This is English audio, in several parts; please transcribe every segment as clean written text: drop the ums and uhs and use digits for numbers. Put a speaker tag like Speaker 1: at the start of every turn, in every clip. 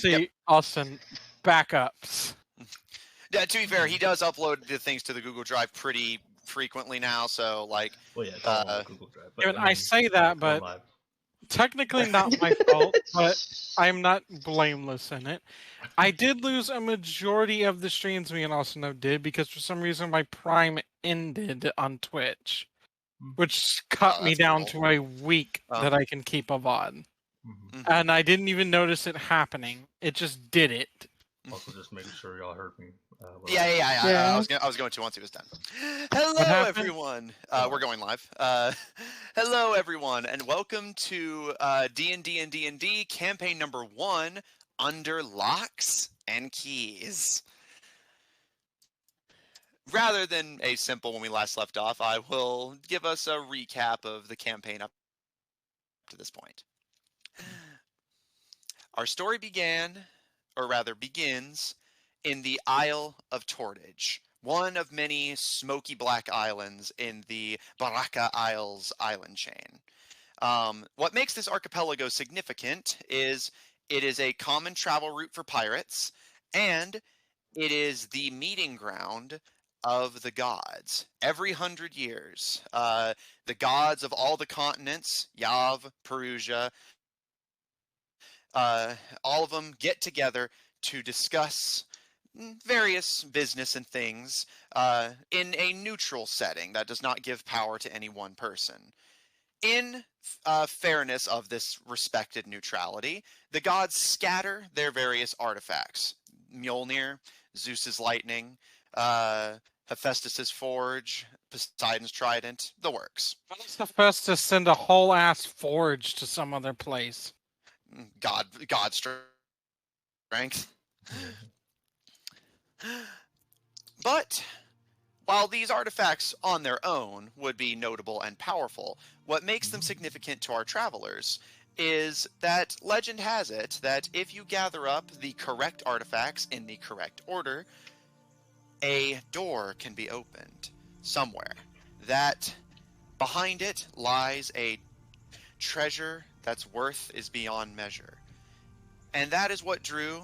Speaker 1: See, Austin, backups.
Speaker 2: Yeah, to be fair, he does upload the things to the Google Drive pretty frequently now, so like.
Speaker 3: Well, yeah, it's all on the Google Drive.
Speaker 1: But I say that, but
Speaker 3: live.
Speaker 1: technically not my fault, but I'm not blameless in it. I did lose a majority of the streams me and Austin did because for some reason my Prime ended on Twitch, which cut me down to a week that I can keep a VOD. And I didn't even notice it happening. It just did it.
Speaker 3: Also, just making sure y'all heard me.
Speaker 2: Yeah. I was going to once he was done. Hello, everyone. We're going live. Hello, everyone, and welcome to D&D&D&D campaign number 1, Under Locks and Keys. Rather than a simple when we last left off, I will give us a recap of the campaign up to this point. Our story begins in the Isle of Tortage, one of many smoky black islands in the Baraka Isles island chain. What makes this archipelago significant is it is a common travel route for pirates, and it is the meeting ground of the gods. Every 100 years, the gods of all the continents, Yav, Perugia, all of them get together to discuss various business and things in a neutral setting that does not give power to any one person. In fairness of this respected neutrality, the gods scatter their various artifacts. Mjolnir, Zeus's lightning, Hephaestus's forge, Poseidon's trident, the works.
Speaker 1: Why does Hephaestus send a whole ass forge to some other place?
Speaker 2: God strength. But while these artifacts on their own would be notable and powerful, what makes them significant to our travelers is that legend has it that if you gather up the correct artifacts in the correct order, a door can be opened somewhere. That behind it lies a treasure that's worth is beyond measure. And that is what drew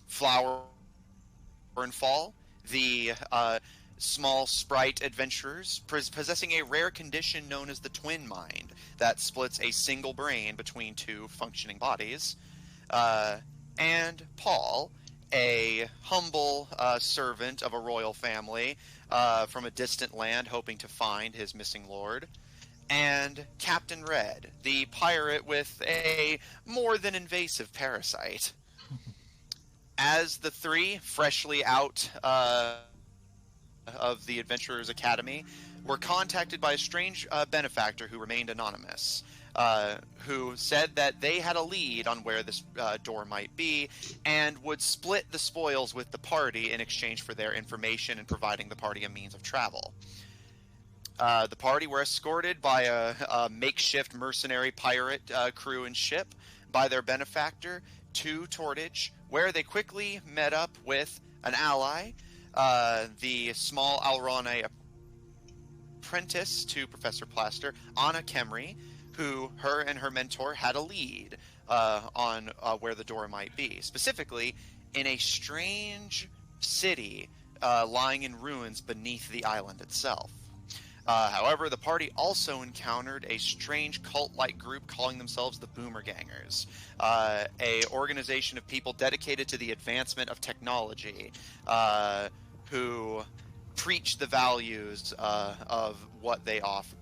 Speaker 2: Flower and Fall, the small sprite adventurers, possessing a rare condition known as the twin mind that splits a single brain between two functioning bodies, and Paul, a humble servant of a royal family from a distant land hoping to find his missing lord, and Captain Red, the pirate with a more than invasive parasite. As the three, freshly out of the Adventurers Academy, were contacted by a strange benefactor who remained anonymous, who said that they had a lead on where this door might be and would split the spoils with the party in exchange for their information and providing the party a means of travel. The party were escorted by a makeshift mercenary pirate crew and ship by their benefactor to Tortage, where they quickly met up with an ally, the small Alrane apprentice to Professor Plaster, Anna Kemry, who her and her mentor had a lead on where the door might be. Specifically, in a strange city lying in ruins beneath the island itself. However, the party also encountered a strange cult-like group calling themselves the Boomergangers, a organization of people dedicated to the advancement of technology, who preach the values of what they offer,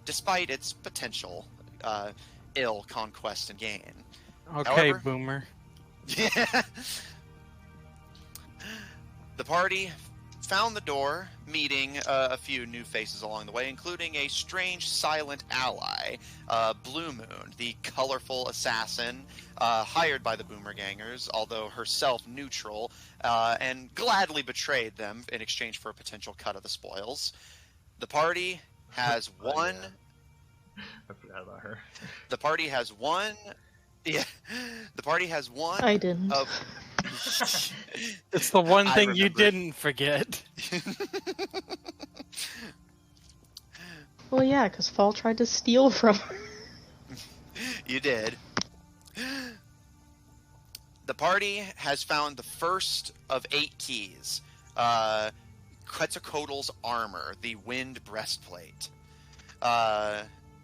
Speaker 2: despite its potential ill conquest and gain.
Speaker 1: Okay,
Speaker 2: However,
Speaker 1: Boomer.
Speaker 2: Yeah. The party found the door, meeting a few new faces along the way, including a strange silent ally, Blue Moon, the colorful assassin hired by the Boomergangers, although herself neutral, and gladly betrayed them in exchange for a potential cut of the spoils. The party has one...
Speaker 3: I forgot about her.
Speaker 2: The party has one... Yeah, the party has one...
Speaker 4: I didn't.
Speaker 1: It's the one thing you didn't forget.
Speaker 4: Well, yeah, because Fall tried to steal from her.
Speaker 2: You did. party has found the first of 8 keys. Quetzalcoatl's armor, the wind breastplate.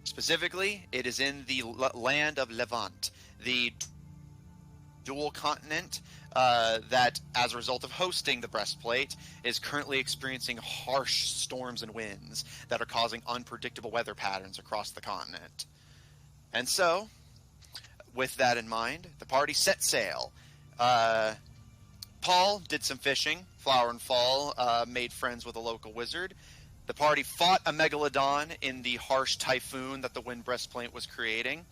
Speaker 2: Specifically, it is in the land of Levant, the dual continent that, as a result of hosting the breastplate, is currently experiencing harsh storms and winds that are causing unpredictable weather patterns across the continent. And so, with that in mind, the party set sail. Paul did some fishing. Flower and Fall made friends with a local wizard. The party fought a megalodon in the harsh typhoon that the wind breastplate was creating.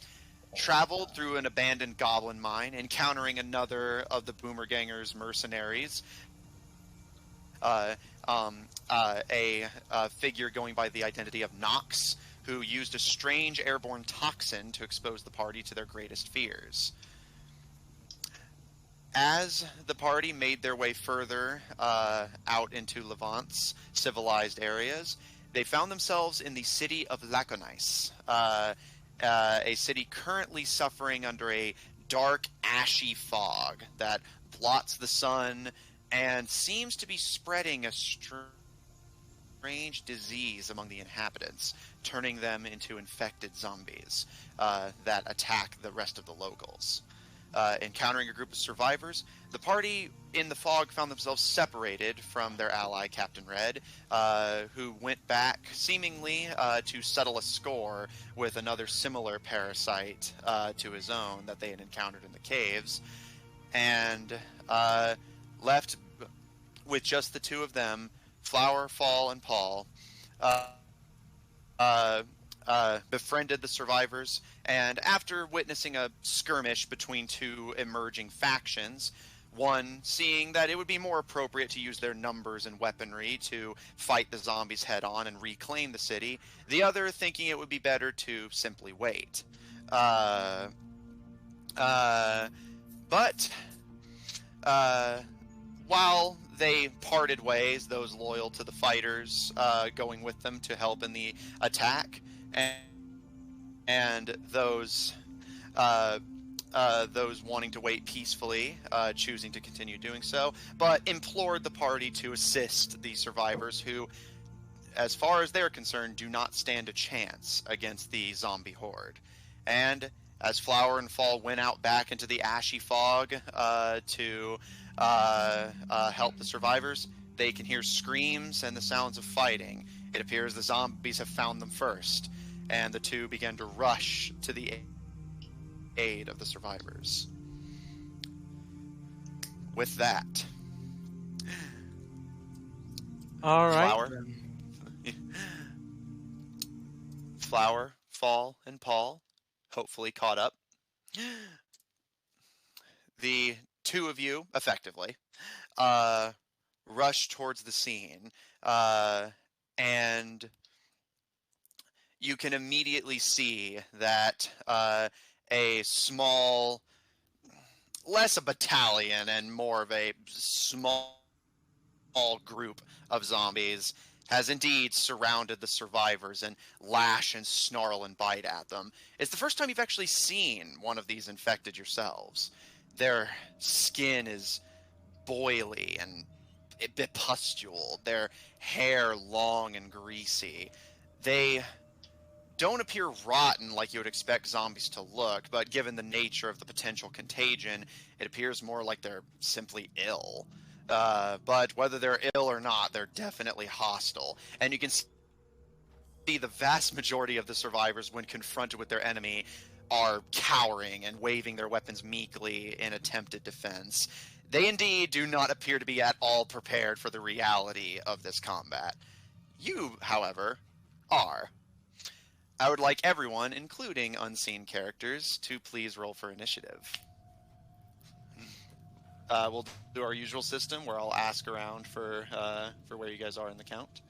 Speaker 2: Traveled through an abandoned goblin mine, encountering another of the Boomerganger's mercenaries. A figure going by the identity of Nox, who used a strange airborne toxin to expose the party to their greatest fears. As the party made their way further out into Levant's civilized areas, they found themselves in the city of Laconis, a city currently suffering under a dark, ashy fog that blots the sun and seems to be spreading a strange disease among the inhabitants, turning them into infected zombies that attack the rest of the locals. Encountering a group of survivors, the party in the fog found themselves separated from their ally, Captain Red, who went back, seemingly, to settle a score with another similar parasite to his own that they had encountered in the caves, and left with just the two of them, Flower, Fall, and Paul, befriended the survivors, and after witnessing a skirmish between two emerging factions, one seeing that it would be more appropriate to use their numbers and weaponry to fight the zombies head-on and reclaim the city, the other thinking it would be better to simply wait. But while they parted ways, those loyal to the fighters going with them to help in the attack, and those wanting to wait peacefully, choosing to continue doing so, but implored the party to assist the survivors who, as far as they're concerned, do not stand a chance against the zombie horde. And as Flower and Fall went out back into the ashy fog to help the survivors, they can hear screams and the sounds of fighting. It appears the zombies have found them first, and the two began to rush to the aid of the survivors. With that,
Speaker 1: All right.
Speaker 2: Flower, Fall, and Paul hopefully caught up. The two of you, effectively, rush towards the scene, and you can immediately see that a small, less a battalion and more of a small group of zombies has indeed surrounded the survivors and lash and snarl and bite at them. It's the first time you've actually seen one of these infected yourselves. Their skin is boily and a bit pustule, their hair long and greasy. They don't appear rotten like you would expect zombies to look, but given the nature of the potential contagion, it appears more like they're simply ill. But whether they're ill or not, they're definitely hostile. And you can see the vast majority of the survivors, when confronted with their enemy, are cowering and waving their weapons meekly in attempted defense. They indeed do not appear to be at all prepared for the reality of this combat. You, however, are. I would like everyone, including unseen characters, to please roll for initiative. We'll do our usual system where I'll ask around for where you guys are in the count.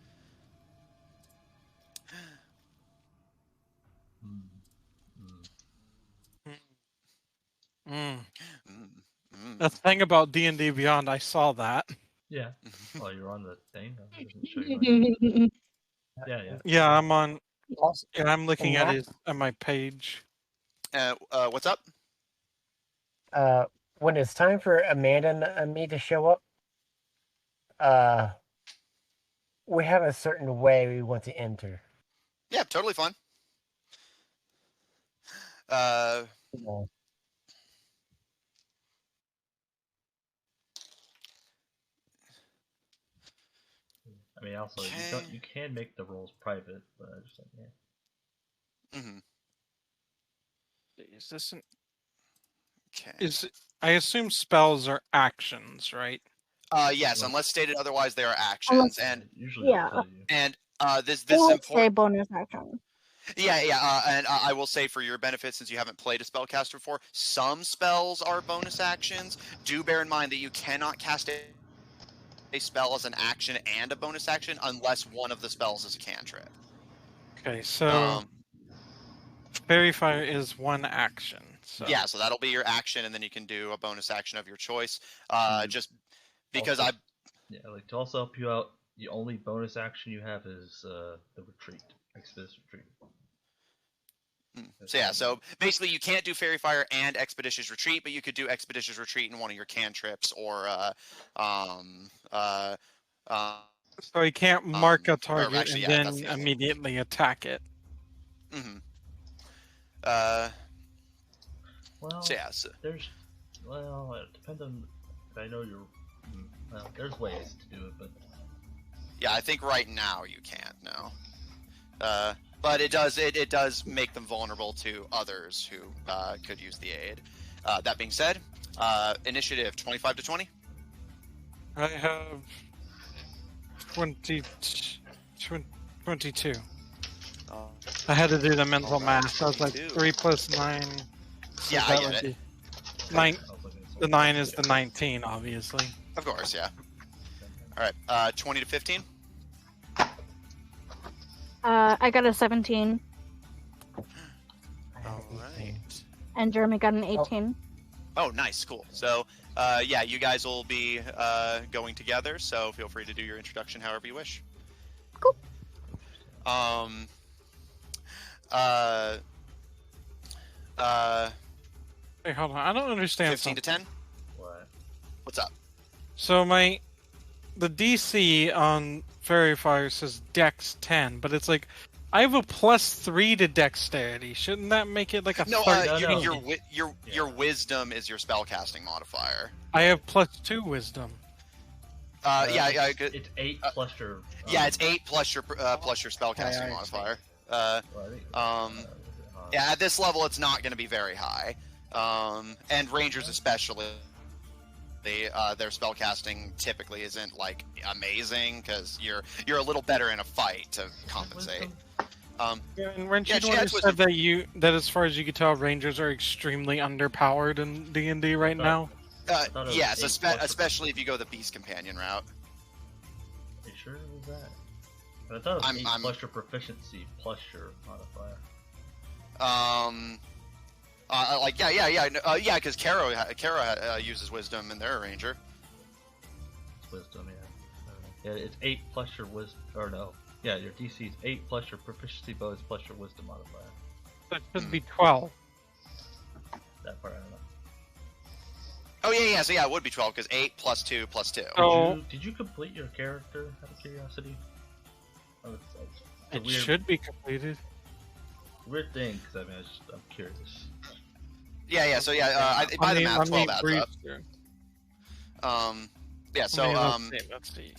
Speaker 1: The thing about D&D Beyond, I saw that.
Speaker 3: Yeah. Oh, you're on the thing? I didn't show you yeah.
Speaker 1: Yeah, I'm on.
Speaker 5: Awesome.
Speaker 1: And I'm looking
Speaker 5: And
Speaker 1: at my page.
Speaker 2: What's up?
Speaker 5: when it's time for Amanda and me to show up, we have a certain way we want to enter.
Speaker 2: Yeah, totally fine.
Speaker 5: Yeah.
Speaker 3: I mean, also you can make the roles private, but I just like yeah.
Speaker 2: Mm-hmm.
Speaker 1: Is this an...
Speaker 2: Okay.
Speaker 1: I assume spells are actions, right?
Speaker 2: Yes, unless stated otherwise, they are actions, and
Speaker 3: Usually they'll tell you.
Speaker 2: and this
Speaker 6: It
Speaker 2: is
Speaker 6: won't say
Speaker 2: important.
Speaker 6: bonus action.
Speaker 2: Yeah, and I will say for your benefit, since you haven't played a spellcaster before, some spells are bonus actions. Do bear in mind that you cannot cast a spell as an action and a bonus action unless one of the spells is a cantrip.
Speaker 1: Okay, so Fairy Fire is one action. So.
Speaker 2: Yeah, so that'll be your action, and then you can do a bonus action of your choice. Just because
Speaker 3: also, yeah, like to also help you out, the only bonus action you have is the retreat, expedition retreat.
Speaker 2: So yeah, so basically you can't do Fairy Fire and Expeditious Retreat, but you could do Expeditious Retreat in one of your cantrips, or
Speaker 1: so he can't mark a target
Speaker 2: actually,
Speaker 1: and
Speaker 2: yeah,
Speaker 1: then immediately attack it.
Speaker 2: Mm-hmm.
Speaker 3: Well,
Speaker 2: so yeah, so,
Speaker 3: there's it depends on. I know you're. Well, there's ways to do it, but
Speaker 2: yeah, I think right now you can't. No. But it does make them vulnerable to others who could use the aid. That being said, initiative 25 to 20.
Speaker 1: I have 22. I had to do the mental math. I was like 3 plus 9. So
Speaker 2: yeah, I get it.
Speaker 1: 9. The 9 is the 19, obviously.
Speaker 2: Of course, yeah. All right, 20 to 15.
Speaker 6: I got a 17.
Speaker 2: All right.
Speaker 6: And Jeremy got an 18.
Speaker 2: Oh, nice, cool. So, yeah, you guys will be going together. So feel free to do your introduction however you wish.
Speaker 6: Cool.
Speaker 1: Wait, hold on. I don't understand.
Speaker 2: 15 to 10.
Speaker 3: what?
Speaker 2: What's up?
Speaker 1: So the DC on Fairy Fire says Dex 10, but it's like I have a +3 to Dexterity. Shouldn't that make it like a
Speaker 2: No,
Speaker 1: 13?
Speaker 2: your wisdom is your spellcasting modifier.
Speaker 1: I have +2 Wisdom.
Speaker 2: Yeah,
Speaker 3: It's 8 plus your.
Speaker 2: Yeah, it's 8 plus your spellcasting modifier. Yeah, at this level, it's not going to be very high. And rangers especially, their spellcasting typically isn't like amazing because you're a little better in a fight to compensate.
Speaker 1: And weren't you the one who said that as far as you could tell, rangers are extremely underpowered in D&D right now?
Speaker 2: Yes, especially if you go the Beast Companion route.
Speaker 3: Are you sure it was that? I thought it was 8 plus your proficiency plus your modifier.
Speaker 2: Yeah, because Kara uses wisdom and they're a ranger.
Speaker 3: It's wisdom, yeah. Yeah, it's 8 plus your wisdom, or no. Yeah, your DC is 8 plus your proficiency bonus plus your wisdom modifier.
Speaker 1: That should be 12.
Speaker 3: That part I don't know.
Speaker 2: Oh yeah, so yeah, it would be 12 because 8 plus 2 plus 2.
Speaker 1: So,
Speaker 3: did you complete your character out of curiosity? Oh,
Speaker 1: it should be completed.
Speaker 3: Weird thing, because I'm curious.
Speaker 2: Yeah, so yeah, by the math, 12 adds up. Yeah, so,
Speaker 1: let's see.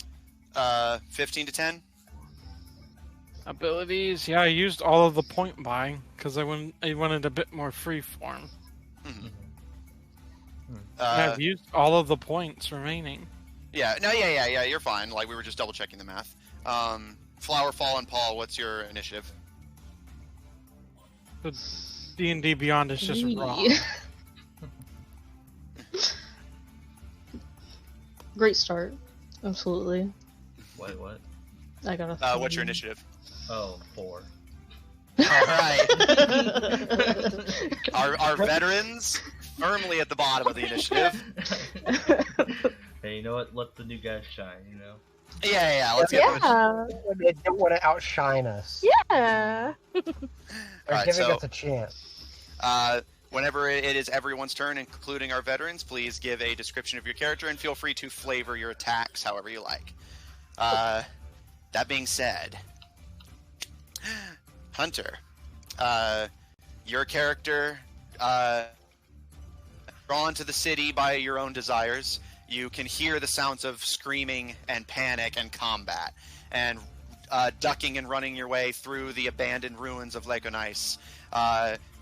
Speaker 2: 15 to 10?
Speaker 1: Abilities, yeah, I used all of the point buy, because I wanted a bit more freeform.
Speaker 2: Mm-hmm.
Speaker 1: I've used all of the points remaining.
Speaker 2: Yeah, you're fine. Like, we were just double checking the math. Flower, Fall, and Paul, what's your initiative?
Speaker 1: The D&D Beyond is just wrong.
Speaker 4: Great start. Absolutely.
Speaker 3: Wait, what?
Speaker 4: I got a
Speaker 2: what's your initiative?
Speaker 3: Oh, 4.
Speaker 2: Alright. Our veterans firmly at the bottom of the initiative.
Speaker 3: Hey, you know what? Let the new guys shine, you know?
Speaker 2: Yeah, let's get
Speaker 5: They don't want to outshine us.
Speaker 6: Yeah.
Speaker 5: They're giving us a chance.
Speaker 2: Whenever it is everyone's turn, including our veterans, please give a description of your character and feel free to flavor your attacks however you like. That being said, Hunter, your character, drawn to the city by your own desires, you can hear the sounds of screaming and panic and combat, and ducking and running your way through the abandoned ruins of Lagonice.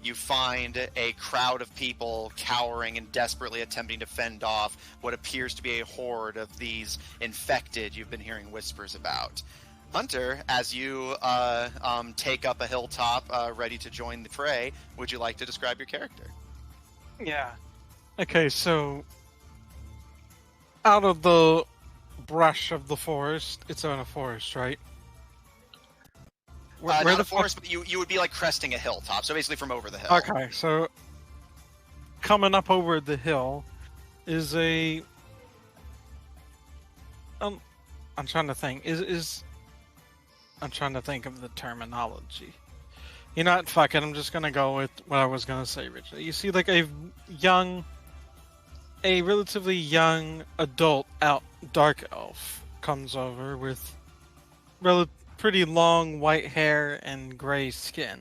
Speaker 2: You find a crowd of people cowering and desperately attempting to fend off what appears to be a horde of these infected you've been hearing whispers about. Hunter, as you take up a hilltop ready to join the fray, would you like to describe your character?
Speaker 1: Yeah. Okay, so out of the brush of the forest, it's in a forest, right?
Speaker 2: Not
Speaker 1: the
Speaker 2: a forest, but you would be like cresting a hilltop, so basically from over the hill.
Speaker 1: Okay, so coming up over the hill is a. I'm trying to think. I'm trying to think of the terminology. You know what? Fuck it. I'm just gonna go with what I was gonna say originally. You see, like a relatively young adult dark elf comes over with pretty long white hair and gray skin,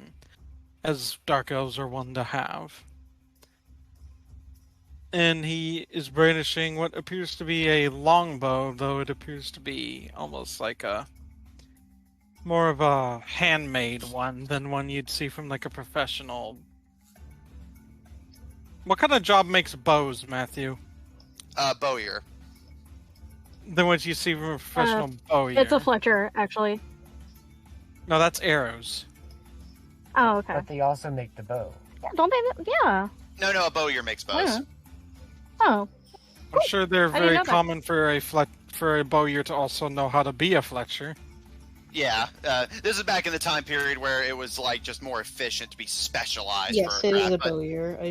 Speaker 1: as dark elves are one to have. And he is brandishing what appears to be a longbow, though it appears to be almost like more of a handmade one than one you'd see from like a professional. What kind of job makes bows, Matthew?
Speaker 2: Bowyer.
Speaker 1: Than what you see from a professional bowyer.
Speaker 6: It's a Fletcher, actually.
Speaker 1: No, that's arrows.
Speaker 6: Oh, okay.
Speaker 5: But they also make the bow.
Speaker 6: Yeah, don't they? Yeah.
Speaker 2: No, a bowyer makes bows.
Speaker 6: Yeah. Oh.
Speaker 1: I'm sure they're
Speaker 6: didn't
Speaker 1: very
Speaker 6: know that.
Speaker 1: common for a bowyer to also know how to be a Fletcher.
Speaker 2: Yeah, this is back in the time period where it was like just more efficient to be specialized.
Speaker 4: Yes,
Speaker 2: for
Speaker 4: it is
Speaker 2: craft,
Speaker 4: a
Speaker 2: but-
Speaker 4: bowyer. I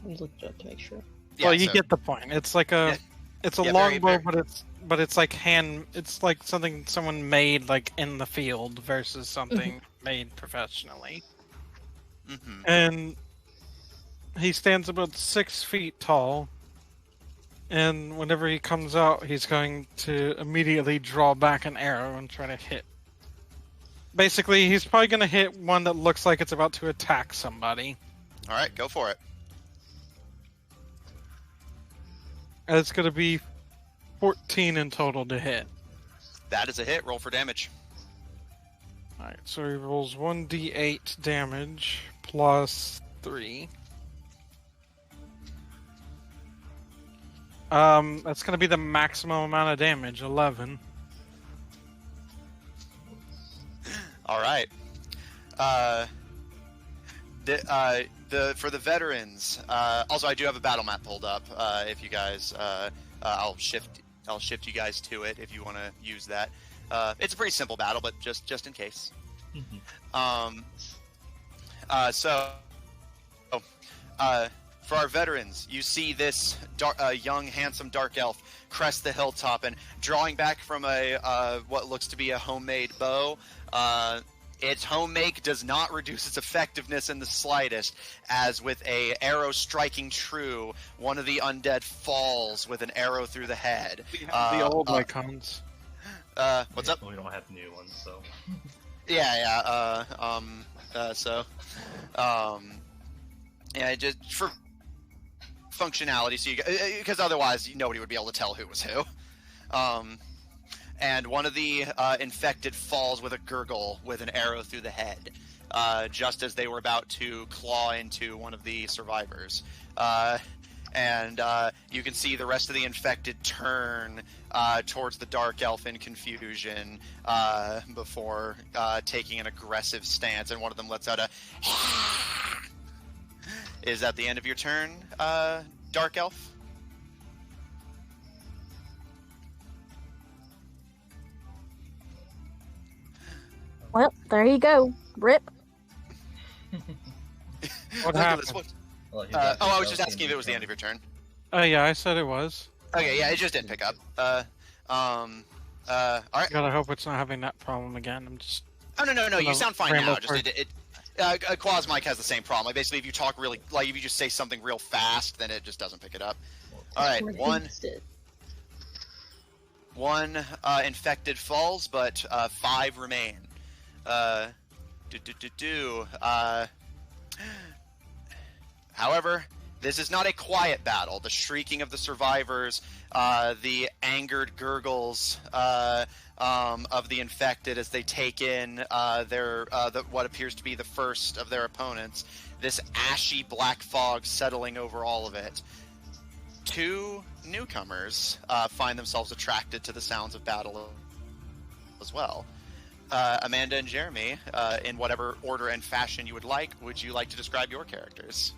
Speaker 4: looked it up to make sure.
Speaker 2: Yeah,
Speaker 1: Well, you
Speaker 2: so-
Speaker 1: get the point. It's like
Speaker 2: Yeah.
Speaker 1: it's a
Speaker 2: Yeah,
Speaker 1: longbow,
Speaker 2: very-
Speaker 1: but it's like it's like something someone made like in the field versus something made professionally.
Speaker 2: Mhm.
Speaker 1: And he stands about 6 feet tall. And whenever he comes out, he's going to immediately draw back an arrow and try to hit. Basically, he's probably going to hit one that looks like it's about to attack somebody.
Speaker 2: All right, go for it.
Speaker 1: And it's going to be 14 in total to hit.
Speaker 2: That is a hit. Roll for damage.
Speaker 1: Alright, so he rolls 1d8 damage plus 3. That's going to be the maximum amount of damage, 11.
Speaker 2: All right. For the veterans. Also, I do have a battle map pulled up. If you guys, I'll shift you guys to it if you want to use that. It's a pretty simple battle, but just in case. For our veterans, you see this young, handsome dark elf crest the hilltop and drawing back from what looks to be a homemade bow. Its home make does not reduce its effectiveness in the slightest, as with a arrow striking true, one of the undead falls with an arrow through the head.
Speaker 1: The old icons.
Speaker 2: What's up?
Speaker 3: We don't have new ones, so.
Speaker 2: Yeah. Yeah, just for functionality, so because otherwise nobody would be able to tell who was who. And one of the infected falls with a gurgle with an arrow through the head, just as they were about to claw into one of the survivors. And you can see the rest of the infected turn towards the dark elf in confusion before taking an aggressive stance, and one of them lets out a Is that the end of your turn, dark elf?
Speaker 6: Well, there you go. Rip.
Speaker 1: What
Speaker 2: Look at
Speaker 1: happened?
Speaker 2: this, what-
Speaker 3: Well, he's
Speaker 2: I was just asking if it was the end of your turn.
Speaker 1: Oh yeah, I said it was.
Speaker 2: Okay, yeah, it just didn't pick up. All right.
Speaker 1: Gotta hope it's not having that problem again. I'm just.
Speaker 2: Oh no, you sound fine
Speaker 1: Ramble
Speaker 2: now. Just
Speaker 1: for-
Speaker 2: it Quasmike has the same problem. Like, basically, if you talk really, like, if you just say something real fast, then it just doesn't pick it up. All right, one infected falls, but 5 remain. However, this is not a quiet battle. The shrieking of the survivors, the angered gurgles of the infected as they take in what appears to be the first of their opponents. This ashy black fog settling over all of it. 2 newcomers find themselves attracted to the sounds of battle as well. Amanda and Jeremy, in whatever order and fashion you would you like to describe your characters?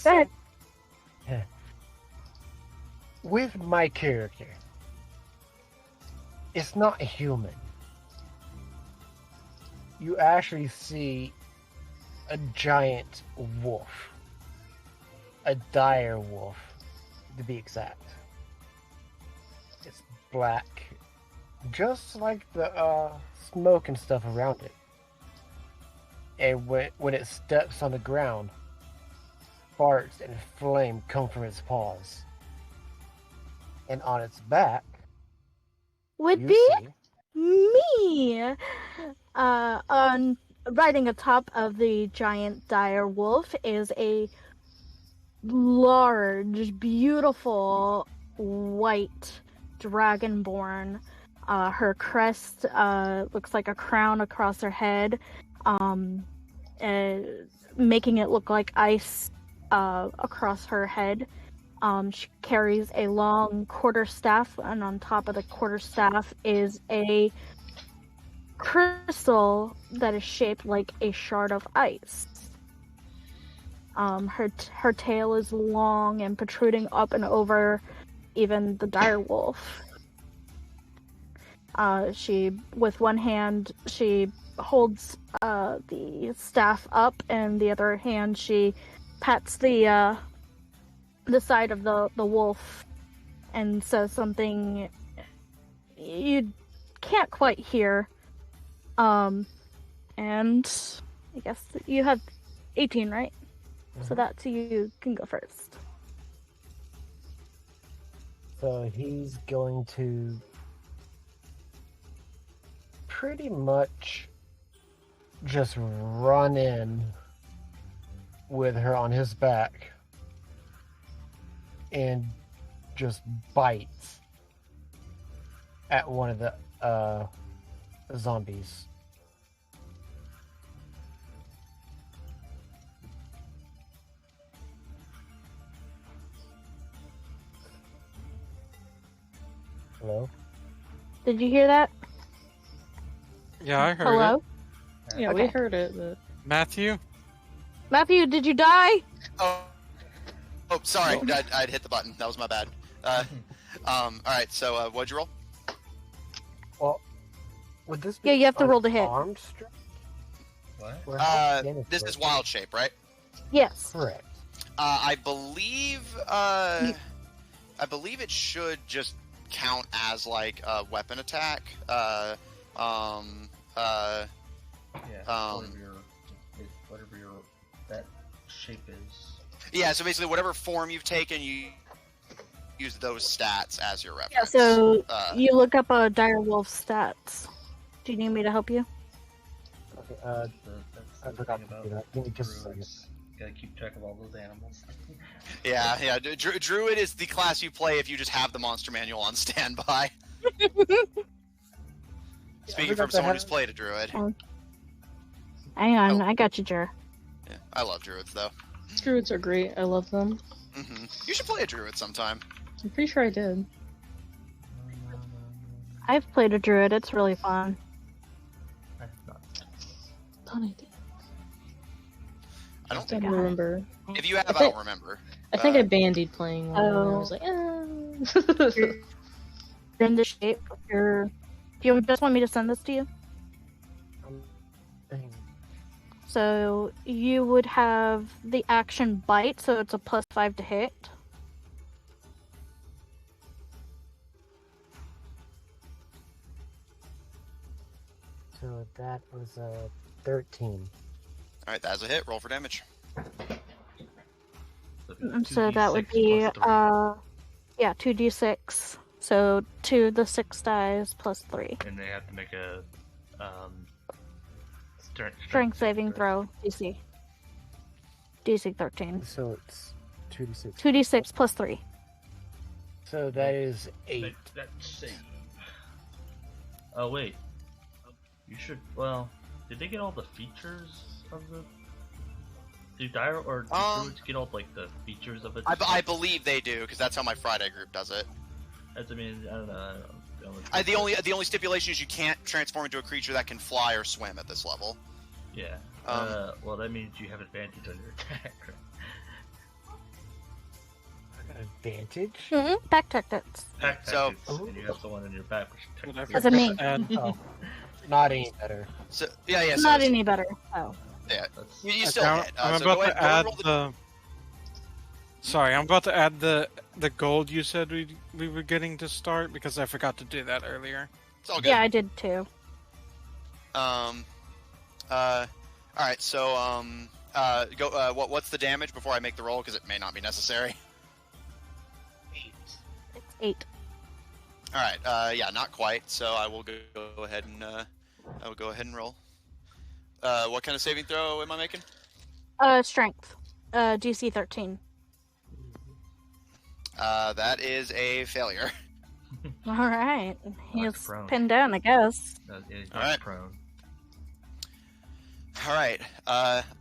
Speaker 6: Good.
Speaker 5: With my character, it's not human. You actually see a giant wolf. A dire wolf, to be exact. It's black, just like the smoke and stuff around it. And when it steps on the ground, sparks and flame come from its paws. And on its back
Speaker 6: would be me. On riding atop of the giant dire wolf is a large, beautiful white dragonborn. Her crest looks like a crown across her head, making it look like ice across her head. She carries a long quarterstaff, and on top of the quarterstaff is a crystal that is shaped like a shard of ice. Her tail is long and protruding up and over even the dire wolf. She, with one hand, she holds the staff up, and the other hand she pats the side of the wolf and says something you can't quite hear. And I guess you have 18, right? Mm-hmm. So that's you can go first.
Speaker 5: So he's going to pretty much just run in with her on his back and just bites at one of the zombies. Hello?
Speaker 6: Did you hear that?
Speaker 1: Yeah, I heard
Speaker 6: Hello?
Speaker 1: it.
Speaker 4: Yeah,
Speaker 6: Okay.
Speaker 4: we heard it, but...
Speaker 1: Matthew?
Speaker 6: Matthew, did you die?
Speaker 2: Oh, sorry, I'd hit the button. That was my bad. All right. So, what'd you roll?
Speaker 5: Well, would this be
Speaker 6: Yeah, you have to roll to hit.
Speaker 5: Armed strike?
Speaker 3: What?
Speaker 5: Or how
Speaker 2: This is wild shape, right?
Speaker 6: Yes.
Speaker 5: Correct.
Speaker 2: I believe it should just count as like a weapon attack.
Speaker 3: Yeah. Whatever your that shape is.
Speaker 2: Yeah. So basically, whatever form you've taken, you use those stats as your reference.
Speaker 6: Yeah, so you look up a dire wolf stats. Do you need me to help you?
Speaker 5: Okay,
Speaker 3: That's
Speaker 5: I
Speaker 3: the
Speaker 5: forgot
Speaker 3: thing
Speaker 5: to
Speaker 3: about
Speaker 5: do that. Give me just a second.
Speaker 3: druids. Gotta keep track of all those animals.
Speaker 2: Yeah. Druid is the class you play if you just have the monster manual on standby. Speaking from someone who's played a druid.
Speaker 6: Hang on, I got you, Jer.
Speaker 2: Yeah, I love druids though.
Speaker 4: Druids are great. I love them.
Speaker 2: Hmm. You should play a druid sometime.
Speaker 4: I'm pretty sure I did.
Speaker 6: I've played a druid, it's really fun.
Speaker 4: Thought I did.
Speaker 2: I don't
Speaker 4: I
Speaker 2: think.
Speaker 4: don't remember.
Speaker 2: If you have, I
Speaker 4: think-
Speaker 2: don't remember.
Speaker 4: I think I bandied playing one, and I
Speaker 6: Oh.
Speaker 4: was like,
Speaker 6: You're in the shape of your... Do you just want me to send this to you?
Speaker 5: Dang.
Speaker 6: So you would have the action bite, so it's a +5 to hit.
Speaker 5: So that was a 13.
Speaker 2: All right, that's a hit. Roll for damage.
Speaker 6: So that would be 2d6. So 2 the 6 dice plus 3.
Speaker 3: And they have to make a
Speaker 6: Strength saving throw, DC. DC 13.
Speaker 5: So it's 2d6.
Speaker 6: 2d6 plus 3.
Speaker 5: So that is 8.
Speaker 3: Make that save. Oh wait, you should. Well, did they get all the features of the? Do Druids get all like the features of it?
Speaker 2: I believe they do, because that's how my Friday group does it.
Speaker 3: I don't know.
Speaker 2: The only stipulation is you can't transform into a creature that can fly or swim at this level.
Speaker 3: Yeah. Well, that means you have advantage on your attack.
Speaker 5: Advantage?
Speaker 6: Mm-hmm. Back tactics.
Speaker 3: Pack
Speaker 2: So-
Speaker 3: tactics, and you have someone in your back which technically-
Speaker 6: Doesn't mean.
Speaker 5: Oh, not any better.
Speaker 2: So yeah.
Speaker 6: Not any better. Oh.
Speaker 2: Yeah,
Speaker 3: That's-
Speaker 2: you still
Speaker 1: Now,
Speaker 2: hit.
Speaker 1: I'm
Speaker 2: So
Speaker 1: about
Speaker 2: go ahead,
Speaker 1: to add
Speaker 2: roll
Speaker 1: the. Sorry, I'm about to add the gold you said we were getting to start because I forgot to do that earlier.
Speaker 2: It's all good.
Speaker 6: Yeah, I did too.
Speaker 2: All right. So go. What's the damage before I make the roll? Because it may not be necessary.
Speaker 6: It's 8.
Speaker 2: All right. Yeah, not quite. So I will go ahead and roll. What kind of saving throw am I making?
Speaker 6: Strength. DC 13.
Speaker 2: That is a failure.
Speaker 6: Alright. He's
Speaker 3: prone.
Speaker 6: pinned down, I guess.
Speaker 3: He's
Speaker 2: All right.
Speaker 3: prone.
Speaker 2: All right.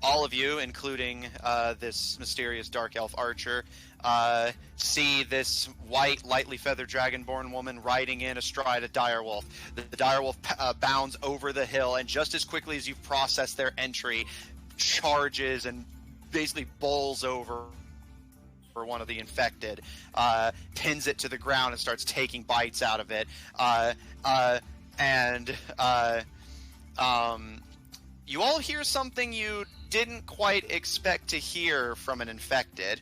Speaker 2: All of you, including this mysterious dark elf archer, see this white, lightly feathered dragonborn woman riding in astride a direwolf. The direwolf bounds over the hill, and just as quickly as you've processed their entry, charges and basically bowls over for one of the infected, pins it to the ground and starts taking bites out of it. You all hear something you didn't quite expect to hear from an infected.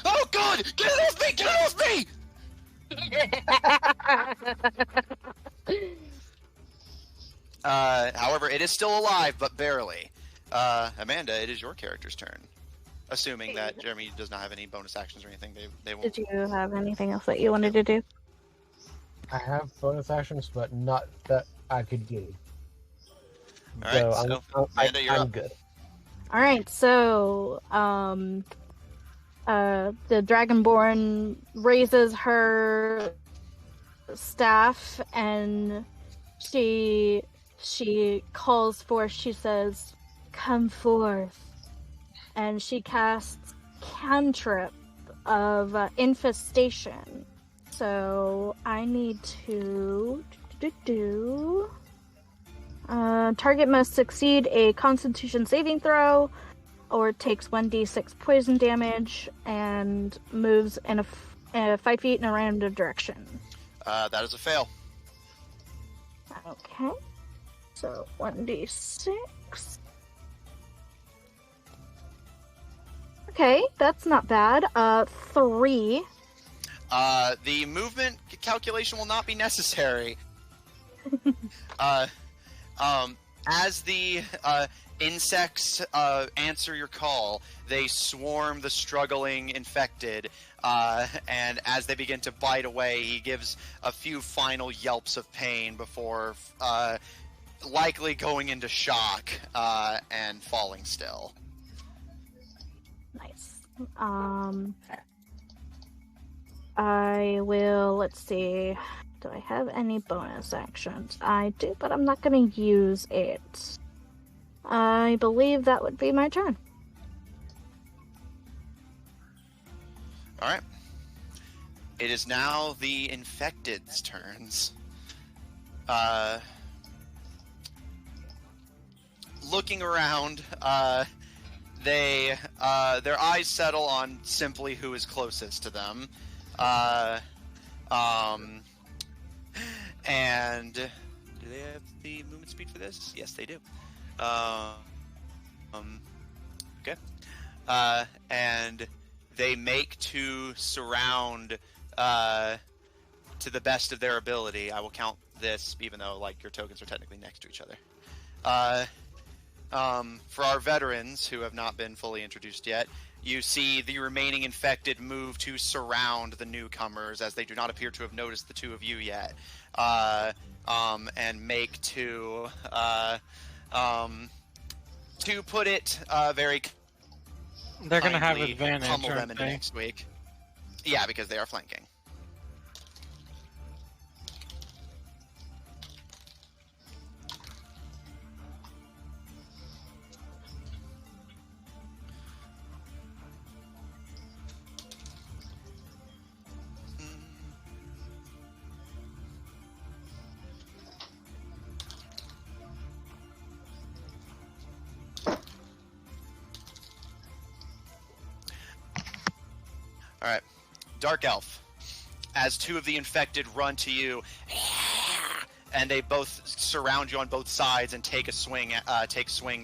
Speaker 2: Oh God! Get it off me! Get it off me! However, it is still alive, but barely. Amanda, it is your character's turn. Assuming that Jeremy does not have any bonus actions or anything, they won't.
Speaker 6: Did you have anything else that you wanted to do?
Speaker 5: I have bonus actions, but not that I could do.
Speaker 2: All right, so Amanda, you're
Speaker 5: I'm
Speaker 2: up.
Speaker 5: good.
Speaker 6: Alright, so the Dragonborn raises her staff and she calls forth, she says, "Come forth." And she casts cantrip of infestation. So I need to target must succeed a Constitution saving throw, or takes 1d6 poison damage, and moves in a 5 feet in a random direction.
Speaker 2: That is a fail.
Speaker 6: Okay. So 1d6. Okay, that's not bad. 3.
Speaker 2: The movement calculation will not be necessary. As the insects answer your call, they swarm the struggling infected, and as they begin to bite away, he gives a few final yelps of pain before likely going into shock and falling still.
Speaker 6: Nice. I will, let's see. Do I have any bonus actions? I do, but I'm not going to use it. I believe that would be my turn.
Speaker 2: Alright. It is now the infected's turns. Looking around, their eyes settle on simply who is closest to them. And do they have the movement speed for this? Yes, they do. Okay. And they make to surround to the best of their ability. I will count this, even though like your tokens are technically next to each other. For our veterans who have not been fully introduced yet, you see the remaining infected move to surround the newcomers as they do not appear to have noticed the two of you yet, and make to put it very
Speaker 1: They're gonna have
Speaker 2: kindly,
Speaker 1: advantage,
Speaker 2: pummel them
Speaker 1: aren't
Speaker 2: into
Speaker 1: they?
Speaker 2: next week. Yeah, because they are flanking. All right, Dark Elf. As two of the infected run to you, and they both surround you on both sides and take swings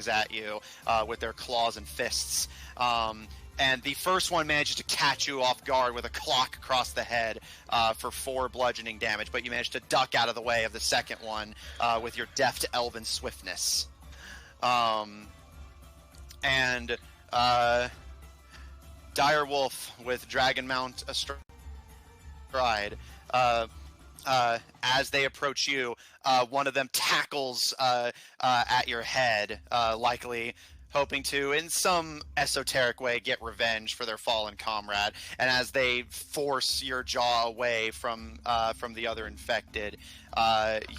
Speaker 2: at you with their claws and fists. And the first one manages to catch you off guard with a clock across the head for 4 bludgeoning damage, but you manage to duck out of the way of the second one with your deft elven swiftness. And Direwolf with Dragon Mount astride. As they approach you, one of them tackles at your head, likely hoping to, in some esoteric way, get revenge for their fallen comrade. And as they force your jaw away from the other infected,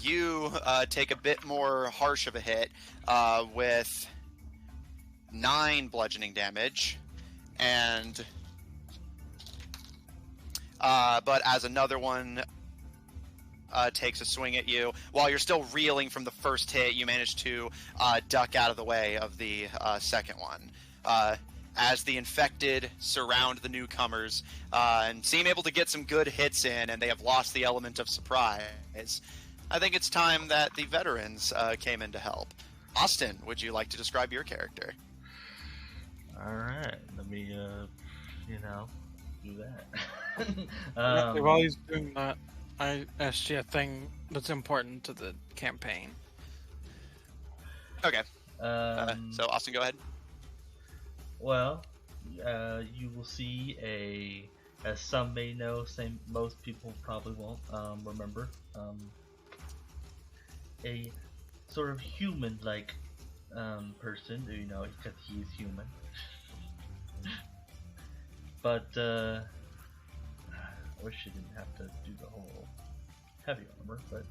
Speaker 2: you take a bit more harsh of a hit with 9 bludgeoning damage. And but as another one takes a swing at you, while you're still reeling from the first hit, you manage to duck out of the way of the second one. As the infected surround the newcomers and seem able to get some good hits in, and they have lost the element of surprise, I think it's time that the veterans came in to help. Austin, would you like to describe your character?
Speaker 3: Alright, let me, do that.
Speaker 1: While he's doing that, I asked you a thing that's important to the campaign.
Speaker 2: Okay. So, Austin, go ahead.
Speaker 3: Well, you will see as some may know, most people probably won't remember, a sort of human-like person, because he is human. But I wish you didn't have to do the whole heavy armor, but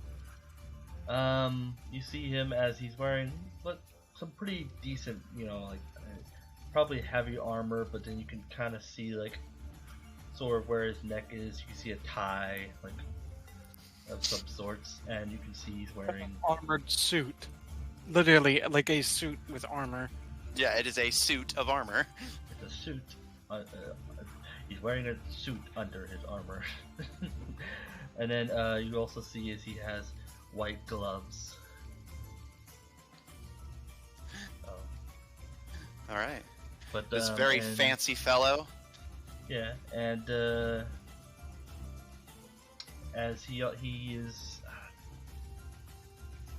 Speaker 3: you see him as he's wearing some pretty decent, probably heavy armor, but then you can kind of see sort of where his neck is. You can see a tie of some sorts, and you can see he's wearing
Speaker 1: an armored suit, literally like a suit with armor.
Speaker 2: Yeah, it is a suit of armor.
Speaker 3: It's a suit. He's wearing a suit under his armor. And then you also see he has white gloves.
Speaker 2: All right.
Speaker 3: But
Speaker 2: this very fancy fellow.
Speaker 3: Yeah, and as he is,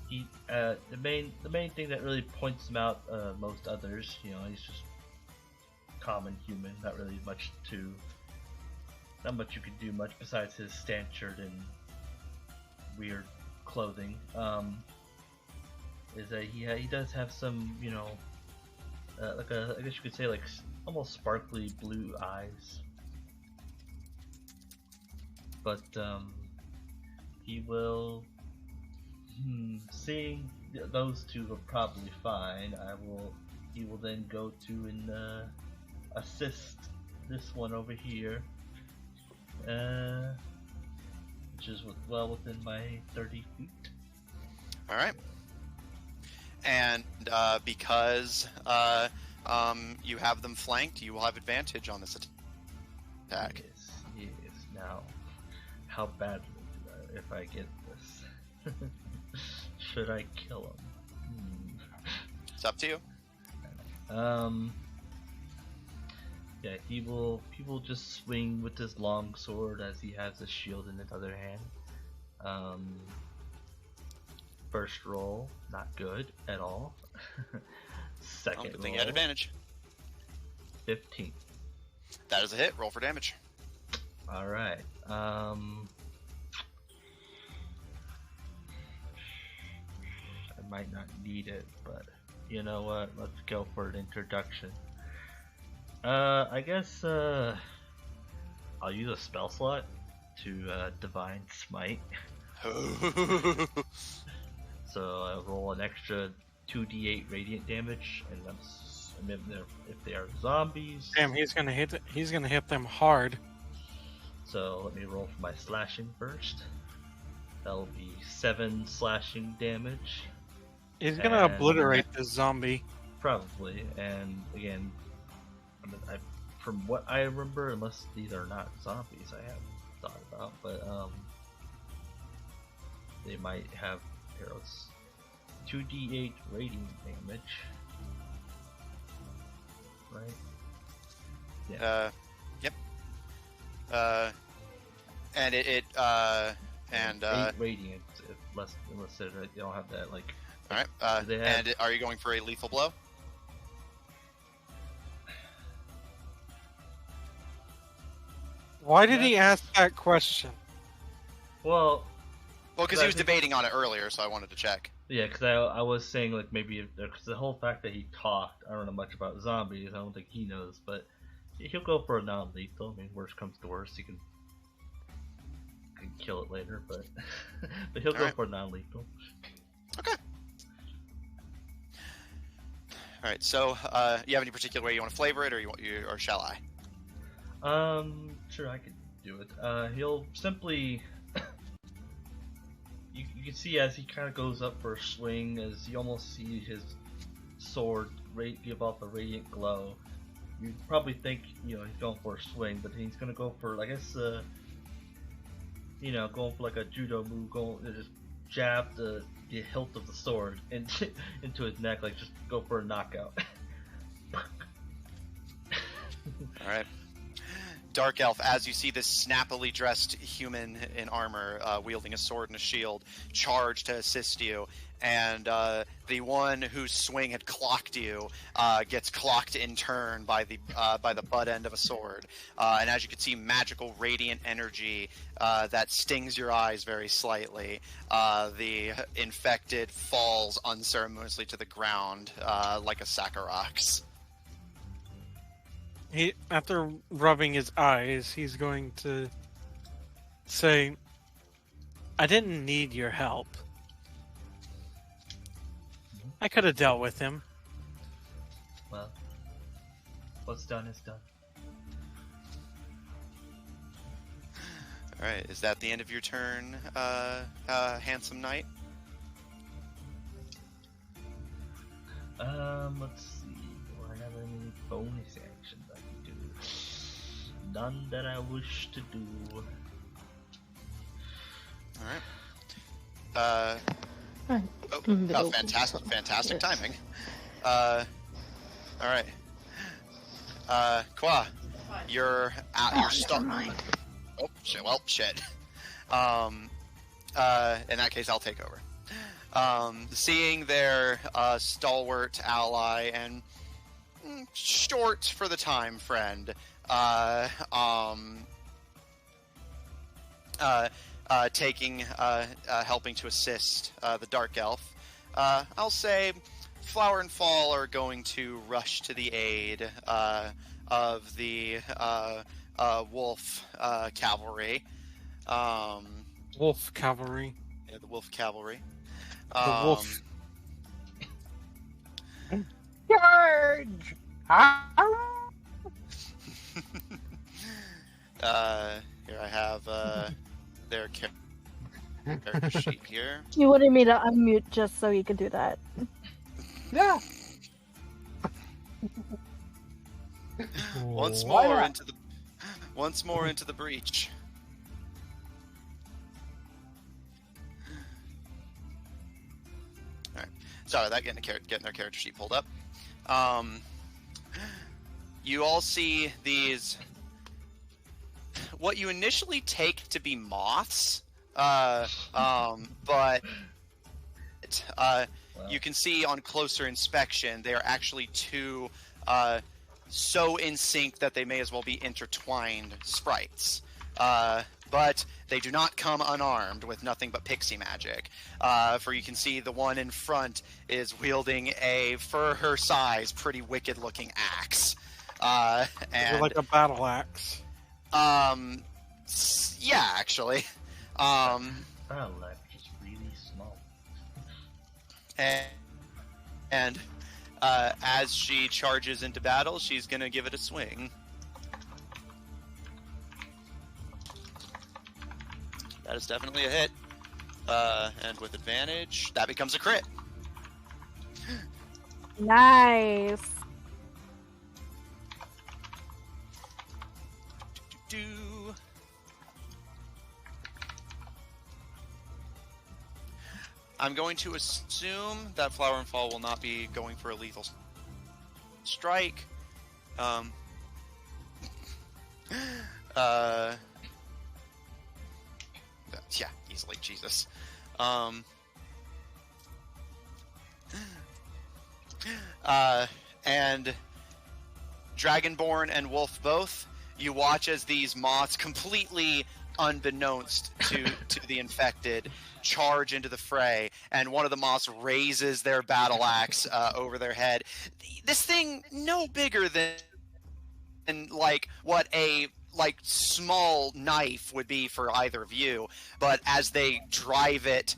Speaker 3: the main thing that really points him out most others, he's just common human, not much you can do much besides his stature and weird clothing. Is that he does have some, I guess you could say almost sparkly blue eyes. But he will, seeing those two are probably fine, he will then go to and assist this one over here, which is well within my 30 feet.
Speaker 2: All right. And because you have them flanked, you will have advantage on this attack.
Speaker 3: Yes. Now, how badly if I get this? Should I kill him?
Speaker 2: It's up to you.
Speaker 3: Yeah, he will just swing with his long sword as he has a shield in his other hand. First roll, not good at all. Second
Speaker 2: Good
Speaker 3: roll,
Speaker 2: thing you had advantage.
Speaker 3: 15.
Speaker 2: That is a hit. Roll for damage.
Speaker 3: All right. I might not need it, but you know what? Let's go for an introduction. I guess I'll use a spell slot to Divine Smite. So I roll an extra 2d8 radiant damage, and if they are zombies.
Speaker 1: Damn, he's gonna hit. He's gonna hit them hard.
Speaker 3: So let me roll for my slashing first. That'll be 7 slashing damage.
Speaker 1: He's gonna
Speaker 3: And-
Speaker 1: obliterate this zombie.
Speaker 3: Probably, and again, from what I remember, unless these are not zombies, I haven't thought about, but they might have arrows. 2d8 radiant damage, right? Yeah.
Speaker 2: Yep. And it
Speaker 3: 8 radiant, unless they don't have that, like.
Speaker 2: All right.
Speaker 3: Do they have-
Speaker 2: And are you going for a lethal blow?
Speaker 1: Why did he ask that question?
Speaker 3: Well,
Speaker 2: Well, because
Speaker 3: I
Speaker 2: he was
Speaker 3: think-
Speaker 2: debating on it earlier, so I wanted to check.
Speaker 3: yeah, because I was saying, like, maybe because the whole fact that he talked, I don't know much about zombies, I don't think he knows, but he'll go for a non-lethal. I mean, worst comes to worst, he can kill it later, but but he'll go
Speaker 2: Alright.
Speaker 3: for a non-lethal.
Speaker 2: Okay. All right. So, you have any particular way you want to flavor it, or shall I?
Speaker 3: Sure, I could do it. He'll simply. You can see as he kind of goes up for a swing, as you almost see his sword give off a radiant glow. You probably think, he's going for a swing, but he's gonna go for, I guess, going for like a judo move, just jab the hilt of the sword into his neck, like just go for a knockout.
Speaker 2: All right. Dark Elf, as you see this snappily dressed human in armor wielding a sword and a shield charge to assist you, and the one whose swing had clocked you gets clocked in turn by the butt end of a sword, and as you can see, magical radiant energy that stings your eyes very slightly. The infected falls unceremoniously to the ground like a sack of rocks.
Speaker 1: He, after rubbing his eyes, he's going to say, "I didn't need your help. I could have dealt with him."
Speaker 3: Well, what's done is done.
Speaker 2: All right, is that the end of your turn, handsome knight?
Speaker 3: Let's see. Do I have any bonus actions I can do? None that I wish to do.
Speaker 2: All right. Fantastic timing. All right. Kwa, you're stuck. Oh shit! Well, shit. In that case, I'll take over. Seeing their stalwart ally and short for the time friend, helping to assist the Dark Elf, I'll say Flower and Fall are going to rush to the aid of the wolf cavalry.
Speaker 1: Wolf cavalry.
Speaker 2: Yeah, the wolf cavalry.
Speaker 1: The wolf.
Speaker 5: Charge!
Speaker 2: Here I have their character sheet here.
Speaker 6: You wanted me to unmute just so you could do that.
Speaker 5: Yeah.
Speaker 2: Once
Speaker 5: Why
Speaker 2: more
Speaker 5: not?
Speaker 2: into the breach. All right. Sorry, that getting their character sheet pulled up. You all see these, what you initially take to be moths, but it. You can see on closer inspection, they are actually two so in sync that they may as well be intertwined sprites. But they do not come unarmed with nothing but pixie magic. For you can see the one in front is wielding a, for her size, pretty wicked-looking axe. And
Speaker 1: like a battle axe.
Speaker 2: yeah, actually.
Speaker 3: Battle axe is really small.
Speaker 2: And as she charges into battle, she's gonna give it a swing. That is definitely a hit. And with advantage, that becomes a crit.
Speaker 6: Nice.
Speaker 2: I'm going to assume that Flower and Fall will not be going for a lethal strike. Yeah, easily, Jesus. And Dragonborn and Wolf both, you watch as these moths, completely unbeknownst to the infected, charge into the fray, and one of the moths raises their battle axe over their head. This thing no bigger than like what a small knife would be for either of you, but as they drive it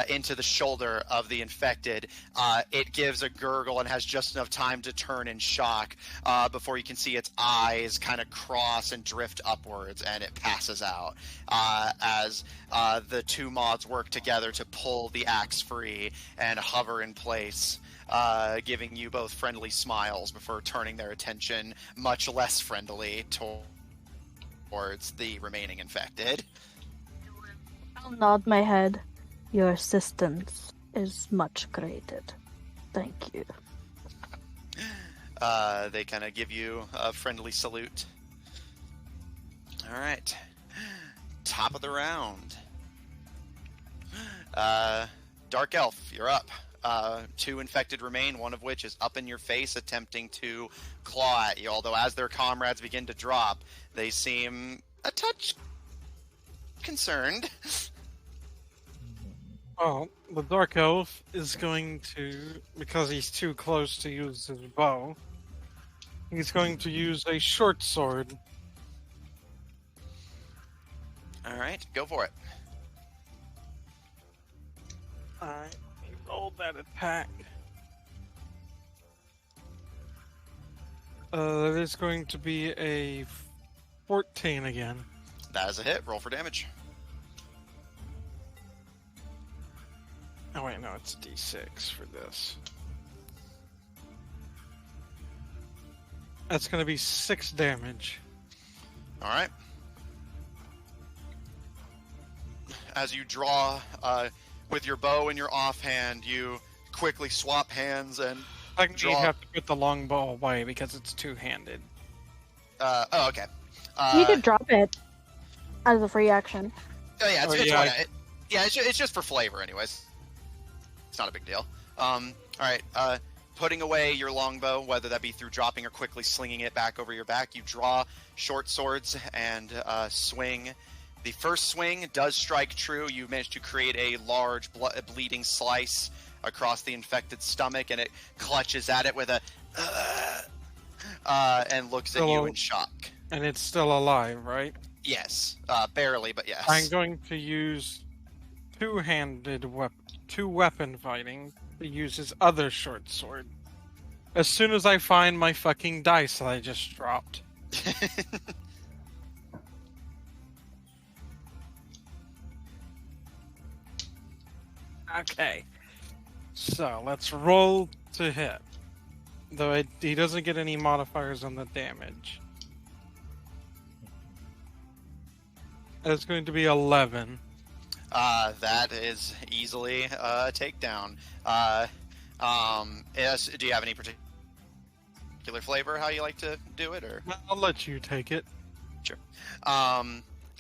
Speaker 2: into the shoulder of the infected, it gives a gurgle and has just enough time to turn in shock before you can see its eyes kind of cross and drift upwards, and it passes out as the two moths work together to pull the axe free and hover in place, giving you both friendly smiles before turning their attention much less friendly towards the remaining infected.
Speaker 6: I'll nod my head. Your assistance is much greated. Thank you.
Speaker 2: They kind of give you a friendly salute. All right. Top of the round. Dark Elf, you're up. Two infected remain, one of which is up in your face attempting to claw at you, although as their comrades begin to drop, they seem a touch concerned.
Speaker 1: Well, the Dark Elf is going to, because he's too close to use his bow, he's going to use a short sword.
Speaker 2: Alright, go for it.
Speaker 1: Alright, roll that attack. That is going to be a 14 again.
Speaker 2: That is a hit. Roll for damage.
Speaker 1: Oh wait, no, it's D6 for this. That's going to be 6 damage.
Speaker 2: Alright. As you draw with your bow in your offhand, you quickly swap hands and
Speaker 1: Technically,
Speaker 2: draw.
Speaker 1: you have to put the long bow away because it's two-handed.
Speaker 2: Oh, okay.
Speaker 6: You could drop it as a free action.
Speaker 2: Oh yeah,
Speaker 1: Oh, yeah.
Speaker 2: it's just for flavor, anyways. It's not a big deal. All right. Putting away your longbow, whether that be through dropping or quickly slinging it back over your back, you draw short swords and swing. The first swing does strike true. You manage to create a large bleeding slice across the infected stomach, and it clutches at it with a and looks at you in shock.
Speaker 1: And it's still alive, right?
Speaker 2: Yes, barely, but yes.
Speaker 1: I'm going to use two-weapon fighting to use his other short sword. As soon as I find my fucking dice that I just dropped. Okay. So, let's roll to hit. Though he doesn't get any modifiers on the damage. It's going to be 11.
Speaker 2: That is easily a takedown. Yes, do you have any particular flavor how you like to do it, or?
Speaker 1: I'll let you take it.
Speaker 2: Sure.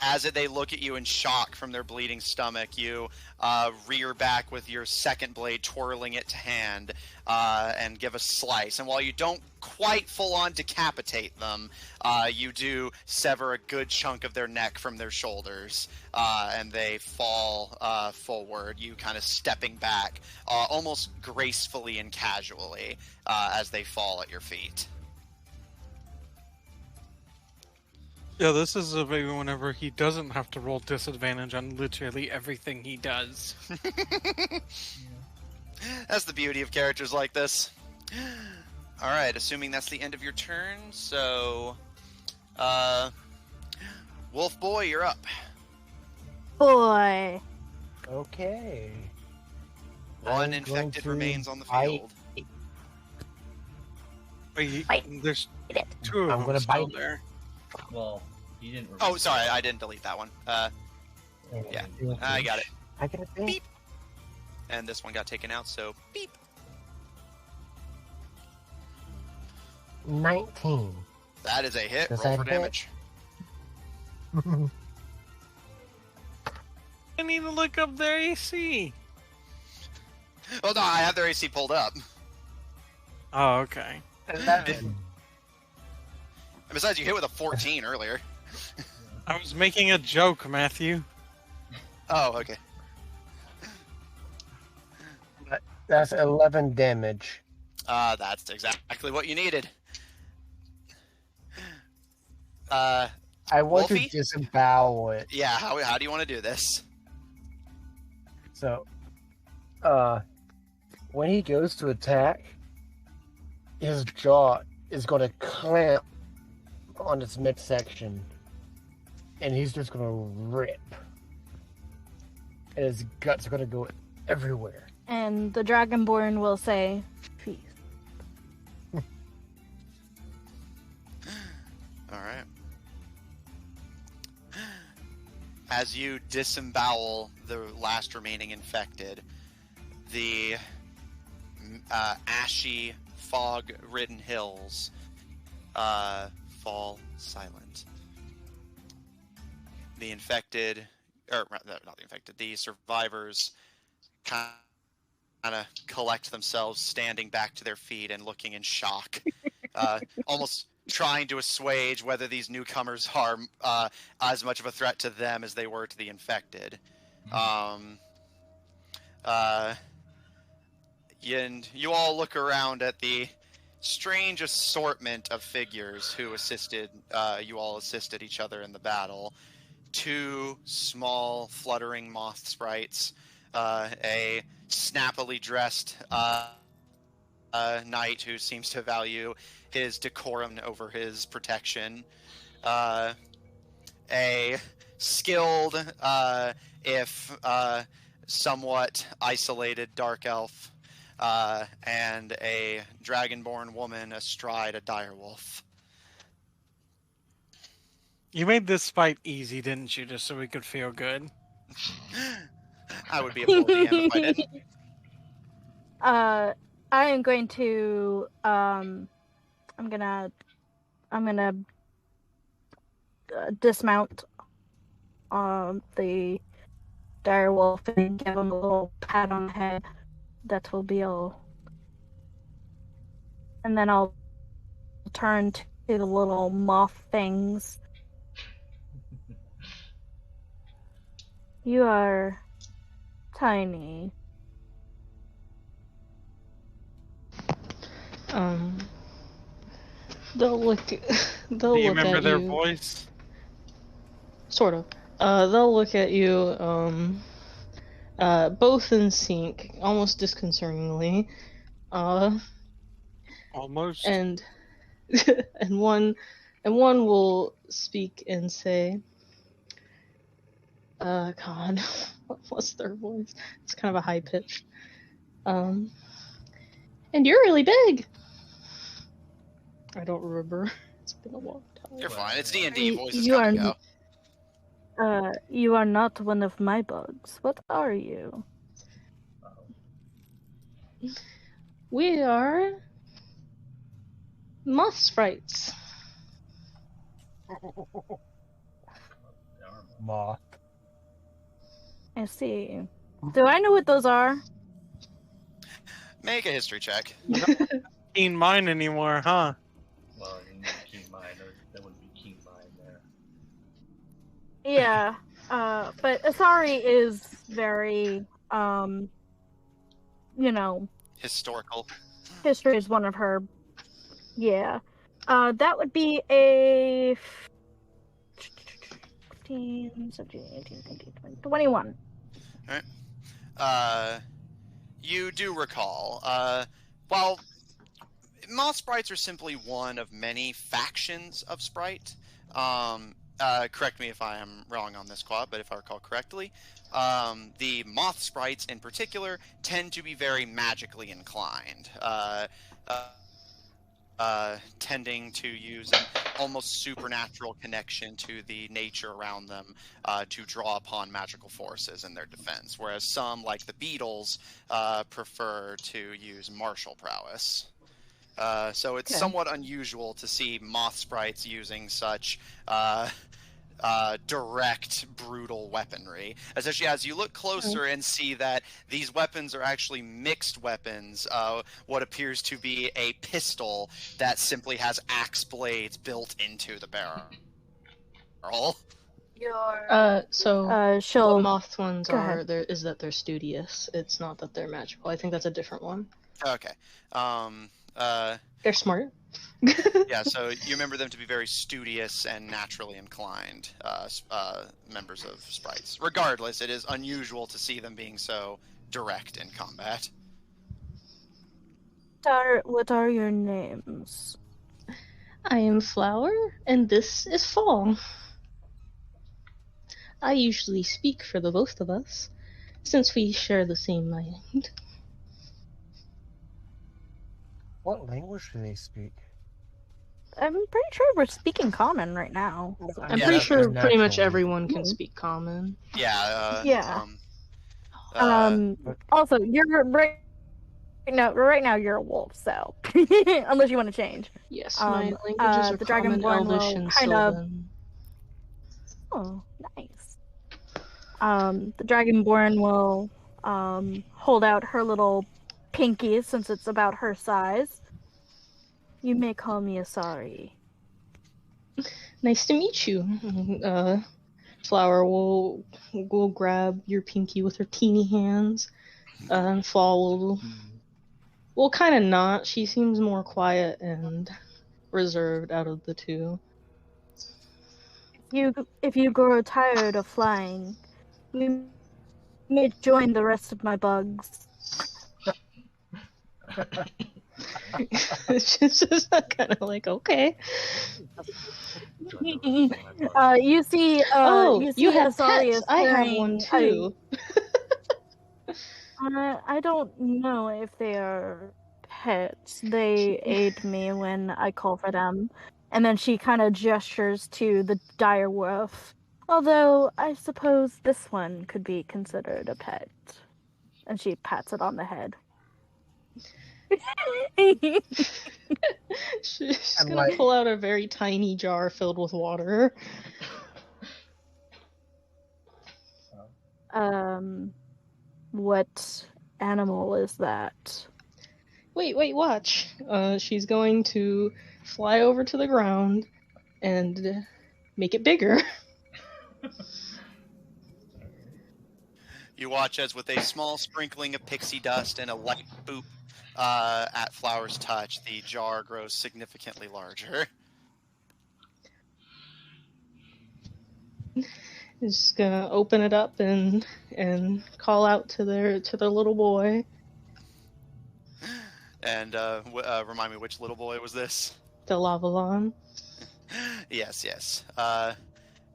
Speaker 2: as they look at you in shock from their bleeding stomach, you rear back with your second blade, twirling it to hand, and give a slice. And while you don't quite full-on decapitate them, you do sever a good chunk of their neck from their shoulders, and they fall forward, you kind of stepping back, almost gracefully and casually, as they fall at your feet.
Speaker 1: Yeah, this is a big whenever he doesn't have to roll disadvantage on literally everything he does.
Speaker 2: That's the beauty of characters like this. Alright, assuming that's the end of your turn, so... Wolf Boy, you're up.
Speaker 6: Boy.
Speaker 5: Okay.
Speaker 2: One
Speaker 5: I'm
Speaker 2: infected
Speaker 5: going to
Speaker 2: remains on the
Speaker 5: bite
Speaker 2: field.
Speaker 1: There's two of
Speaker 5: I'm
Speaker 1: them
Speaker 5: gonna
Speaker 1: still
Speaker 5: bite it.
Speaker 1: there.
Speaker 3: Well, you didn't.
Speaker 2: Oh, sorry, I didn't delete that one. Yeah, I got it.
Speaker 5: I get a thing.
Speaker 2: Beep. And this one got taken out, so beep.
Speaker 5: 19.
Speaker 2: That is a hit.
Speaker 5: Does
Speaker 2: Roll
Speaker 5: that
Speaker 2: for
Speaker 5: hit?
Speaker 2: damage.
Speaker 1: I need to look up their AC.
Speaker 2: Oh no, I have their AC pulled up.
Speaker 1: Oh, okay.
Speaker 5: 11.
Speaker 2: And besides, you hit with a 14 earlier.
Speaker 1: I was making a joke, Matthew.
Speaker 2: Oh, okay.
Speaker 5: That's 11 damage.
Speaker 2: That's exactly what you needed.
Speaker 5: I want
Speaker 2: Wolfie?
Speaker 5: to disembowel it.
Speaker 2: Yeah, how do you want to do this?
Speaker 5: So, when he goes to attack, his jaw is going to clamp on its midsection, and he's just going to rip. And his guts are going to go everywhere.
Speaker 6: And the Dragonborn will say, feast.
Speaker 2: Alright. As you disembowel the last remaining infected, the ashy, fog-ridden hills fall silent. The infected, or not the infected, the survivors kind of collect themselves, standing back to their feet and looking in shock, almost trying to assuage whether these newcomers are as much of a threat to them as they were to the infected. And you all look around at the strange assortment of figures who assisted, you all assisted each other in the battle. 2 small, fluttering moth sprites, a snappily dressed knight who seems to value his decorum over his protection, a skilled, if somewhat isolated dark elf, and a dragonborn woman astride a direwolf.
Speaker 1: You made this fight easy, didn't you? Just so we could feel good.
Speaker 2: I would be a full DM if I didn't.
Speaker 6: I am going to I'm gonna dismount the direwolf and give him a little pat on the head. That will be all. And then I'll turn to the little moth things. You are tiny.
Speaker 4: They'll look. They'll
Speaker 1: Do you
Speaker 4: look
Speaker 1: remember
Speaker 4: at
Speaker 1: their
Speaker 4: you.
Speaker 1: voice?
Speaker 4: Sort of. They'll look at you. Both in sync, almost disconcertingly.
Speaker 1: Almost.
Speaker 4: And and one will speak and say, God, what's their voice? It's kind of a high pitch. And you're really big. I don't remember. It's been a long time.
Speaker 2: You're fine. It's D&D. Voices
Speaker 6: You
Speaker 2: come and
Speaker 6: are-
Speaker 2: go.
Speaker 6: You are not one of my bugs. What are you?
Speaker 4: We are moth sprites.
Speaker 3: They are
Speaker 5: Moth.
Speaker 6: I see. Do I know what those are?
Speaker 2: Make a history check.
Speaker 1: Keen mine anymore, huh?
Speaker 3: Well, you need keen mind, or there wouldn't be keen mind there.
Speaker 6: Yeah. But Asari is very, you know,
Speaker 2: Historical.
Speaker 6: history is one of her. Yeah. That would be a 15, 17, 18, 19, 20, 21.
Speaker 2: You do recall, while moth sprites are simply one of many factions of sprite, correct me if I am wrong on this, Quad, but if I recall correctly, the moth sprites in particular tend to be very magically inclined, tending to use an almost supernatural connection to the nature around them to draw upon magical forces in their defense, whereas some, like the beetles, prefer to use martial prowess. So it's somewhat unusual to see moth sprites using such direct, brutal weaponry. Especially as you look closer and see that these weapons are actually mixed weapons. What appears to be a pistol that simply has axe blades built into the barrel.
Speaker 4: So
Speaker 6: she'll
Speaker 4: what moth ones
Speaker 6: go
Speaker 4: are
Speaker 6: ahead.
Speaker 4: there is that they're studious. It's not that they're magical. I think that's a different one.
Speaker 2: Okay.
Speaker 4: They're smart.
Speaker 2: Yeah, so you remember them to be very studious and naturally inclined members of sprites. Regardless, it is unusual to see them being so direct in combat.
Speaker 6: What are your names?
Speaker 4: I am Flower, and this is Fall. I usually speak for the both of us, since we share the same mind.
Speaker 5: What language do they speak?
Speaker 6: I'm pretty sure we're speaking common right now.
Speaker 4: I'm
Speaker 2: Yeah,
Speaker 4: pretty
Speaker 2: that's
Speaker 4: sure pretty much
Speaker 5: naturally.
Speaker 4: everyone can speak common.
Speaker 2: Yeah.
Speaker 6: Yeah.
Speaker 5: But
Speaker 6: Also, you're right now you're a wolf, so unless you want to change.
Speaker 4: Yes, my languages are
Speaker 6: the
Speaker 4: common,
Speaker 6: Dragonborn
Speaker 4: Elvish,
Speaker 6: will
Speaker 4: and
Speaker 6: kind of.
Speaker 4: Sylvan.
Speaker 6: Oh, nice. The Dragonborn will hold out her little pinky since it's about her size. You may call me Asari.
Speaker 4: Nice to meet you. Flower will grab your pinky with her teeny hands, and Fall will kind of not. She seems more quiet and reserved out of the two.
Speaker 6: If you grow tired of flying, you may join the rest of my bugs.
Speaker 4: It's just kind of like, okay.
Speaker 6: You see,
Speaker 4: you have
Speaker 6: Asari
Speaker 4: pets.
Speaker 6: is
Speaker 4: I have
Speaker 6: carrying
Speaker 4: one too.
Speaker 6: I don't know if they are pets. They aid me when I call for them. And then she kind of gestures to the dire wolf. Although, I suppose this one could be considered a pet. And she pats it on the head.
Speaker 4: She's
Speaker 5: I'm
Speaker 4: gonna
Speaker 5: like-
Speaker 4: pull out a very tiny jar filled with water.
Speaker 6: What animal is that?
Speaker 4: Wait, watch. She's going to fly over to the ground and make it bigger.
Speaker 2: You watch as, with a small sprinkling of pixie dust and a light boop at Flower's touch, the jar grows significantly larger.
Speaker 4: Just gonna open it up and call out to their little boy.
Speaker 2: And remind me, which little boy was this?
Speaker 4: The Lavalon.
Speaker 2: Yes.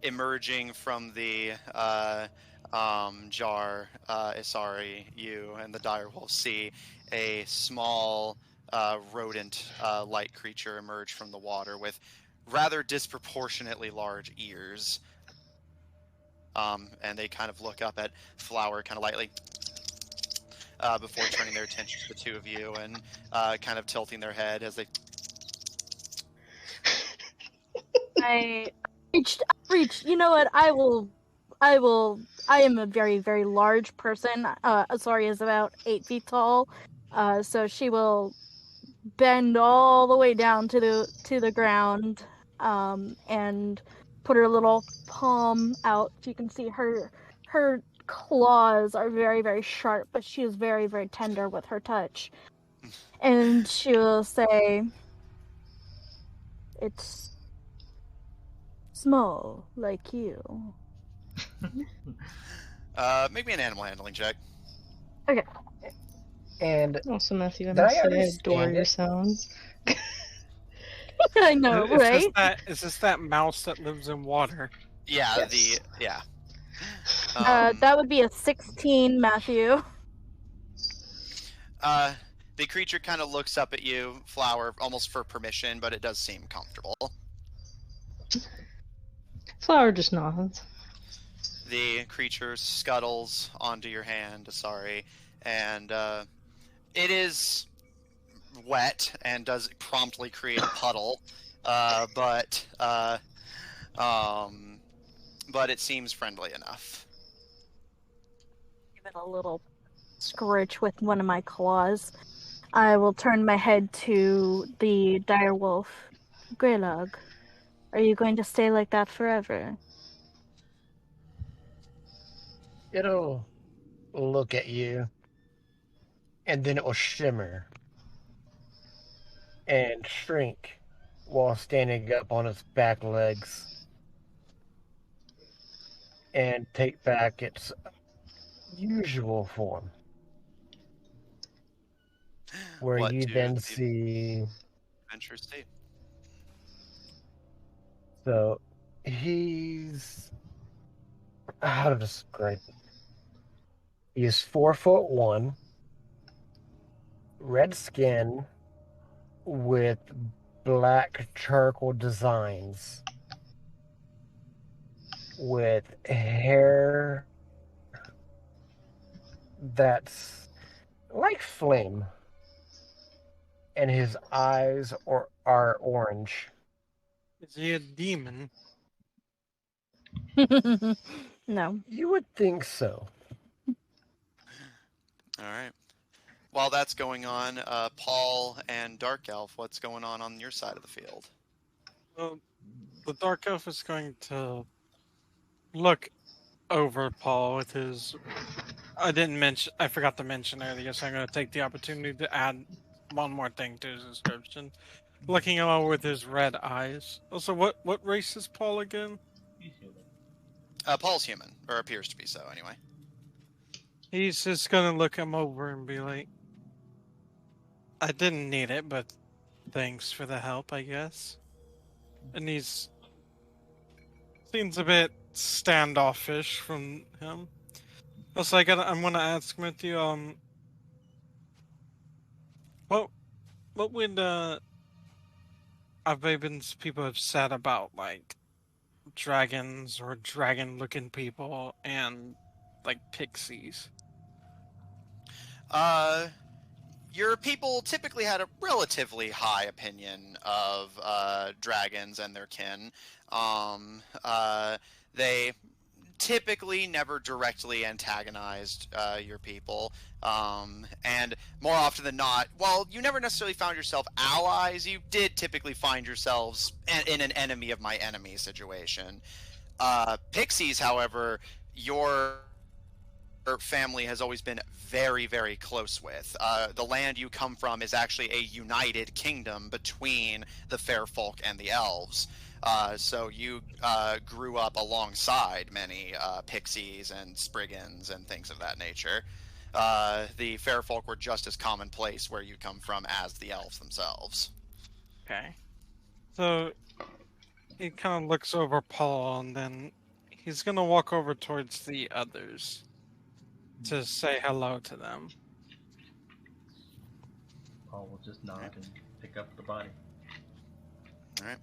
Speaker 2: Emerging from the jar, Isari, you and the direwolf see a small rodent-like creature emerge from the water with rather disproportionately large ears. And they kind of look up at Flower kind of lightly before turning their attention to the two of you and kind of tilting their head as they...
Speaker 6: I reached. You know what? I will I am a very, very large person. Asari is about 8 feet tall. So she will bend all the way down to the ground, and put her little palm out. You can see her claws are very, very sharp, but she is very, very tender with her touch. And she will say, "It's small, like you."
Speaker 2: Make me an animal handling check.
Speaker 6: Okay.
Speaker 5: And
Speaker 4: Also, Matthew, I
Speaker 5: Did I
Speaker 4: must say I adore
Speaker 5: understand
Speaker 4: your
Speaker 5: it?
Speaker 4: sounds.
Speaker 6: I know, right?
Speaker 1: Is this that mouse that lives in water?
Speaker 2: Yeah,
Speaker 4: Yes.
Speaker 2: yeah.
Speaker 6: That would be a 16, Matthew.
Speaker 2: The creature kind of looks up at you, Flower, almost for permission, but it does seem comfortable.
Speaker 4: Flower just nods.
Speaker 2: The creature scuttles onto your hand, sorry, and it is wet and does promptly create a puddle, but it seems friendly enough.
Speaker 6: Give it a little scritch with one of my claws. I will turn my head to the dire wolf. Greylog, are you going to stay like that forever?
Speaker 5: it'll look at you, and then it will shimmer and shrink while standing up on its back legs and take back its usual form. Where
Speaker 2: What
Speaker 5: you
Speaker 2: do
Speaker 5: then
Speaker 2: the
Speaker 5: see.
Speaker 2: adventurers see?
Speaker 5: So, he's. How to describe it? He is 4'1", red skin with black charcoal designs, with hair that's like flame, and his eyes are orange.
Speaker 1: Is he a demon?
Speaker 6: No.
Speaker 5: You would think so.
Speaker 2: All right. While that's going on, Paul and Dark Elf, what's going on your side of the field?
Speaker 1: Well, the dark elf is going to look over Paul with his. I forgot to mention earlier, so I'm going to take the opportunity to add one more thing to his description. Looking him over with his red eyes. Also, what race is Paul again?
Speaker 3: He's human.
Speaker 2: Paul's human, or appears to be so, anyway.
Speaker 1: He's just going to look him over and be like, I didn't need it, but thanks for the help, I guess. And he's seems a bit standoffish from him. Also, I'm gonna ask Matthew, what would Avaven's people have said about like dragons or dragon-looking people and like pixies?
Speaker 2: Your people typically had a relatively high opinion of dragons and their kin. They typically never directly antagonized your people. And more often than not, while you never necessarily found yourself allies, you did typically find yourselves in an enemy of my enemy situation. Pixies, however, your family has always been very, very close with. The land you come from is actually a united kingdom between the fair folk and the elves. So you grew up alongside many pixies and spriggans and things of that nature. The fair folk were just as commonplace where you come from as the elves themselves.
Speaker 1: Okay. So he kind of looks over Paul and then he's gonna walk over towards the others to say hello to them.
Speaker 3: Paul will just nod and pick up the body.
Speaker 2: All right.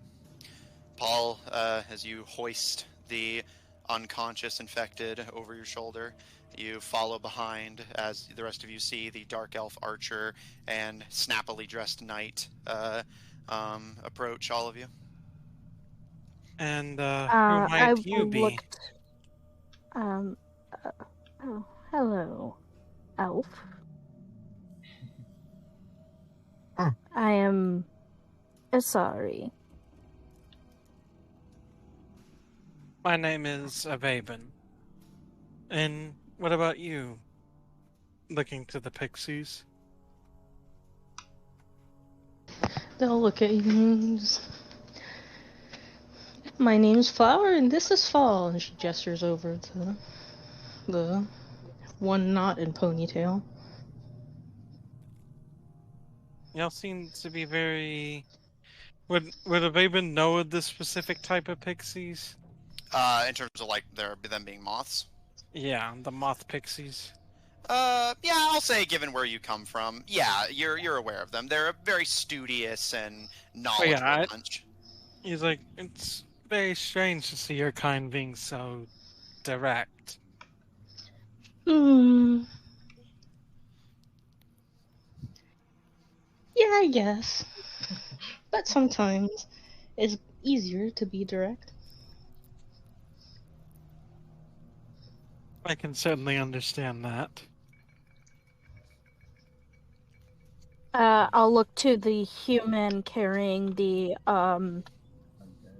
Speaker 2: Paul, as you hoist the unconscious infected over your shoulder, you follow behind as the rest of you see the dark elf archer and snappily dressed knight approach all of you.
Speaker 1: And who
Speaker 6: I
Speaker 1: might you
Speaker 6: will
Speaker 1: be?
Speaker 6: look. Um, oh, hello, elf.
Speaker 5: Hmm.
Speaker 6: I am sorry.
Speaker 1: My name is Avaben. And what about you? Looking to the pixies.
Speaker 4: They'll look at you. My name's Flower, and this is Fall. And she gestures over to the one knot in ponytail.
Speaker 1: Y'all seem to be very. Would Avaben know of the specific type of pixies?
Speaker 2: In terms of like them being moths.
Speaker 1: Yeah, the moth pixies.
Speaker 2: Yeah, I'll say given where you come from, yeah, you're aware of them. They're a very studious and knowledgeable bunch.
Speaker 1: He's like, it's very strange to see your kind being so direct.
Speaker 4: Hmm. Yeah, I guess. But sometimes it's easier to be direct.
Speaker 1: I can certainly understand that.
Speaker 6: I'll look to the human carrying the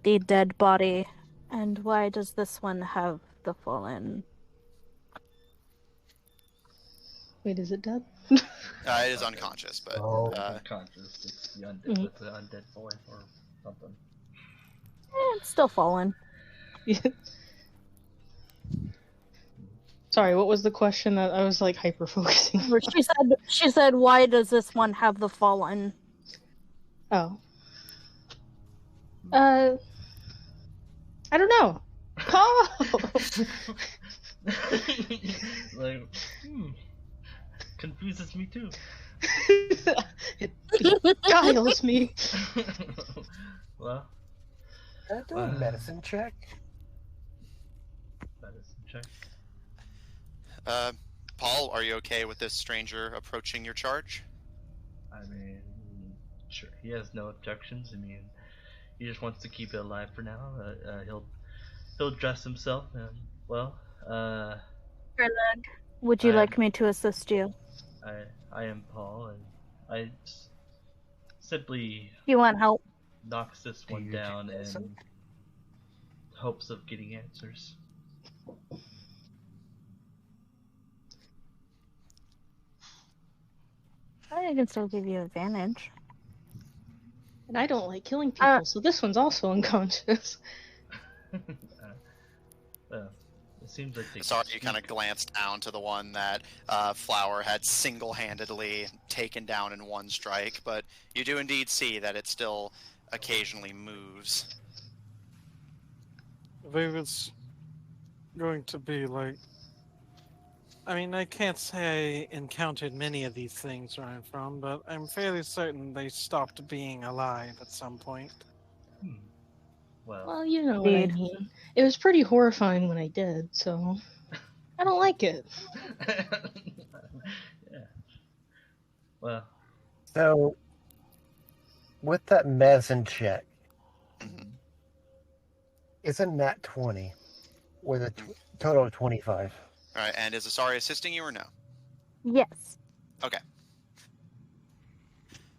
Speaker 6: dead body. And why does this one have the fallen?
Speaker 4: Wait, is it dead?
Speaker 2: It is unconscious, but
Speaker 3: Unconscious. It's the undead with the undead boy or something.
Speaker 6: It's still fallen.
Speaker 4: Sorry, what was the question? That I was like hyper focusing.
Speaker 6: She said, why does this one have the fallen?
Speaker 4: Oh. I don't know. Paul!
Speaker 3: Like, confuses me too.
Speaker 4: It beguiles me.
Speaker 3: Well,
Speaker 5: Can I do a medicine check?
Speaker 3: medicine check.
Speaker 2: Paul, are you okay with this stranger approaching your charge?
Speaker 3: I mean, sure. He has no objections. I mean, he just wants to keep it alive for now. He'll dress himself and
Speaker 6: Would you like me to assist you?
Speaker 3: I am Paul, and I simply
Speaker 6: You want help?
Speaker 3: knocks this
Speaker 5: Do
Speaker 3: one
Speaker 5: you
Speaker 3: down
Speaker 5: do
Speaker 3: in
Speaker 5: medicine?
Speaker 3: hopes of getting answers.
Speaker 6: I can still give you advantage.
Speaker 4: And I don't like killing people, so this one's also unconscious.
Speaker 3: Well, it seems like they
Speaker 2: Sorry, you kind of glanced down to the one that Flower had single-handedly taken down in one strike, but you do indeed see that it still occasionally moves.
Speaker 1: Avaben's going to be like. I mean, I can't say I encountered many of these things where I'm from, but I'm fairly certain they stopped being alive at some point.
Speaker 4: Well, you know what I mean. It was pretty horrifying when I did, so I don't like it.
Speaker 3: Yeah. Well.
Speaker 5: So, with that medicine check, it's a nat 20 with a total of 25.
Speaker 2: All right, and is Asari assisting you or no?
Speaker 6: Yes.
Speaker 2: Okay.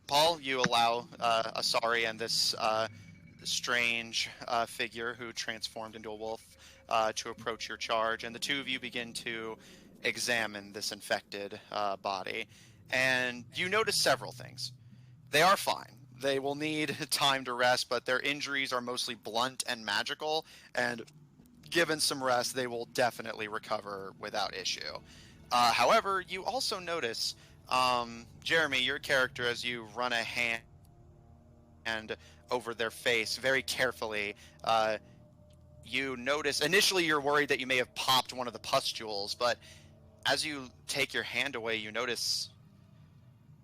Speaker 2: Paul, you allow Asari and this strange figure who transformed into a wolf to approach your charge, and the two of you begin to examine this infected body. And you notice several things. They are fine. They will need time to rest, but their injuries are mostly blunt and magical, and given some rest, they will definitely recover without issue. However, you also notice, Jeremy, your character, as you run a hand over their face very carefully, you notice, initially you're worried that you may have popped one of the pustules, but as you take your hand away, you notice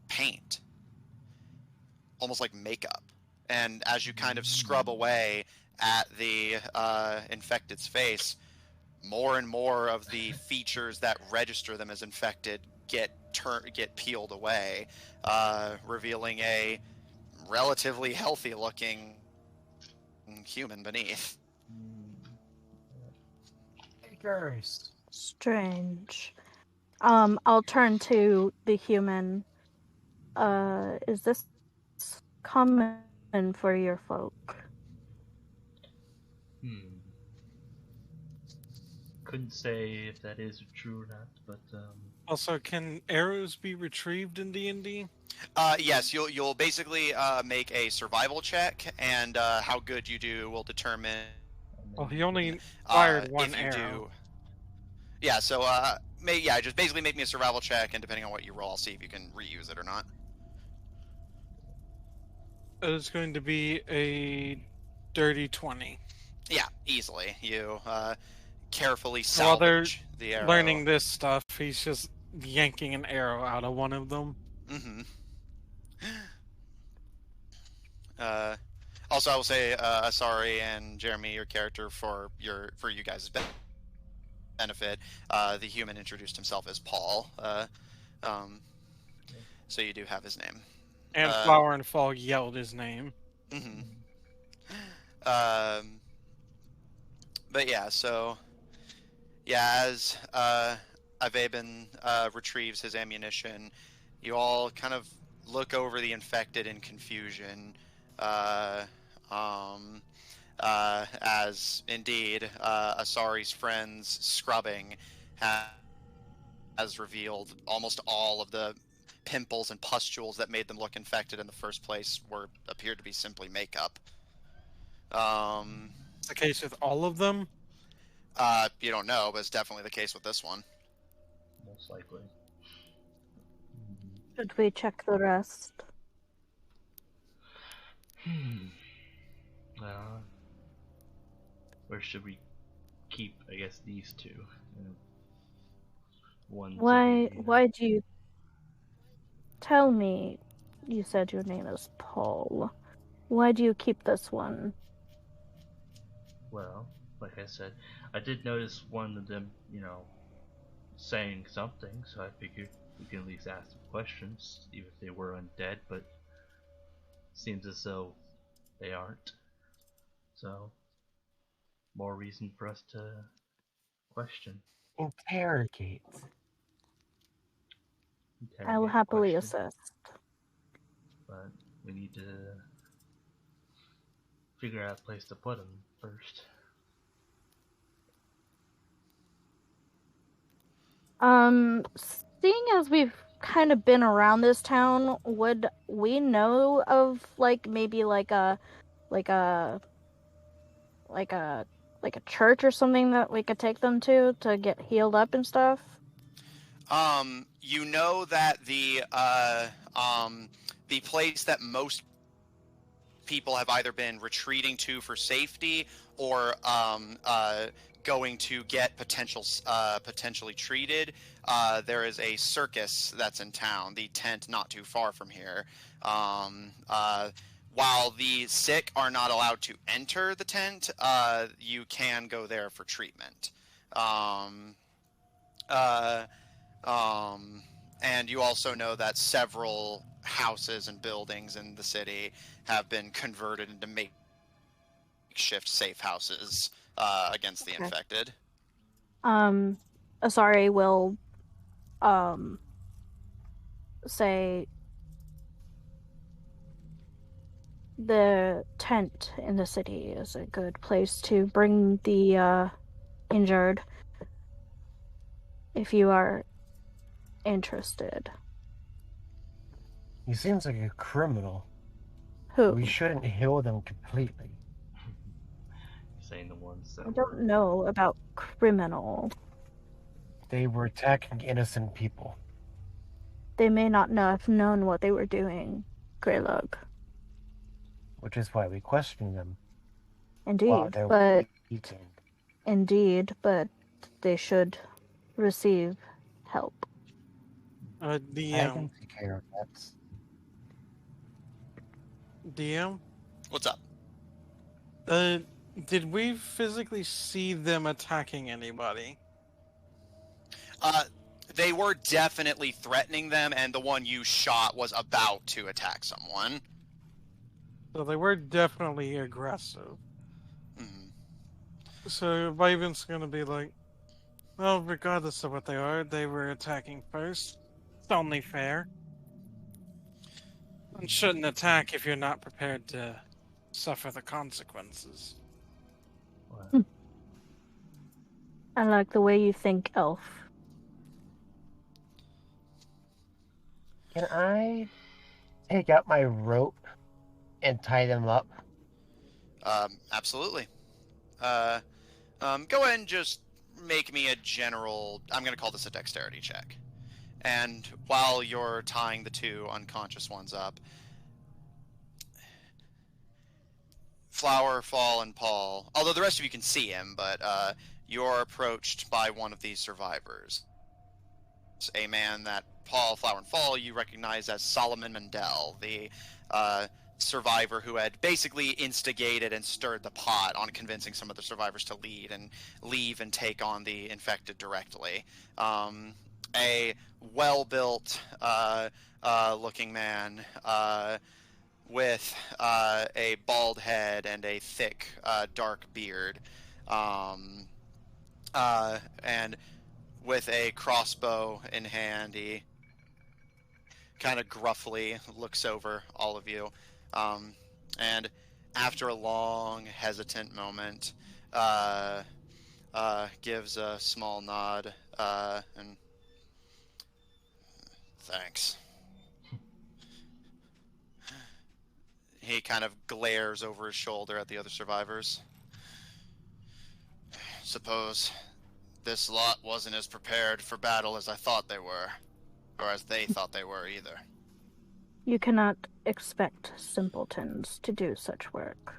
Speaker 2: paint, almost like makeup. And as you kind of scrub away at the infected's face, more and more of the features that register them as infected get peeled away, revealing a relatively healthy-looking human beneath.
Speaker 5: first.
Speaker 6: Strange. I'll turn to the human. Is this common for your folk?
Speaker 3: Couldn't say if that is true or not, but
Speaker 1: Also, can arrows be retrieved in D&D?
Speaker 2: Yes, you'll basically make a survival check, and how good you do will determine.
Speaker 1: Well, he only fired one
Speaker 2: if you
Speaker 1: arrow.
Speaker 2: do. Yeah, so just basically make me a survival check, and depending on what you roll, I'll see if you can reuse it or not.
Speaker 1: It's going to be a dirty 20.
Speaker 2: Yeah, easily. You carefully
Speaker 1: While they're
Speaker 2: salvage the arrow.
Speaker 1: learning this stuff, he's just yanking an arrow out of one of them.
Speaker 2: Mm-hmm. Also, I will say, Asari and Jeremy, your character, for you guys' benefit, the human introduced himself as Paul. So you do have his name.
Speaker 1: And Flower and Fall yelled his name.
Speaker 2: Mm-hmm. But yeah, so as Aveban retrieves his ammunition, you all kind of look over the infected in confusion. As indeed Asari's friend's scrubbing has revealed almost all of the pimples and pustules that made them look infected in the first place appeared to be simply makeup.
Speaker 1: It's the case with all of them?
Speaker 2: You don't know, but it's definitely the case with this one.
Speaker 3: most likely.
Speaker 6: Should we check the rest?
Speaker 3: Where should we keep, I guess, these two? One.
Speaker 6: Why do you tell me? You said your name is Paul. Why do you keep this one?
Speaker 3: Well, like I said, I did notice one of them, saying something, so I figured we can at least ask them questions, even if they were undead, but seems as though they aren't. So, more reason for us to question.
Speaker 5: Interrogate.
Speaker 6: I will happily
Speaker 3: question,
Speaker 6: assist.
Speaker 3: but we need to figure out a place to put them first.
Speaker 6: Seeing as we've kind of been around this town, would we know of maybe a church or something that we could take them to get healed up and stuff?
Speaker 2: You know that the place that most people have either been retreating to for safety or going to get potentially treated. There is a circus that's in town, the tent not too far from here. While the sick are not allowed to enter the tent, you can go there for treatment. And you also know that several houses and buildings in the city have been converted into makeshift safe houses against the infected.
Speaker 6: Asari will say the tent in the city is a good place to bring the injured if you are interested.
Speaker 5: He seems like a criminal.
Speaker 6: Who?
Speaker 5: We shouldn't heal them completely.
Speaker 3: Saying the ones that
Speaker 6: I don't know about criminal.
Speaker 5: They were attacking innocent people.
Speaker 6: They may not have known what they were doing, Greylug.
Speaker 5: Which is why we question them.
Speaker 6: Indeed, but they should receive help.
Speaker 5: I
Speaker 1: DM.
Speaker 5: can take care of that.
Speaker 1: DM?
Speaker 2: What's up?
Speaker 1: Did we physically see them attacking anybody?
Speaker 2: They were definitely threatening them, and the one you shot was about to attack someone.
Speaker 1: So they were definitely aggressive.
Speaker 2: Mm-hmm.
Speaker 1: So Vaven's gonna be like, Well, regardless of what they are, they were attacking first. It's only fair. And shouldn't attack if you're not prepared to suffer the consequences.
Speaker 3: Well,
Speaker 6: I like the way you think, Elf.
Speaker 5: Can I take out my rope and tie them up?
Speaker 2: Absolutely. Go ahead and just make me a general. I'm going to call this a dexterity check. And while you're tying the two unconscious ones up, Flower, Fall, and Paul, although the rest of you can see him, but you're approached by one of these survivors. It's a man that Paul, Flower, and Fall you recognize as Solomon Mandel, the survivor who had basically instigated and stirred the pot on convincing some of the survivors to leave and take on the infected directly. A well-built looking man with a bald head and a thick dark beard, and with a crossbow in hand. He kind of gruffly looks over all of you, and after a long, hesitant moment, gives a small nod, and thanks. He kind of glares over his shoulder at the other survivors. Suppose this lot wasn't as prepared for battle as I thought they were, or as they thought they were either.
Speaker 6: You cannot expect simpletons to do such work.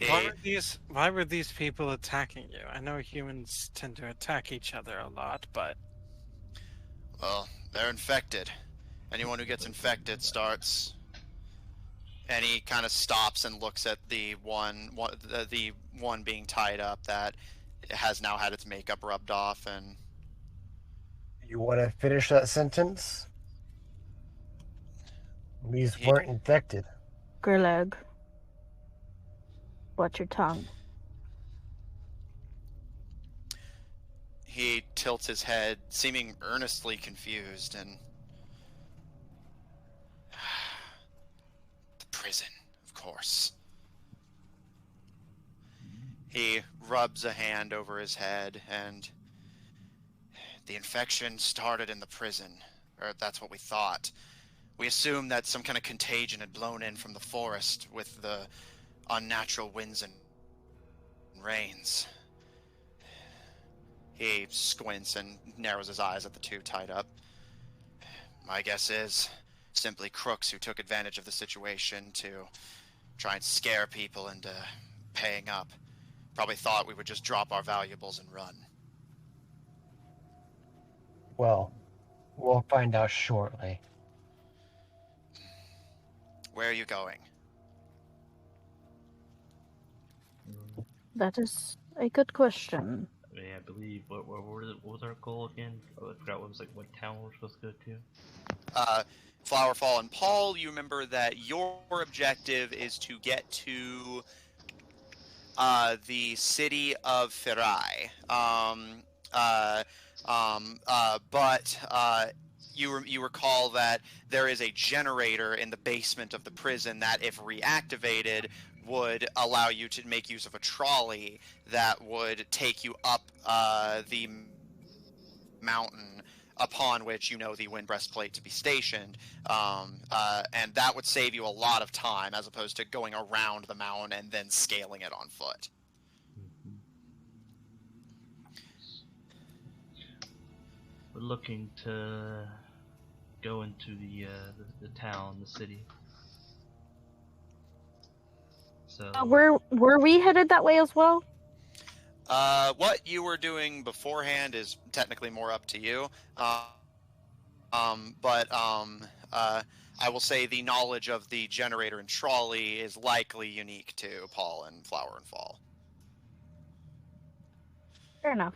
Speaker 1: Why were these people attacking you? I know humans tend to attack each other a lot, but
Speaker 2: Well, they're infected. Anyone who gets infected starts. And he kind of stops and looks at the one being tied up that has now had its makeup rubbed off. And
Speaker 5: You want to finish that sentence? These weren't infected.
Speaker 6: Gurlag, watch your tongue.
Speaker 2: he tilts his head, seeming earnestly confused, and the prison, of course. He rubs a hand over his head, and the infection started in the prison, or that's what we thought. We assumed that some kind of contagion had blown in from the forest with the unnatural winds and rains. He squints and narrows his eyes at the two tied up. My guess is simply crooks who took advantage of the situation to try and scare people into paying up. Probably thought we would just drop our valuables and run.
Speaker 5: Well, we'll find out shortly.
Speaker 2: Where are you going?
Speaker 6: That is a good question.
Speaker 3: I believe what was our goal again? Oh, I forgot what town we're supposed to go to.
Speaker 2: Flowerfall and Paul, you remember that your objective is to get to the city of Ferai. But you recall that there is a generator in the basement of the prison that, if reactivated, would allow you to make use of a trolley that would take you up the mountain upon which you know the wind breastplate to be stationed, and that would save you a lot of time as opposed to going around the mountain and then scaling it on foot.
Speaker 3: We're looking to go into the town, the city. So
Speaker 6: Were we headed that way as well?
Speaker 2: What you were doing beforehand is technically more up to you. But I will say the knowledge of the generator and trolley is likely unique to Paul and Flower and Fall.
Speaker 6: Fair enough.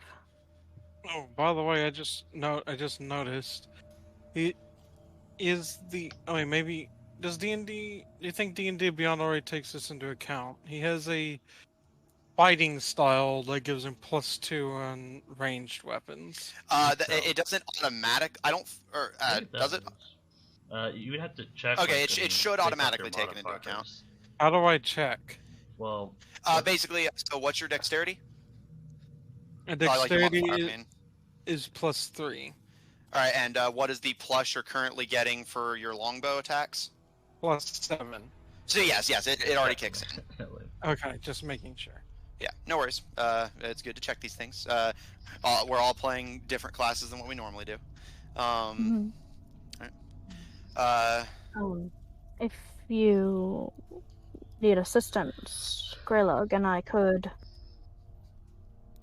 Speaker 1: oh, by the way, I just noticed. It is the. Oh wait, maybe does D&D? Do you think D&D Beyond already takes this into account? He has a fighting style that gives him +2 on ranged weapons.
Speaker 2: It doesn't automatic. I don't. Or
Speaker 3: I think
Speaker 2: does it?
Speaker 3: You would have to check.
Speaker 2: Okay,
Speaker 3: like,
Speaker 2: it should
Speaker 3: based off
Speaker 2: automatically
Speaker 3: your
Speaker 2: take it into account.
Speaker 3: modifiers.
Speaker 1: How do I check?
Speaker 3: Well,
Speaker 2: Basically, so what's your dexterity?
Speaker 1: A
Speaker 2: Like your
Speaker 1: dexterity
Speaker 2: modifier, I mean.
Speaker 1: is +3.
Speaker 2: All right, and what is the plus you're currently getting for your longbow attacks?
Speaker 1: +7.
Speaker 2: So yes, it already kicks in.
Speaker 1: Okay, just making sure.
Speaker 2: Yeah, no worries. It's good to check these things. We're all playing different classes than what we normally do.
Speaker 6: Mhm.
Speaker 2: Right.
Speaker 6: If you need assistance, Greylog and I could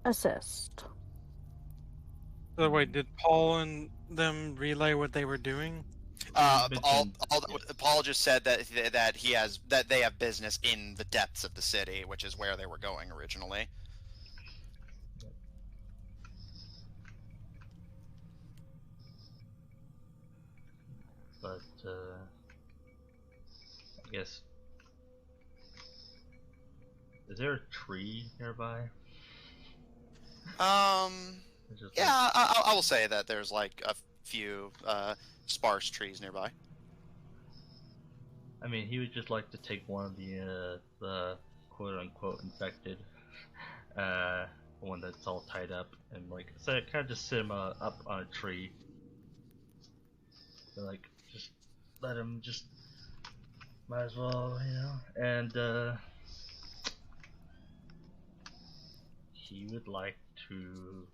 Speaker 6: assist.
Speaker 1: So wait, did Paul and them relay what they were doing?
Speaker 2: Paul just said that they have business in the depths of the city, which is where they were going originally.
Speaker 3: But I guess, is there a tree nearby?
Speaker 2: Yeah, I will say that there's like a few sparse trees nearby.
Speaker 3: I mean, he would just like to take one of the quote-unquote infected, one that's all tied up, and like, so kind of just sit him up on a tree. So, like, just let him just, might as well, and he would like to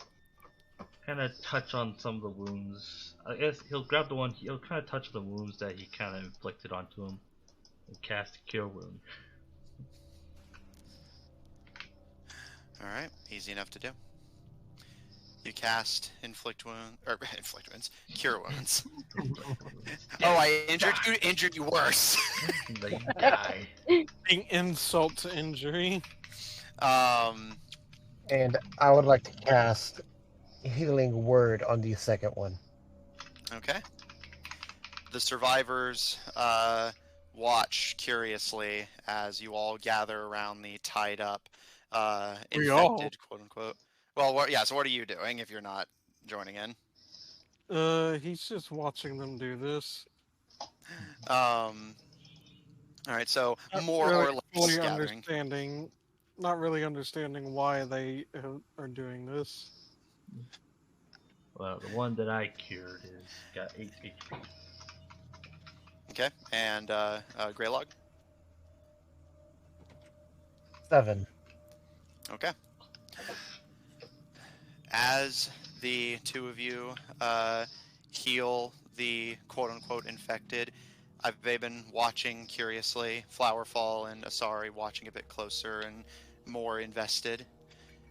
Speaker 3: kind of touch on some of the wounds. I guess he'll grab the one, he'll kind of touch the wounds that he kind of inflicted onto him and cast Cure Wound.
Speaker 2: Alright, easy enough to do. You cast Inflict Wounds, Cure Wounds. Oh, I injured you worse.
Speaker 3: They die.
Speaker 1: Being insult to injury.
Speaker 5: And I would like to cast Healing Word on the second one.
Speaker 2: Okay. The survivors watch curiously as you all gather around the tied up, infected, quote unquote. Well, yeah. So what are you doing if you're not joining in?
Speaker 1: He's just watching them do this.
Speaker 2: All right. So
Speaker 1: Not
Speaker 2: more
Speaker 1: really
Speaker 2: or less
Speaker 1: fully
Speaker 2: gathering.
Speaker 1: Not really understanding why they are doing this.
Speaker 3: Well, the one that I cured is got 8 HP.
Speaker 2: Okay. And Greylog.
Speaker 5: 7.
Speaker 2: Okay. As the two of you heal the quote-unquote infected, I've been watching curiously, Flowerfall and Asari watching a bit closer and more invested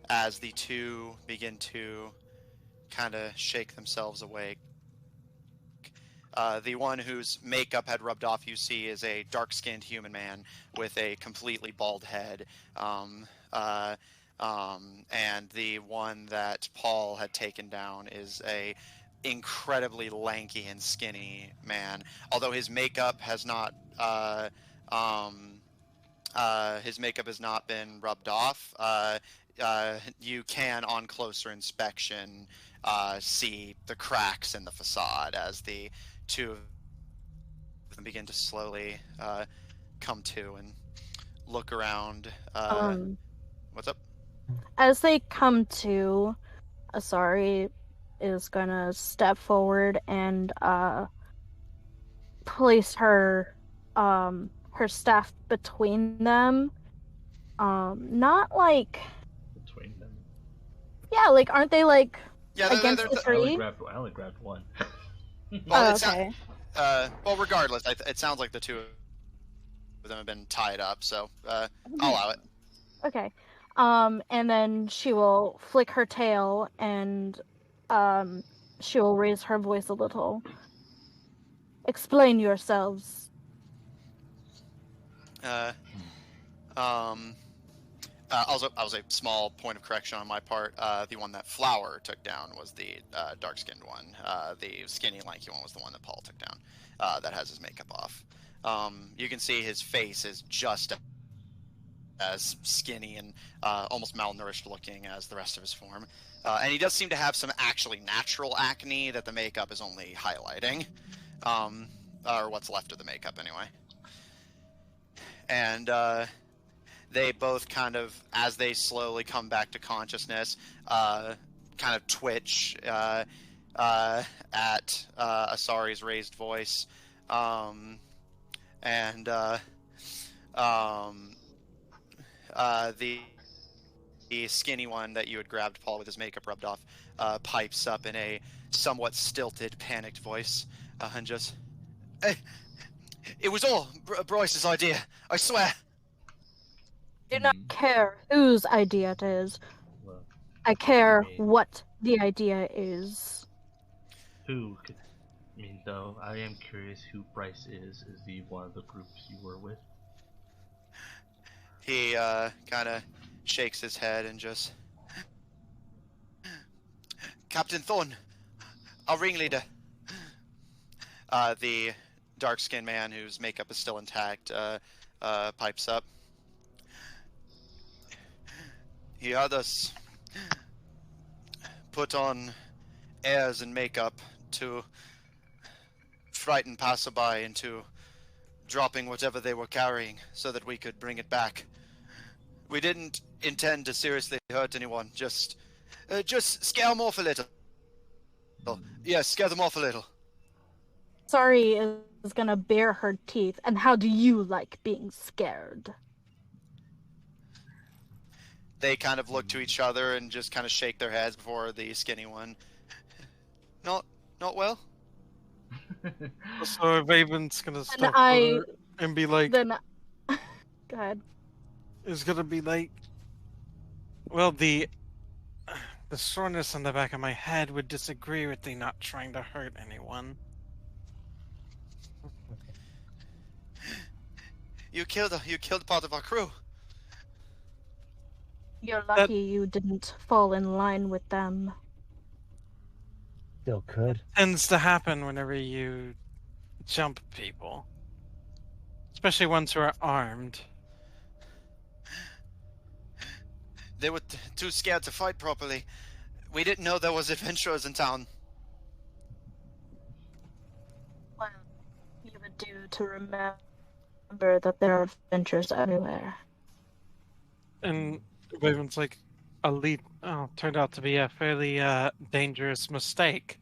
Speaker 2: as the two begin to kind of shake themselves awake. The one whose makeup had rubbed off, you see, is a dark-skinned human man with a completely bald head. And the one that Paul had taken down is a incredibly lanky and skinny man. Although his makeup has not been rubbed off, you can, on closer inspection, see the cracks in the facade as the two of them begin to slowly come to and look around. What's up?
Speaker 6: As they come to, Asari is gonna step forward and place her staff between them. Not like
Speaker 3: Between them.
Speaker 6: Yeah, like aren't they like
Speaker 2: Yeah,
Speaker 6: against the tree?
Speaker 3: I only grabbed one.
Speaker 2: Well,
Speaker 6: okay.
Speaker 2: Well, regardless, it sounds like the two of them have been tied up, so I'll allow it.
Speaker 6: Okay. And then she will flick her tail and she will raise her voice a little. Explain yourselves.
Speaker 2: Also, a small point of correction on my part. The one that Flower took down was the dark-skinned one. The skinny, lanky one was the one that Paul took down. That has his makeup off. You can see his face is just as skinny and almost malnourished looking as the rest of his form. And he does seem to have some actually natural acne that the makeup is only highlighting. Or what's left of the makeup, anyway. And they both kind of, as they slowly come back to consciousness, kind of twitch at Asari's raised voice. The skinny one that you had grabbed Paul with his makeup rubbed off pipes up in a somewhat stilted, panicked voice and just... It was all Bryce's idea, I swear.
Speaker 6: Do not care whose idea it is.
Speaker 3: Well,
Speaker 6: I care
Speaker 3: I mean,
Speaker 6: what the idea is.
Speaker 3: who could... I mean, though, I am curious who Bryce is. Is he one of the groups you were with?
Speaker 2: He kind of shakes his head and just... Captain Thorne, our ringleader. The dark-skinned man whose makeup is still intact pipes up. He had us put on airs and makeup to frighten passerby into dropping whatever they were carrying so that we could bring it back. We didn't intend to seriously hurt anyone, just scare them off a little. Yes, scare them off a little.
Speaker 6: Sorry is gonna bare her teeth, and how do you like being scared?
Speaker 2: They kind of look to each other and just kind of shake their heads before the skinny one. Not well?
Speaker 1: So Raven's gonna stop
Speaker 6: I-
Speaker 1: her and be like,
Speaker 6: Then, go ahead.
Speaker 1: is gonna be like, well, the soreness on the back of my head would disagree with the not trying to hurt anyone.
Speaker 2: You killed part of our crew.
Speaker 6: You're lucky you didn't fall in line with them.
Speaker 5: Still could.
Speaker 1: Tends to happen whenever you jump people, especially ones who are armed.
Speaker 2: They were too scared to fight properly. We didn't know there was adventurers in town.
Speaker 6: Well, you would do to remember that there are adventures everywhere.
Speaker 1: And Raven's like, turned out to be a fairly dangerous mistake.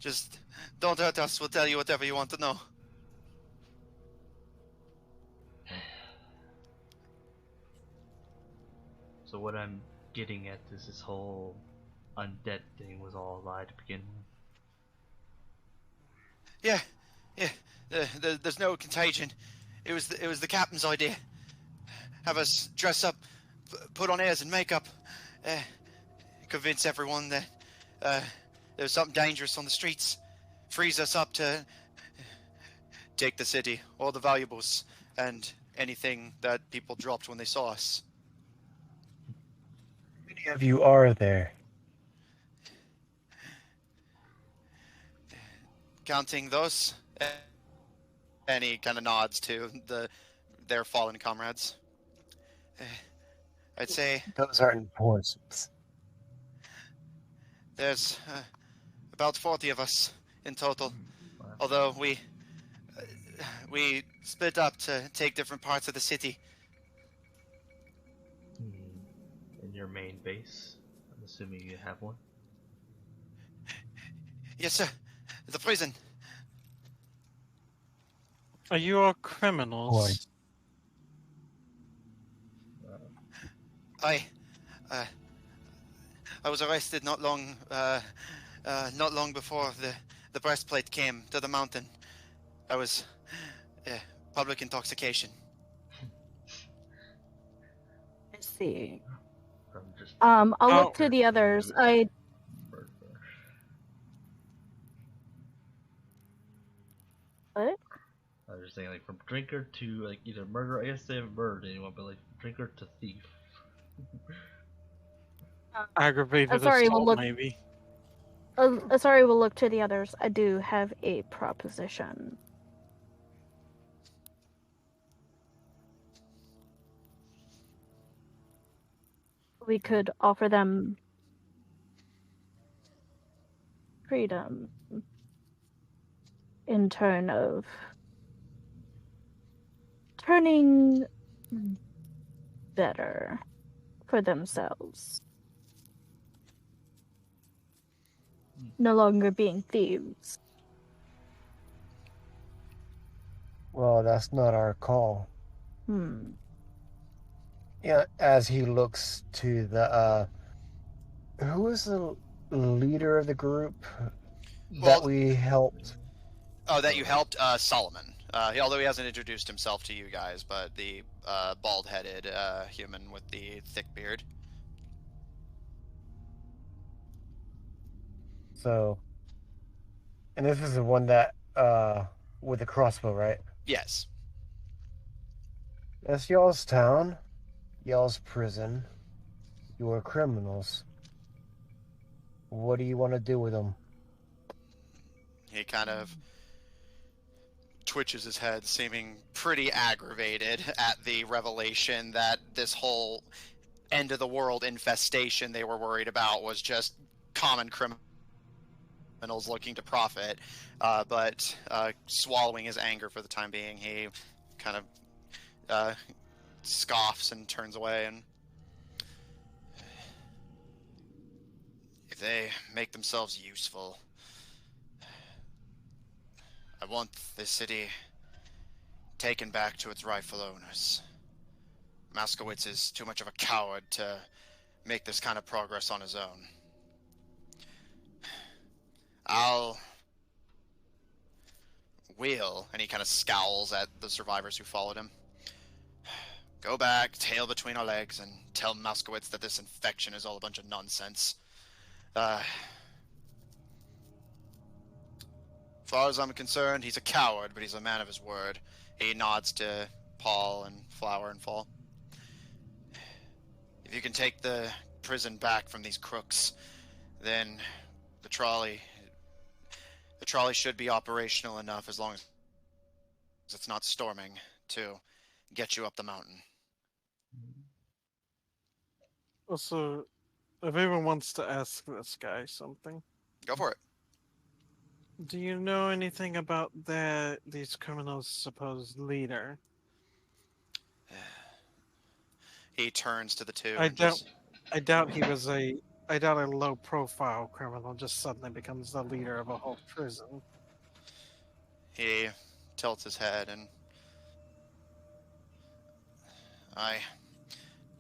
Speaker 2: Just don't hurt us. We'll tell you whatever you want to know.
Speaker 3: So what I'm getting at is this whole undead thing was all a lie to begin with.
Speaker 2: Yeah. There's no contagion. It was the captain's idea. Have us dress up, put on airs and makeup, convince everyone that there's something dangerous on the streets, freeze us up to take the city, all the valuables, and anything that people dropped when they saw us.
Speaker 5: How many of you are there?
Speaker 2: Counting those, and he kind of nods to their fallen comrades. I'd say
Speaker 5: Those aren't important.
Speaker 2: there's about 40 of us in total. Although we split up to take different parts of the city.
Speaker 3: In your main base, I'm assuming you have one.
Speaker 2: Yes, sir. The prison.
Speaker 1: Are you all criminals?
Speaker 2: I was arrested not long before the breastplate came to the mountain. I was public intoxication.
Speaker 6: I see.
Speaker 3: From just
Speaker 6: I'll
Speaker 1: Oh.
Speaker 6: look to the others. What?
Speaker 3: I was just saying, like, from drinker to, like, either murder, I guess they haven't murdered anyone, but, like, drinker to thief.
Speaker 1: Aggravated
Speaker 6: sorry,
Speaker 1: assault,
Speaker 6: we'll look-
Speaker 1: maybe.
Speaker 6: Sorry, we'll look to the others. I do have a proposition. we could offer them freedom in turn of turning better for themselves. No longer being thieves.
Speaker 5: Well, that's not our call.
Speaker 6: Hmm.
Speaker 5: Yeah, as he looks to the who is the leader of the group that
Speaker 2: Well,
Speaker 5: we helped?
Speaker 2: Oh, that you helped? Solomon. Although he hasn't introduced himself to you guys, but the bald-headed human with the thick beard.
Speaker 5: So, and this is the one that with the crossbow, right?
Speaker 2: Yes.
Speaker 5: That's y'all's town, y'all's prison. You're criminals. What do you want to do with them?
Speaker 2: He kind of twitches his head, seeming pretty aggravated at the revelation that this whole end of the world infestation they were worried about was just common criminals looking to profit. But swallowing his anger for the time being, he kind of scoffs and turns away. And if they make themselves useful, I want this city taken back to its rightful owners. Moskowitz is too much of a coward to make this kind of progress on his own. And he kind of scowls at the survivors who followed him. Go back, tail between our legs, and tell Moskowitz that this infection is all a bunch of nonsense. As far as I'm concerned, he's a coward, but he's a man of his word. He nods to Paul and Flower and Fall. If you can take the prison back from these crooks, then the trolley should be operational enough, as long as it's not storming, to get you up the mountain.
Speaker 1: Also, if anyone wants to ask this guy something,
Speaker 2: Go for it.
Speaker 1: do you know anything about these criminals' supposed leader?
Speaker 2: He turns to the two.
Speaker 1: I
Speaker 2: and
Speaker 1: doubt a low-profile criminal just suddenly becomes the leader of a whole prison.
Speaker 2: He tilts his head and...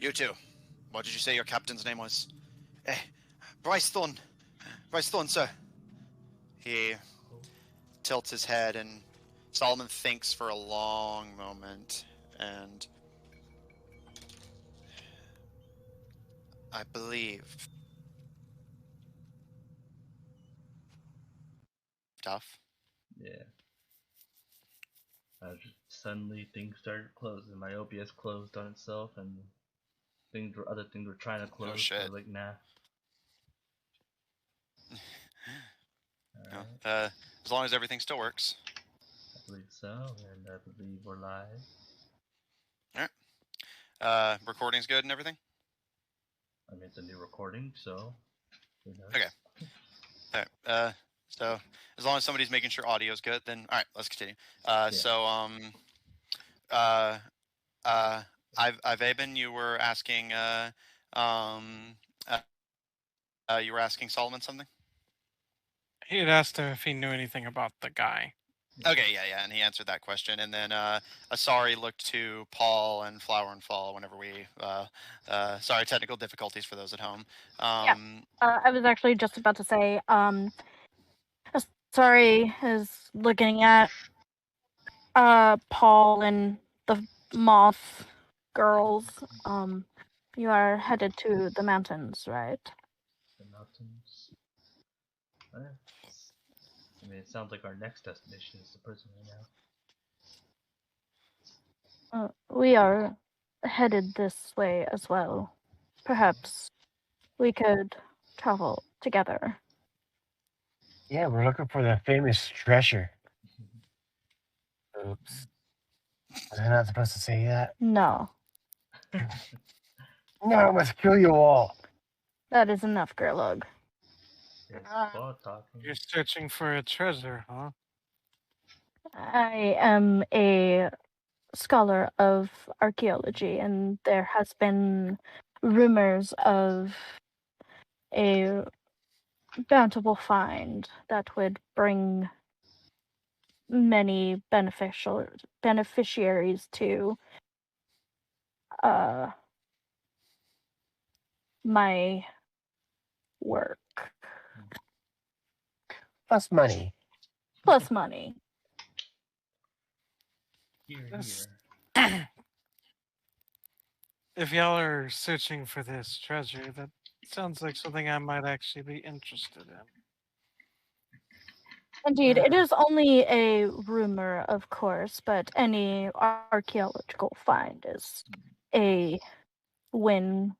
Speaker 2: You two. What did you say your captain's name was? Bryce Thorne. Bryce Thorne, sir. He tilts his head, and Solomon thinks for a long moment, and... I believe... Tough.
Speaker 3: Yeah. Suddenly things started closing. My OBS closed on itself, and other things were trying to close.
Speaker 2: Oh, shit.
Speaker 3: So I was like, nah.
Speaker 2: No,
Speaker 3: Alright.
Speaker 2: as long as everything still works.
Speaker 3: I believe so, and I believe we're live.
Speaker 2: Recording's good and everything?
Speaker 3: I mean, it's a new recording, so who knows?
Speaker 2: Okay. Alright, so as long as somebody's making sure audio's good, then alright, let's continue. Ivaben, you were asking Solomon something?
Speaker 1: He had asked him if he knew anything about the guy.
Speaker 2: Okay, yeah, and he answered that question. And then Asari looked to Paul and Flower and Fall whenever we... sorry, technical difficulties for those at home.
Speaker 6: I was actually just about to say, Asari is looking at Paul and the moth girls. You are headed to the mountains, right?
Speaker 3: The mountains. I mean, it sounds like our next destination is the prison right now.
Speaker 6: We are headed this way as well. Perhaps we could travel together.
Speaker 5: Yeah, we're looking for the famous treasure. Oops. Was I not supposed to say that?
Speaker 6: No.
Speaker 5: No, I must kill you all.
Speaker 6: That is enough, Gerlug.
Speaker 3: Yes,
Speaker 5: Ah.
Speaker 3: Claw talking.
Speaker 1: You're searching for a treasure, huh?
Speaker 6: I am a scholar of archaeology, and there has been rumors of a bountiful find that would bring many beneficiaries to my work.
Speaker 5: Plus money.
Speaker 6: Plus money.
Speaker 3: Here,
Speaker 1: Yes.
Speaker 3: here.
Speaker 1: If y'all are searching for this treasure, that sounds like something I might actually be interested in.
Speaker 6: Indeed, it is only a rumor, of course, but any archaeological find is a win.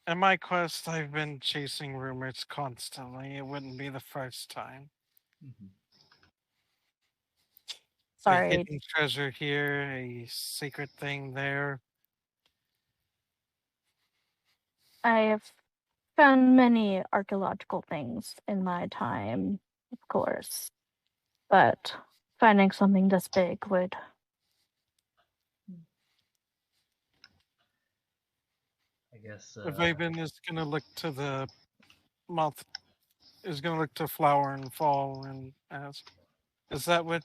Speaker 1: In my quest, I've been chasing rumors constantly. It wouldn't be the first time.
Speaker 3: Mhm.
Speaker 1: A
Speaker 6: Sorry.
Speaker 1: hidden treasure here, a secret thing there.
Speaker 6: I have found many archaeological things in my time, of course, but finding something this big would.
Speaker 3: I guess.
Speaker 1: Vaben is gonna look to the month. Is gonna look to Flower and Fall and ask, "Is that what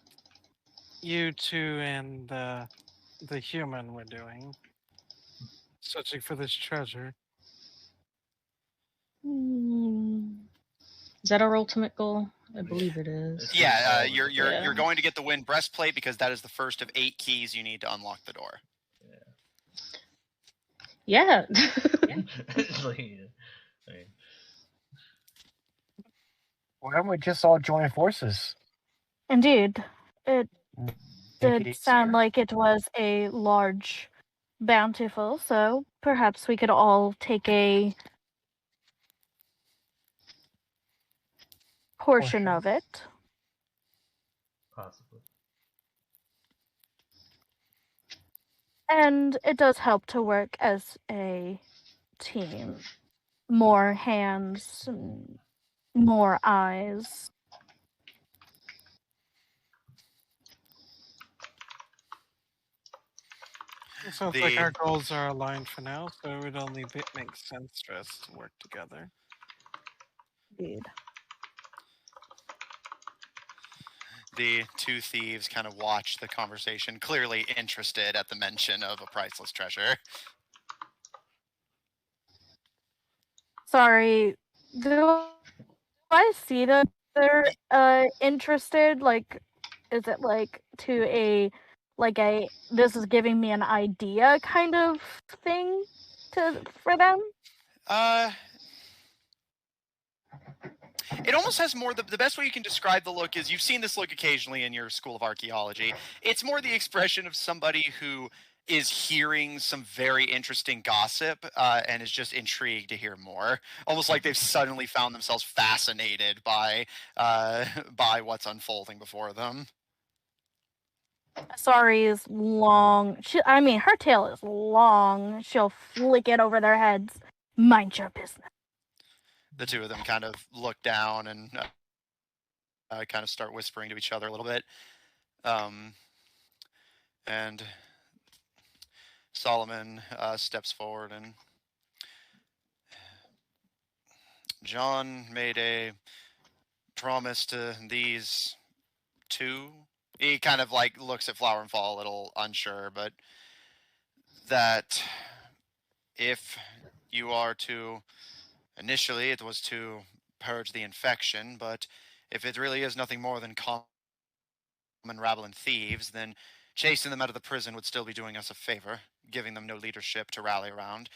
Speaker 1: you two and the human were doing, searching for this treasure?"
Speaker 4: Is that our ultimate goal? I believe it is.
Speaker 3: It's
Speaker 2: Yeah,
Speaker 3: all of
Speaker 2: you're
Speaker 3: it.
Speaker 2: you're
Speaker 4: Yeah.
Speaker 2: you're going to get the wind breastplate because that is the first of 8 keys you need to unlock the door.
Speaker 4: Yeah.
Speaker 3: It's like, I mean,
Speaker 5: Why don't we just all join forces?
Speaker 6: Indeed, it
Speaker 5: Make
Speaker 6: did
Speaker 5: it
Speaker 6: sound
Speaker 5: easier.
Speaker 6: like it was a large bountiful, so perhaps we could all take a portion of it.
Speaker 3: possibly.
Speaker 6: And it does help to work as a team. More hands, and more eyes.
Speaker 1: It sounds like our goals are aligned for now, so it would only make sense for us to work together.
Speaker 6: Indeed.
Speaker 2: The two thieves kind of watch the conversation, clearly interested at the mention of a priceless treasure.
Speaker 6: Sorry, do I see that they're interested? Like, is it like to a this is giving me an idea kind of thing for them?
Speaker 2: It almost has more, the best way you can describe the look is, you've seen this look occasionally in your school of archaeology. It's more the expression of somebody who is hearing some very interesting gossip and is just intrigued to hear more. Almost like they've suddenly found themselves fascinated by what's unfolding before them.
Speaker 6: Sorry is long. Her tail is long. She'll flick it over their heads. Mind your business.
Speaker 2: The two of them kind of look down and kind of start whispering to each other a little bit. And Solomon steps forward, and John made a promise to these two. He kind of like looks at Flower and Fall a little unsure, but that if you are to, initially it was to purge the infection, but if it really is nothing more than common rabble and thieves, then chasing them out of the prison would still be doing us a favor, giving them no leadership to rally around.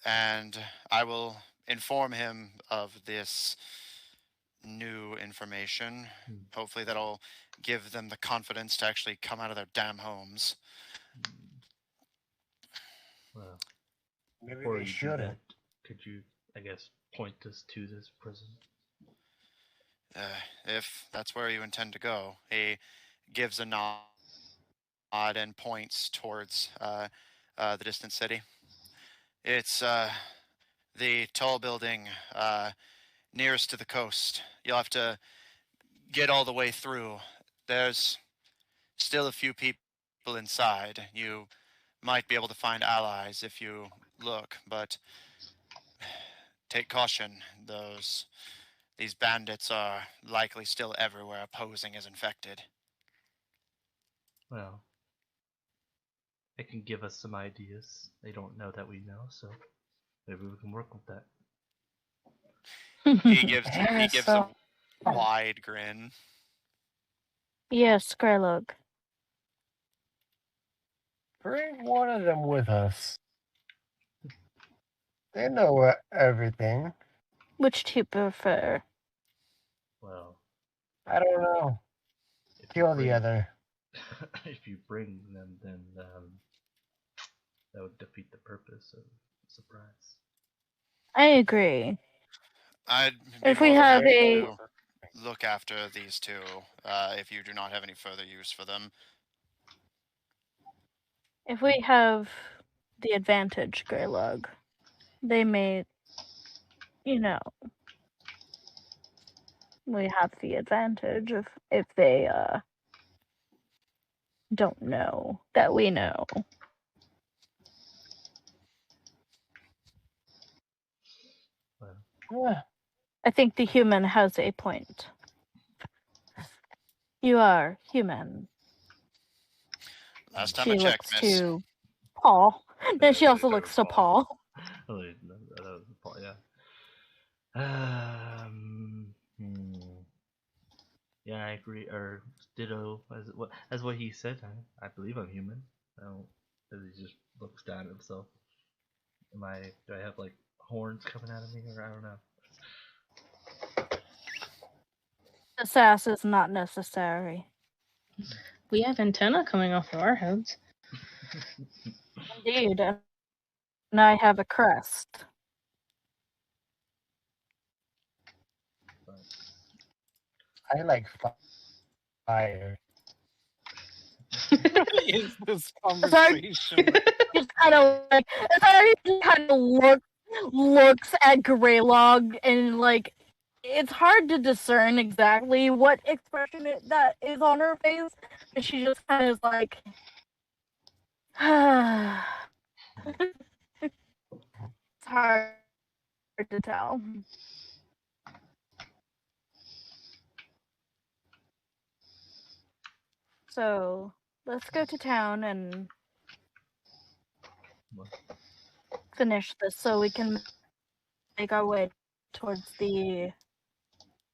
Speaker 2: And I will inform him of this new information. Hopefully that'll give them the confidence to actually come out of their damn homes.
Speaker 3: Well,
Speaker 5: Maybe
Speaker 3: before
Speaker 5: they
Speaker 3: you do
Speaker 5: shouldn't.
Speaker 3: that, could you, I guess, point us to this prison?
Speaker 2: If that's where you intend to go. He gives a nod and points towards the distant city. It's the tall building nearest to the coast. You'll have to get all the way through. There's still a few people inside. You might be able to find allies if you look, but take caution. These bandits are likely still everywhere, posing as infected.
Speaker 3: Well, they can give us some ideas. They don't know that we know, so maybe we can work with that.
Speaker 2: He gives a wide grin.
Speaker 6: Yes, Grelog.
Speaker 5: Bring one of them with us. They know everything.
Speaker 6: Which do you prefer?
Speaker 3: Well,
Speaker 5: I don't know.
Speaker 3: if you
Speaker 5: Kill the
Speaker 3: bring-
Speaker 5: other.
Speaker 3: if you bring them, then that would defeat the purpose of surprise.
Speaker 6: I agree.
Speaker 2: I'd be
Speaker 6: If we
Speaker 2: more than
Speaker 6: have
Speaker 2: happy
Speaker 6: a-
Speaker 2: to look after these two, if you do not have any further use for them.
Speaker 6: If we have the advantage, Grelog, they may, we have the advantage if they don't know that we know.
Speaker 5: Yeah.
Speaker 6: I think the human has a point. You are human.
Speaker 2: Last time
Speaker 6: She
Speaker 2: I
Speaker 6: looks
Speaker 2: checked, miss.
Speaker 6: to Paul. Then she
Speaker 3: Yeah,
Speaker 6: also
Speaker 3: that
Speaker 6: looks
Speaker 3: was
Speaker 6: to Paul.
Speaker 3: Oh, that was the point, yeah. Yeah, I agree. Or ditto, as what he said. I believe I'm human. I don't. As he just looks down at himself. Do I have like horns coming out of me, or I don't know.
Speaker 6: The sass is not necessary.
Speaker 4: We have antenna coming off of our heads.
Speaker 6: Indeed. And I have a crest.
Speaker 5: I like fire.
Speaker 1: What is this
Speaker 6: Sorry.
Speaker 1: conversation?
Speaker 6: Just kind of like, Sorry, just kind of looks at Greylog and like, it's hard to discern exactly what expression that is on her face, but she just kind of is like, it's hard to tell. So let's go to town and finish this so we can make our way towards the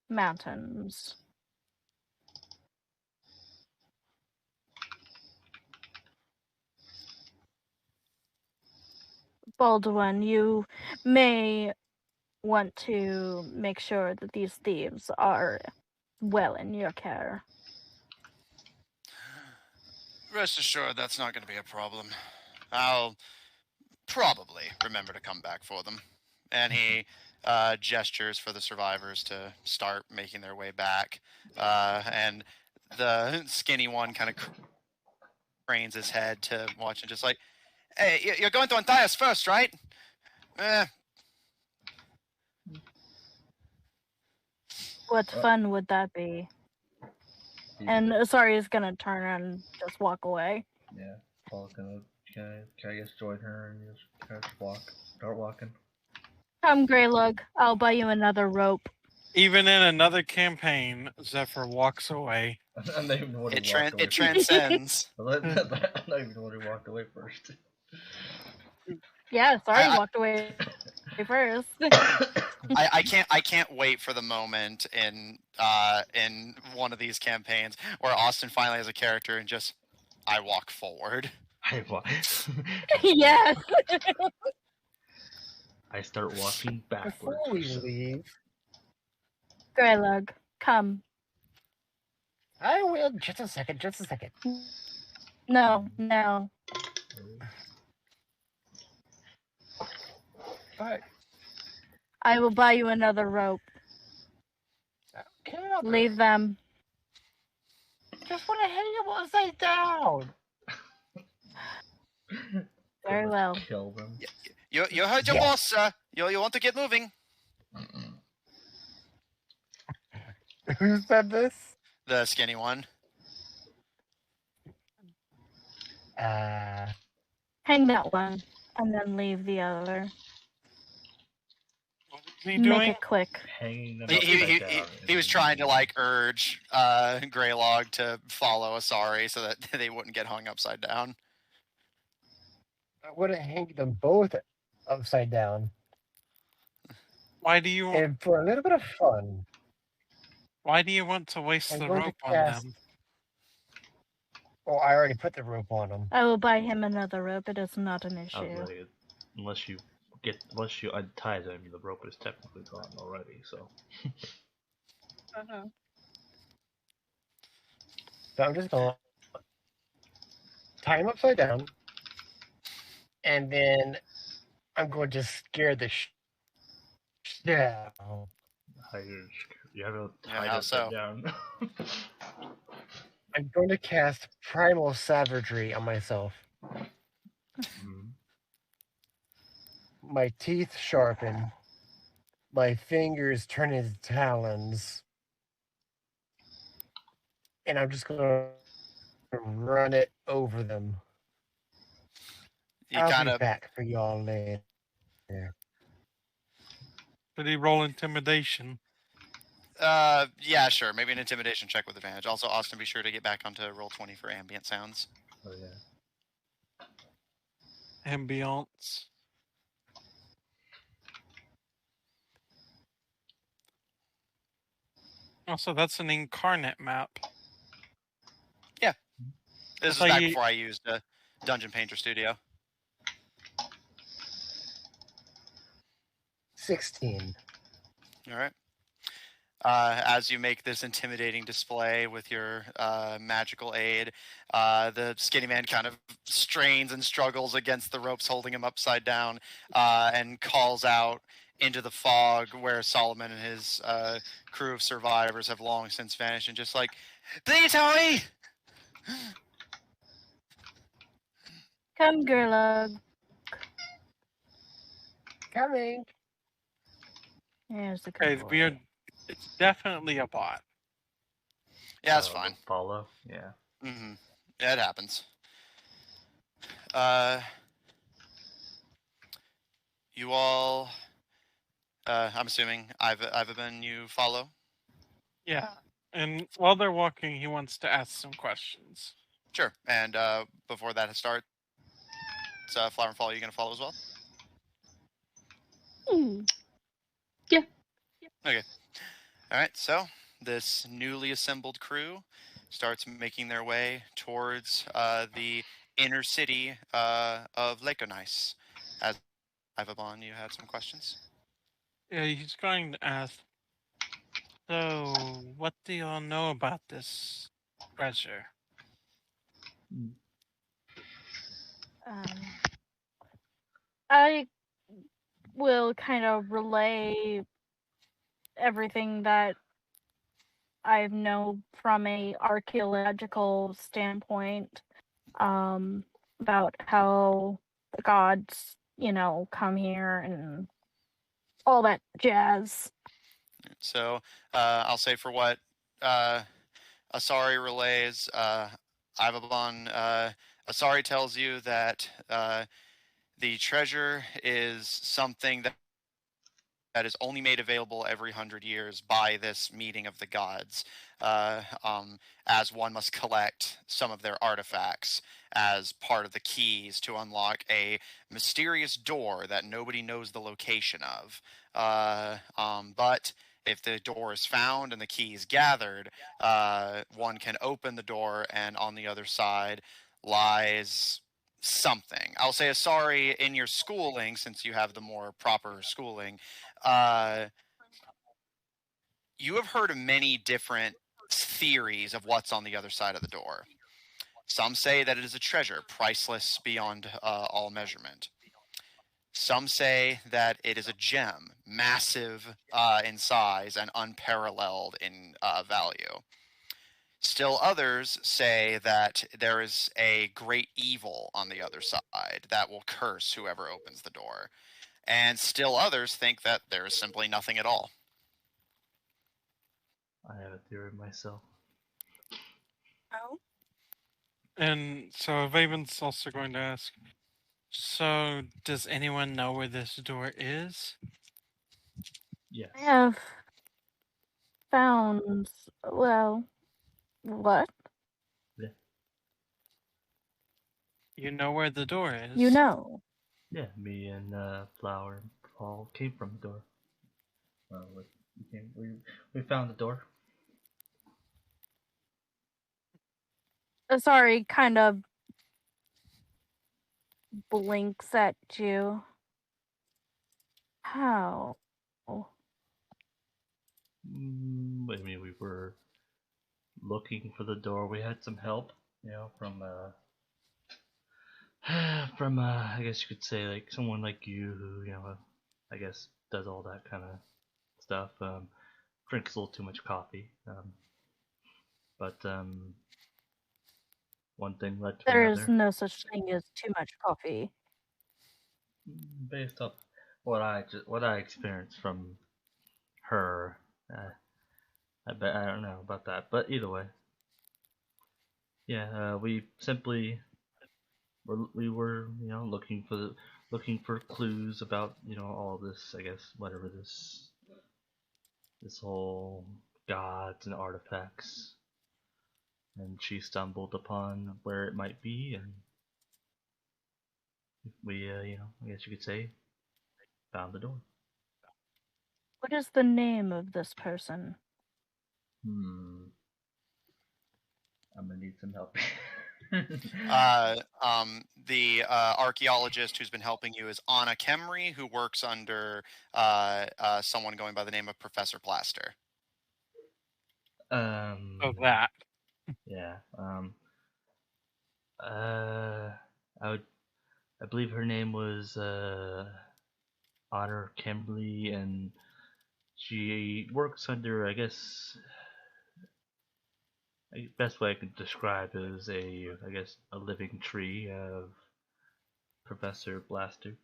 Speaker 6: mountains. Baldwin, you may want to make sure that these thieves are well in your care.
Speaker 2: Rest assured, that's not going to be a problem. I'll probably remember to come back for them. And he gestures for the survivors to start making their way back. And the skinny one kind of cranes his head to watch and just like, hey, you're going to untie us first, right?
Speaker 6: What fun would that be? And sorry, is gonna turn and just walk away.
Speaker 3: Yeah, Paul's gonna can I guess join her and just kind of start walking.
Speaker 6: Come, Greylug, I'll buy you another rope.
Speaker 1: Even in another campaign, Zephyr walks away.
Speaker 3: I'm not even the one who
Speaker 2: It
Speaker 3: walked away.
Speaker 2: transcends.
Speaker 3: I'm not even the one who walked away first.
Speaker 6: Yeah, sorry, walked away first.
Speaker 2: I can't wait for the moment in one of these campaigns where Austin finally has a character and just I walk forward.
Speaker 6: Yes.
Speaker 3: I start walking backwards.
Speaker 5: Before we leave,
Speaker 6: Greylug, come.
Speaker 5: I will. Just a second.
Speaker 6: No.
Speaker 5: But
Speaker 6: I will buy you another rope.
Speaker 5: can't
Speaker 6: Leave them.
Speaker 5: Just want to hang them upside down.
Speaker 6: Very well.
Speaker 3: Kill them.
Speaker 2: You heard your
Speaker 5: Yeah.
Speaker 2: boss, sir. You want to get moving.
Speaker 5: Who said this?
Speaker 2: The skinny one.
Speaker 6: Hang that one, and then leave the other.
Speaker 1: What is he
Speaker 6: Make
Speaker 1: doing?
Speaker 6: it quick.
Speaker 3: Hanging them
Speaker 2: He,
Speaker 3: upside
Speaker 2: he,
Speaker 3: down.
Speaker 2: he,
Speaker 3: and
Speaker 2: he was
Speaker 3: then
Speaker 2: trying to
Speaker 3: using-
Speaker 2: like urge Greylog to follow Asari so that they wouldn't get hung upside down.
Speaker 5: I would have hanged them both upside down.
Speaker 1: Why do you
Speaker 5: And for a little bit of fun,
Speaker 1: want to waste
Speaker 5: I'm
Speaker 1: the
Speaker 5: going to
Speaker 1: rope on
Speaker 5: cast-
Speaker 1: them?
Speaker 5: oh, I already put the rope on them.
Speaker 6: I will buy him another rope. It is not an
Speaker 3: I was
Speaker 6: issue.
Speaker 3: like, unless you untie them, the rope is technically gone already. So
Speaker 5: So I'm just going to tie him upside down. And then I'm going to scare the shit out of him.
Speaker 3: you have to
Speaker 2: Yeah,
Speaker 3: tie
Speaker 2: how
Speaker 3: them
Speaker 2: so?
Speaker 3: down.
Speaker 5: I'm going to cast Primal Savagery on myself.
Speaker 3: Mhm.
Speaker 5: My teeth sharpen. My fingers turn into talons. And I'm just going to run it over them.
Speaker 2: You
Speaker 5: I'll
Speaker 2: kind
Speaker 5: be
Speaker 2: of
Speaker 5: back for y'all later.
Speaker 1: Did he roll intimidation?
Speaker 2: yeah, sure. Maybe an intimidation check with advantage. Also, Austin, be sure to get back onto roll 20 for ambient sounds.
Speaker 3: Oh yeah.
Speaker 1: Ambiance. Also, that's an incarnate map.
Speaker 2: This is
Speaker 1: thought
Speaker 2: back
Speaker 1: you-
Speaker 2: before I used Dungeon Painter Studio.
Speaker 5: 16.
Speaker 2: All right. As you make this intimidating display with your magical aid, the skinny man kind of strains and struggles against the ropes holding him upside down and calls out into the fog where Solomon and his crew of survivors have long since vanished and just like, please hurry!
Speaker 6: Come, Gerlug.
Speaker 5: Coming.
Speaker 6: Here's the
Speaker 1: Okay,
Speaker 6: good
Speaker 1: we are.
Speaker 6: boy.
Speaker 1: It's definitely a bot.
Speaker 2: Yeah, that's
Speaker 3: The
Speaker 2: fine.
Speaker 3: Follow. Yeah.
Speaker 2: Mm-hmm. Yeah, it happens. You all, I'm assuming Ivan, you follow?
Speaker 1: Yeah. And while they're walking, he wants to ask some questions.
Speaker 2: Sure. And before that starts, Flower and Fall, are you going to follow as well?
Speaker 4: Yeah.
Speaker 2: Okay. All right. So this newly assembled crew starts making their way towards the inner city of Lakonice. As Ivabon, you had some questions?
Speaker 1: Yeah, he's going to ask. So, what do y'all know about this treasure?
Speaker 6: I will kind of relay everything that I know from a archaeological standpoint, about how the gods, come here and all that jazz.
Speaker 2: So I'll say for what Asari relays, Ivabon, Asari tells you that the treasure is something that is only made available every 100 years by this meeting of the gods, as one must collect some of their artifacts as part of the keys to unlock a mysterious door that nobody knows the location of. But if the door is found and the key is gathered, one can open the door, and on the other side lies something. I'll say, Asari, in your schooling, since you have the more proper schooling, you have heard of many different theories of what's on the other side of the door. Some say that it is a treasure, priceless beyond all measurement. Some say that it is a gem, massive in size and unparalleled in value. Still others say that there is a great evil on the other side that will curse whoever opens the door. And still others think that there is simply nothing at all.
Speaker 3: I have a theory myself.
Speaker 6: Oh.
Speaker 1: And so Vaven's also going to ask, so does anyone know where this door is?
Speaker 3: Yes.
Speaker 6: I have found. Well, what?
Speaker 1: You know where the door is?
Speaker 6: You know.
Speaker 3: Yeah, me and Flower and Paul came from the door. We found the door.
Speaker 6: Sorry, kind of blinks at you. How?
Speaker 3: I mean, we were looking for the door. We had some help, from I guess you could say like someone like you who, I guess does all that kind of stuff. Drinks a little too much coffee. But one thing led to
Speaker 6: There
Speaker 3: another.
Speaker 6: is no such thing as too much coffee.
Speaker 3: Based off what I experienced from her, I don't know about that, but either way, yeah, we simply we were looking for clues about all this, I guess, whatever this whole gods and artifacts, and she stumbled upon where it might be, and we I guess you could say found the door.
Speaker 6: What is the name of this person?
Speaker 3: I'm gonna need some help.
Speaker 2: The archaeologist who's been helping you is Anna Kemry, who works under someone going by the name of Professor Plaster.
Speaker 1: Oh, that.
Speaker 3: Yeah. I believe her name was Otter Kimberly, and she works under, I guess, best way I could describe is a living tree of Professor Blaster.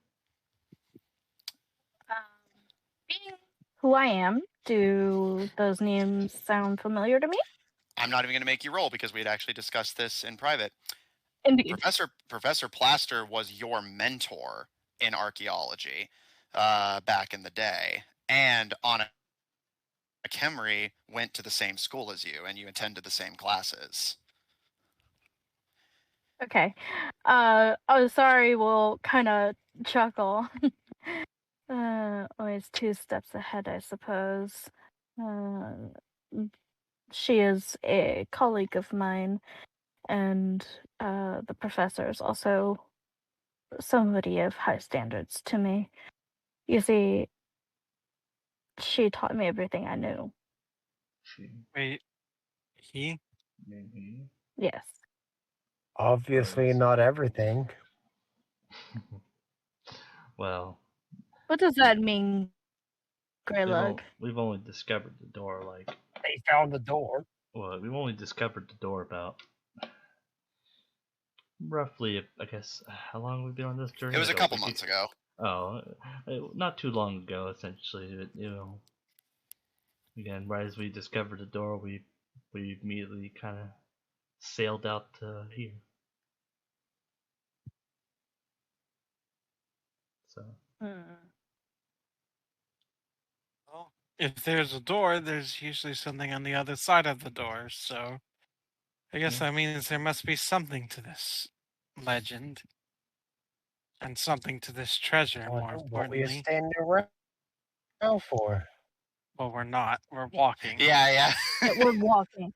Speaker 6: Being who I am, do those names sound familiar to me?
Speaker 2: I'm not even going to make you roll because we had actually discussed this in private.
Speaker 6: Indeed.
Speaker 2: Professor Plaster was your mentor in archaeology back in the day, and Anna Kemry went to the same school as you, and you attended the same classes.
Speaker 6: Okay. Sorry, we'll kind of chuckle. Always two steps ahead, I suppose. She is a colleague of mine, and the professor is also somebody of high standards to me. You see, she taught me everything I knew.
Speaker 1: Wait, he?
Speaker 6: Yes.
Speaker 5: Obviously, not everything.
Speaker 3: Well,
Speaker 6: What does that mean, Greylug?
Speaker 3: we've only discovered the door
Speaker 5: They found the door.
Speaker 3: well, we've only discovered the door about roughly, I guess, how long have we been on this journey?
Speaker 2: It was a couple months ago.
Speaker 3: Oh, not too long ago, essentially. Again, right as we discovered the door, we immediately kind of sailed out to here. So.
Speaker 1: Well, if there's a door, there's usually something on the other side of the door, so I guess that means there must be something to this legend. And something to this treasure, more
Speaker 5: What were you
Speaker 1: importantly.
Speaker 5: standing around for?
Speaker 1: Well, we're not. We're walking.
Speaker 2: Yeah.
Speaker 6: We're walking.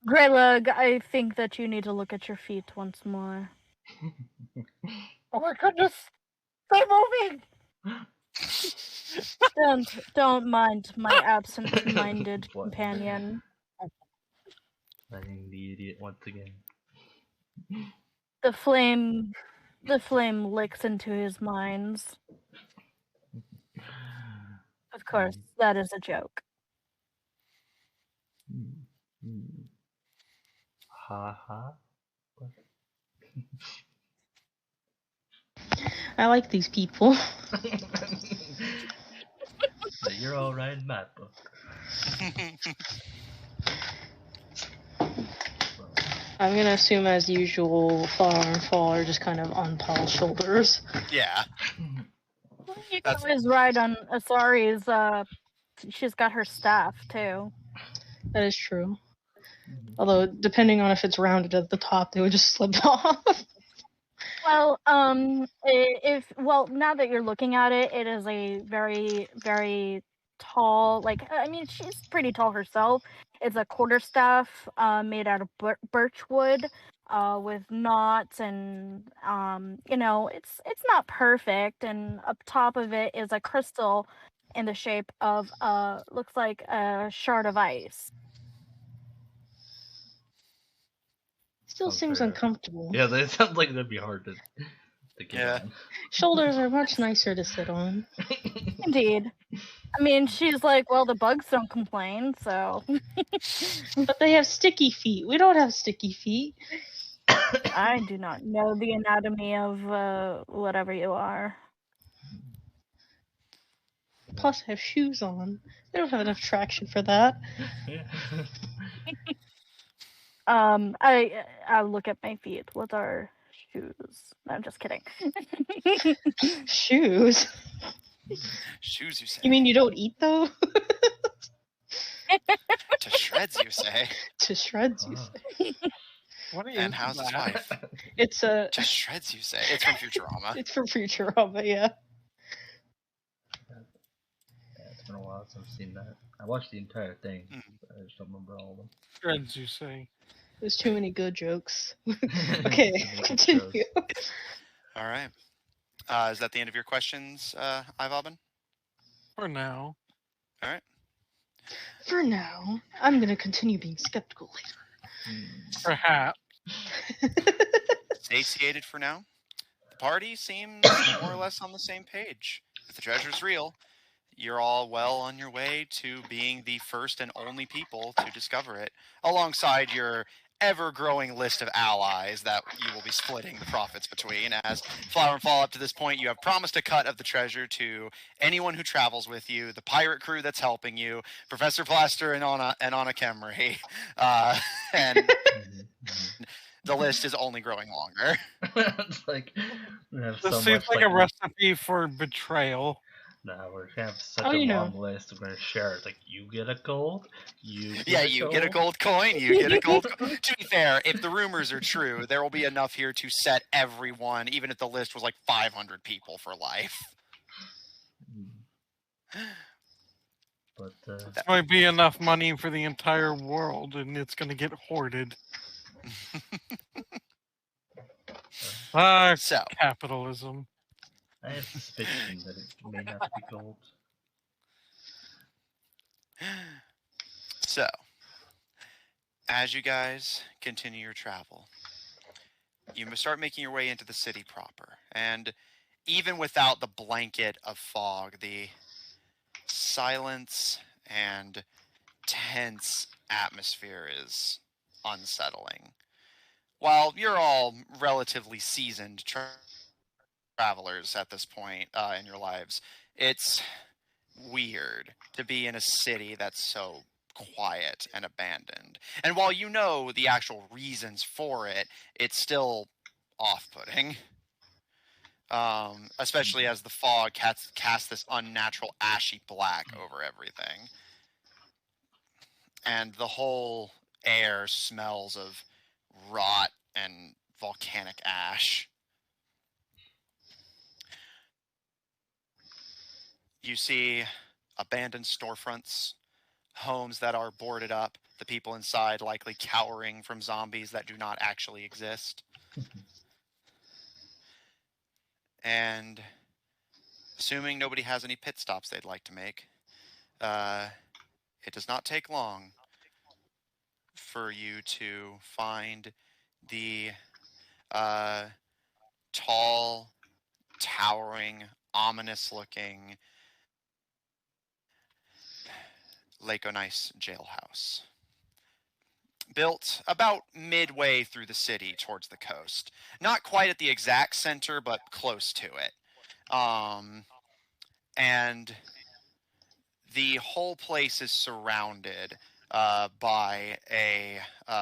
Speaker 6: Greylug, I think that you need to look at your feet once more.
Speaker 5: Oh my goodness! They're moving!
Speaker 6: Don't mind my absent-minded companion.
Speaker 3: Playing the idiot once again.
Speaker 6: The flame licks into his minds. Of course, that is a joke.
Speaker 3: Ha ha.
Speaker 4: I like these people.
Speaker 3: So you're all right in my book.
Speaker 4: I'm gonna assume, as usual, Flower and Fall are just kind of on Paul's shoulders.
Speaker 2: Yeah.
Speaker 6: You can
Speaker 2: That's-
Speaker 6: always ride on Asari's. She's got her staff too.
Speaker 4: That is true. Although, depending on if it's rounded at the top, they would just slip off.
Speaker 6: Well, now that you're looking at it, it is a very, very tall. Like, I mean, she's pretty tall herself. It's a quarterstaff, made out of birch wood, with knots, and it's not perfect. And up top of it is a crystal in the shape of looks like a shard of ice.
Speaker 4: Still
Speaker 3: Sounds
Speaker 4: seems
Speaker 3: fair.
Speaker 4: uncomfortable.
Speaker 3: Yeah, that sounds like that'd be hard to get
Speaker 2: Yeah.
Speaker 3: on.
Speaker 4: Shoulders are much nicer to sit on.
Speaker 6: Indeed. I mean, she's like, well, the bugs don't complain, so.
Speaker 4: But they have sticky feet. We don't have sticky feet.
Speaker 6: I do not know the anatomy of whatever you are.
Speaker 4: Plus, I have shoes on. They don't have enough traction for that.
Speaker 6: I look at my feet. What are shoes? No, I'm just kidding.
Speaker 4: Shoes?
Speaker 2: Shoes, you say?
Speaker 4: You mean you don't eat those?
Speaker 2: To shreds, you say?
Speaker 4: To shreds, you
Speaker 3: Wow.
Speaker 4: say.
Speaker 1: What is
Speaker 2: And how's his
Speaker 1: that?
Speaker 2: wife?
Speaker 4: It's a.
Speaker 2: To shreds, you say? It's from Futurama.
Speaker 4: It's from Futurama, yeah.
Speaker 3: Yeah, it's been a while since I've seen that. I watched the entire thing, but I just don't remember all of them.
Speaker 1: Shreds, you say?
Speaker 4: There's too many good jokes. Okay, continue.
Speaker 2: All right. Is that the end of your questions, Ivabin?
Speaker 1: For now.
Speaker 2: All right.
Speaker 4: For now, I'm gonna continue being skeptical later.
Speaker 1: Perhaps.
Speaker 2: Satiated for now. The party seems more or less on the same page. If the treasure's real, you're all well on your way to being the first and only people to discover it, alongside your ever-growing list of allies that you will be splitting the profits between. As Flower and Fall, up to this point, you have promised a cut of the treasure to anyone who travels with you, the pirate crew that's helping you, Professor Plaster and Anna Kemmery, and the list is only growing longer.
Speaker 3: It's like we have
Speaker 1: This
Speaker 3: so
Speaker 1: seems
Speaker 3: much
Speaker 1: like a recipe for betrayal.
Speaker 3: Nah, we're gonna have such
Speaker 4: Oh,
Speaker 3: a
Speaker 4: you know.
Speaker 3: long list. We're gonna share. It's like you get a gold, you get
Speaker 2: Yeah,
Speaker 3: a
Speaker 2: you
Speaker 3: gold.
Speaker 2: get a gold coin, you get a gold coin. To be fair, if the rumors are true, there will be enough here to set everyone, even if the list was like 500 people for life.
Speaker 3: But
Speaker 1: This might be enough money for the entire world, and it's going to get hoarded.
Speaker 2: So,
Speaker 1: Capitalism.
Speaker 3: I have suspicion that it may not be gold.
Speaker 2: So, as you guys continue your travel, you must start making your way into the city proper. And even without the blanket of fog, the silence and tense atmosphere is unsettling. While you're all relatively seasoned travelers at this point in your lives, it's weird to be in a city that's so quiet and abandoned. And while you know the actual reasons for it, it's still off-putting. Especially as the fog casts this unnatural ashy black over everything. And the whole air smells of rot and volcanic ash. You see abandoned storefronts, homes that are boarded up, the people inside likely cowering from zombies that do not actually exist. And assuming nobody has any pit stops they'd like to make, it does not take long for you to find the tall, towering, ominous-looking Lake Onice jailhouse. built about midway through the city towards the coast. Not quite at the exact center, but close to it. And the whole place is surrounded by a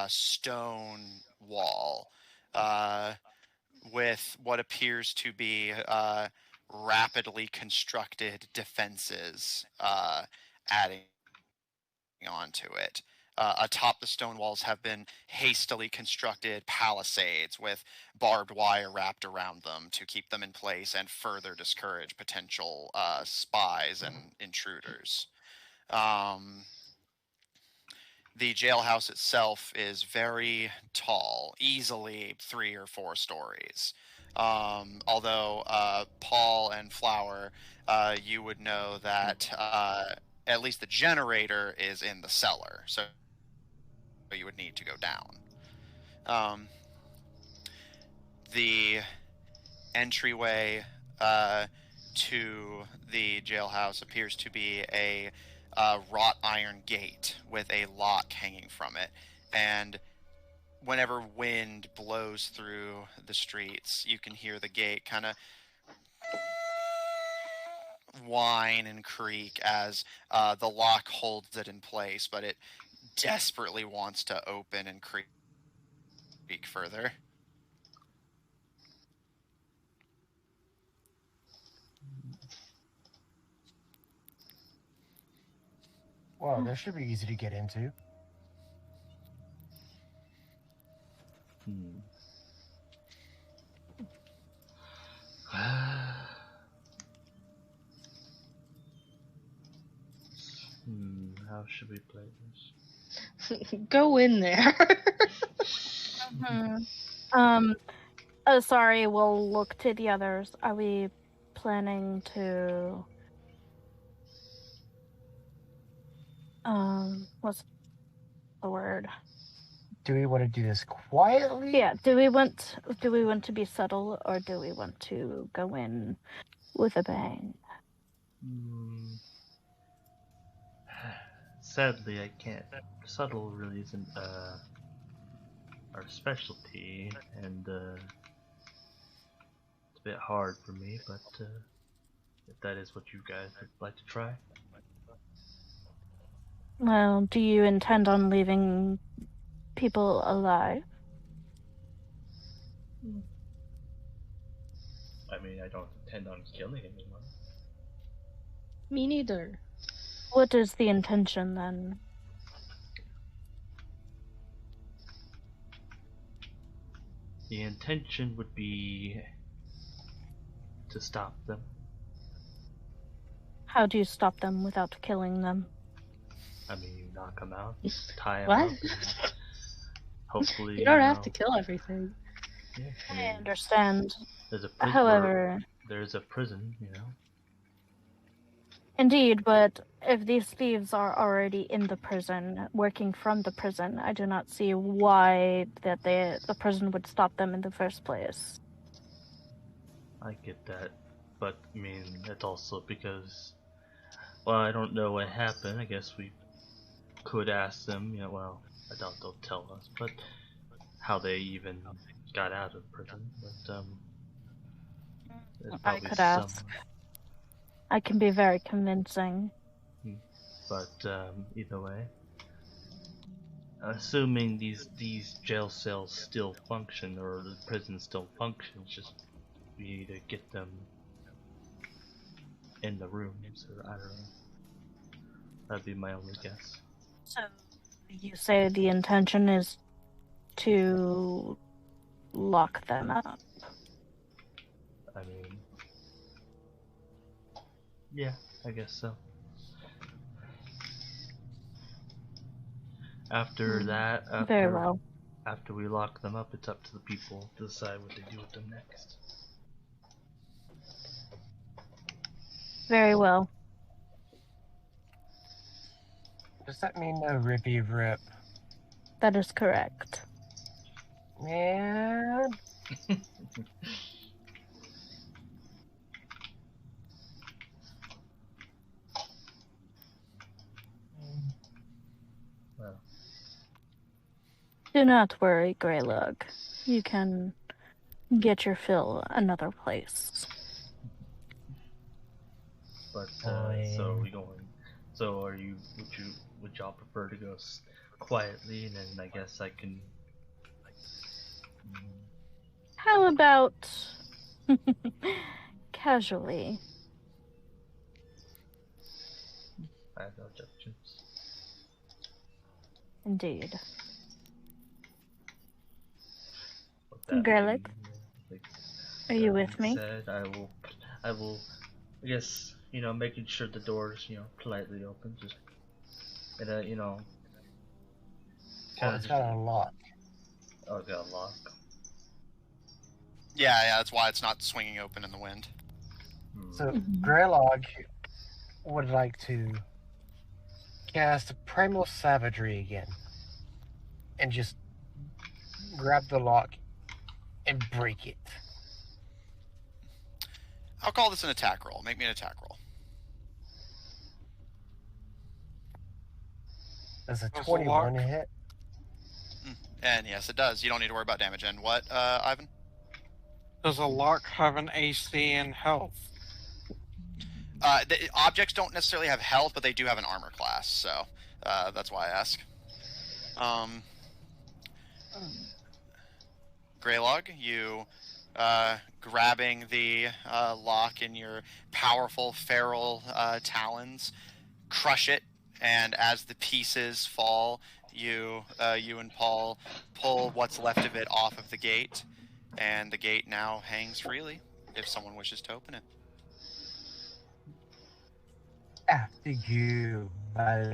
Speaker 2: stone wall with what appears to be rapidly constructed defenses adding onto it. Atop the stone walls have been hastily constructed palisades with barbed wire wrapped around them to keep them in place and further discourage potential spies and intruders. The jailhouse itself is very tall, easily 3 or 4 stories. Although Paul and Flower, you would know that at least the generator is in the cellar, so you would need to go down. The entryway to the jailhouse appears to be a wrought iron gate with a lock hanging from it, and whenever wind blows through the streets, you can hear the gate kind of whine and creak as the lock holds it in place, but it desperately wants to open and creak further.
Speaker 5: Well, that should be easy to get into.
Speaker 3: How should we play this?
Speaker 4: Go in there.
Speaker 6: Sorry, we'll look to the others. Are we planning to what's the word?
Speaker 5: Do we want to do this quietly?
Speaker 6: Yeah, do we want to be subtle, or do we want to go in with a bang?
Speaker 3: Sadly, I can't. Subtle really isn't our specialty, and it's a bit hard for me, but if that is what you guys would like to try.
Speaker 6: Well, do you intend on leaving people alive?
Speaker 3: I mean, I don't intend on killing anyone.
Speaker 4: Me neither.
Speaker 6: What is the intention then?
Speaker 3: The intention would be to stop them.
Speaker 6: How do you stop them without killing them?
Speaker 3: I mean, you knock them out, tie them
Speaker 4: What?
Speaker 3: up, and hopefully
Speaker 4: You don't have to kill everything.
Speaker 3: Yeah,
Speaker 6: I understand.
Speaker 3: There's a prison.
Speaker 6: However,
Speaker 3: there's a prison, you know.
Speaker 6: Indeed, but if these thieves are already in the prison, working from the prison, I do not see why that the prison would stop them in the first place.
Speaker 3: I get that, but I mean, it's also because, well, I don't know what happened. I guess we could ask them, you know, well, I doubt they'll tell us, but how they even got out of prison, but
Speaker 6: I could ask. I can be very convincing.
Speaker 3: But either way, assuming these jail cells still function, or the prison still functions, just we need to get them in the rooms, or I don't know. That'd be my only guess.
Speaker 6: So you say the intention is to lock them up?
Speaker 3: I mean, yeah, I guess so. After that,
Speaker 6: Very well.
Speaker 3: After we lock them up, it's up to the people to decide what they do with them next.
Speaker 6: Very well.
Speaker 5: Does that mean no rippy rip?
Speaker 6: That is correct.
Speaker 5: Man.
Speaker 3: Well,
Speaker 6: Do not worry, Greylug. You can get your fill another place.
Speaker 3: But
Speaker 5: Fine.
Speaker 3: so we going. So would y'all prefer to go quietly, and then I guess I can.
Speaker 6: How about casually?
Speaker 3: I have no objections.
Speaker 6: Indeed.
Speaker 3: With that
Speaker 6: Grelic,
Speaker 3: being,
Speaker 6: are you with me?
Speaker 3: said, I will. I guess making sure the doors politely open, just and
Speaker 5: Well,
Speaker 3: kind of
Speaker 5: it's
Speaker 3: just
Speaker 5: got a lock.
Speaker 3: oh, got a lock.
Speaker 2: Yeah, that's why it's not swinging open in the wind.
Speaker 5: So
Speaker 6: Mhm.
Speaker 5: Greylog would like to cast Primal Savagery again, and just grab the lock and break it.
Speaker 2: I'll call this an attack roll. Make me an attack roll.
Speaker 5: Does a
Speaker 1: Does the
Speaker 5: 21
Speaker 1: lock-
Speaker 5: hit?
Speaker 2: And yes, it does. You don't need to worry about damage. And what, Ivan?
Speaker 1: Does a lock have an AC and health?
Speaker 2: The objects don't necessarily have health, but they do have an armor class, so that's why I ask. Greylog, you grabbing the lock in your powerful feral talons, crush it, and as the pieces fall, you and Paul pull what's left of it off of the gate, and the gate now hangs freely if someone wishes to open it.
Speaker 5: After you, my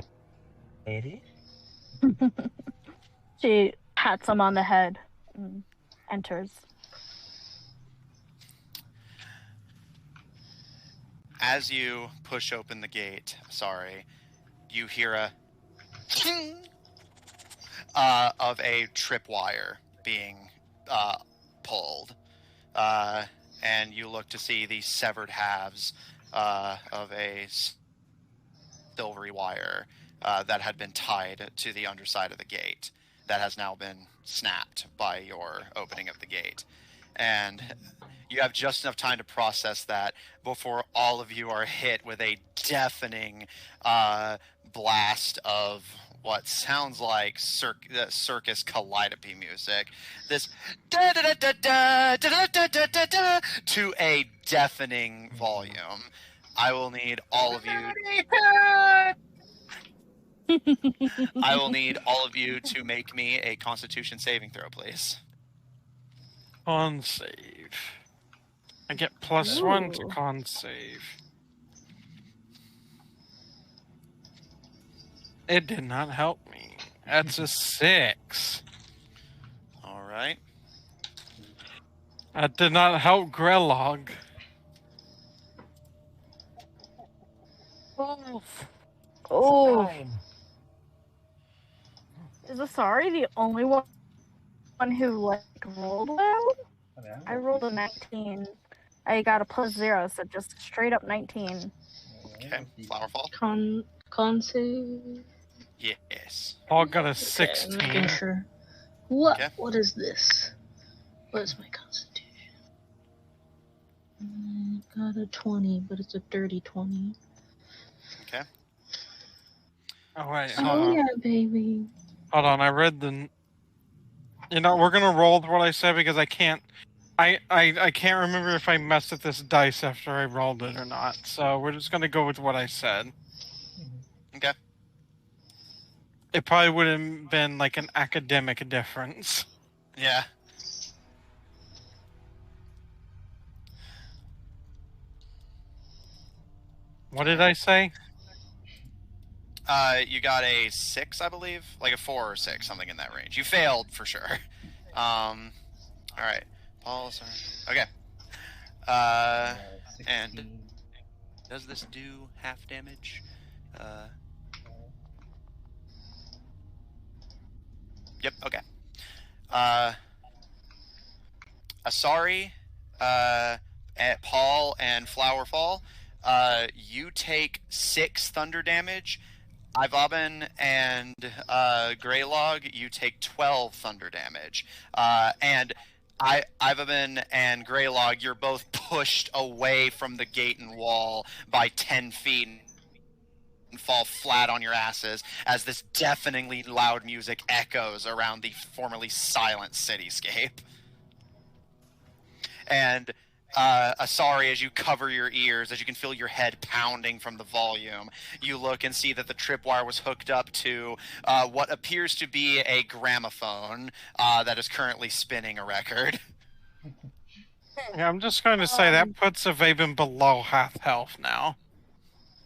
Speaker 5: lady.
Speaker 6: She pats him on the head and enters.
Speaker 2: As you push open the gate, you hear a ting of a tripwire being pulled, and you look to see the severed halves of a silvery wire that had been tied to the underside of the gate that has now been snapped by your opening of the gate. And you have just enough time to process that before all of you are hit with a deafening blast of what sounds like circus calliope music. This da da da da da da da da da to a deafening volume. I will need all of you. I will need all of you to make me a Constitution saving throw, please.
Speaker 1: Con save. I get +1 to
Speaker 6: Ooh.
Speaker 1: con save. It did not help me. That's a 6.
Speaker 2: All right.
Speaker 1: That did not help Grelog.
Speaker 6: Oh,
Speaker 5: Fine.
Speaker 6: is Asari the only one who rolled well? I rolled a 19. I got a +0, so just straight up 19.
Speaker 2: Okay. Flowerfall.
Speaker 4: Con save.
Speaker 2: Yes.
Speaker 1: Paul got a
Speaker 4: Okay,
Speaker 1: 16.
Speaker 4: making sure. What?
Speaker 2: Okay.
Speaker 4: What is this? What is my constitution? Got a 20, but it's a dirty 20.
Speaker 2: Okay.
Speaker 1: Oh wait,
Speaker 4: Oh
Speaker 1: hold on.
Speaker 4: yeah, baby.
Speaker 1: Hold on, I read the. We're gonna roll with what I said because I can't. I can't remember if I messed with this dice after I rolled it or not. So we're just gonna go with what I said.
Speaker 2: Okay.
Speaker 1: It probably would have been like an academic difference.
Speaker 2: Yeah.
Speaker 1: What did I say?
Speaker 2: You got a 6, I believe, like a 4 or 6, something in that range. You failed for sure. All right, Paul. Sorry. Okay. And
Speaker 3: 16.
Speaker 2: does this do half damage? Yep. Okay. Asari, at Paul and Flowerfall, you take 6 thunder damage Ivobbin and Greylog, you take 12 thunder damage. And Ivobbin and Greylog, you're both pushed away from the gate and wall by 10 feet and fall flat on your asses as this deafeningly loud music echoes around the formerly silent cityscape. And Asari, as you cover your ears, as you can feel your head pounding from the volume, you look and see that the tripwire was hooked up to what appears to be a gramophone that is currently spinning a record.
Speaker 1: Yeah, I'm just going to say that puts Avaben below half health now.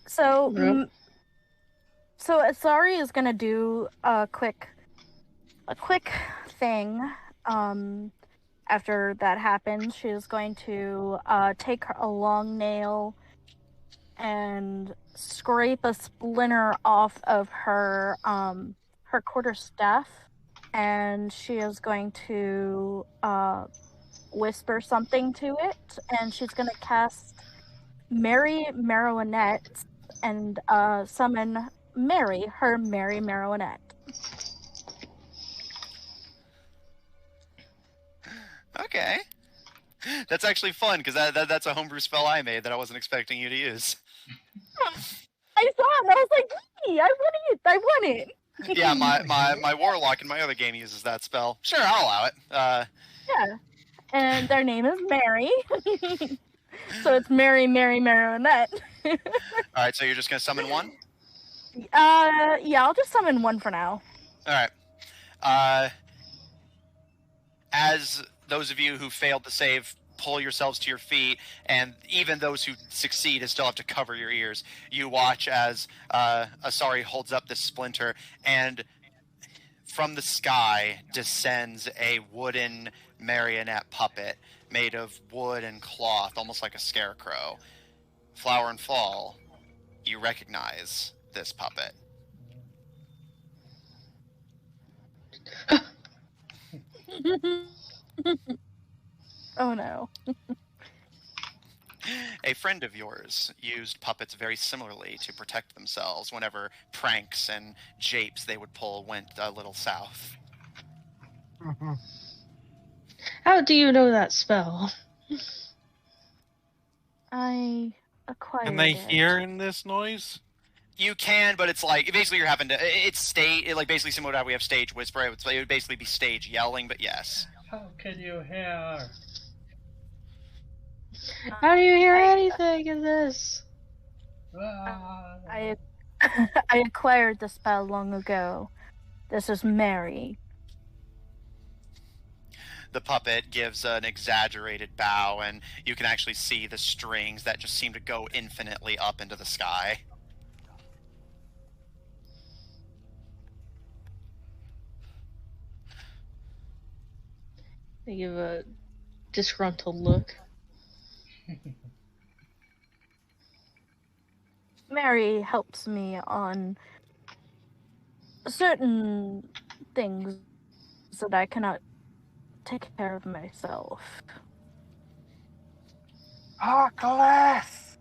Speaker 6: So,
Speaker 4: Yep.
Speaker 6: so Asari is gonna do a quick thing. After that happens, she is going to take a long nail and scrape a splinter off of her quarterstaff, and she is going to whisper something to it, and she's going to cast Merry Marionette and summon Mary, her Merry Marionette.
Speaker 2: Okay. That's actually fun, because that's a homebrew spell I made that I wasn't expecting you to use.
Speaker 6: I saw it and I was like, hey, I want it.
Speaker 2: Yeah, my warlock in my other game uses that spell. Sure, I'll allow it.
Speaker 6: Yeah. And their name is Mary. So it's Mary Marionette.
Speaker 2: Alright, so you're just going to summon one?
Speaker 6: Yeah, I'll just summon one for now.
Speaker 2: Alright. As those of you who failed to save pull yourselves to your feet, and even those who succeed still have to cover your ears, you watch as Asari holds up this splinter, and from the sky descends a wooden marionette puppet made of wood and cloth, almost like a scarecrow. Flower and Fall, you recognize this puppet.
Speaker 6: Oh no.
Speaker 2: A friend of yours used puppets very similarly to protect themselves whenever pranks and japes they would pull went a little south.
Speaker 4: How do you know that spell?
Speaker 6: I acquired
Speaker 1: Can they
Speaker 6: it.
Speaker 1: hear in this noise?
Speaker 2: You can, but it's like basically you're having to. It's stage, like basically similar to how we have stage whisper. It would basically be stage yelling, but yes.
Speaker 3: How can you hear?
Speaker 4: How do you hear anything in this?
Speaker 6: I acquired the spell long ago. This is Mary.
Speaker 2: The puppet gives an exaggerated bow, and you can actually see the strings that just seem to go infinitely up into the sky.
Speaker 4: They give a disgruntled look.
Speaker 6: Mary helps me on certain things that I cannot take care of myself.
Speaker 5: Glass!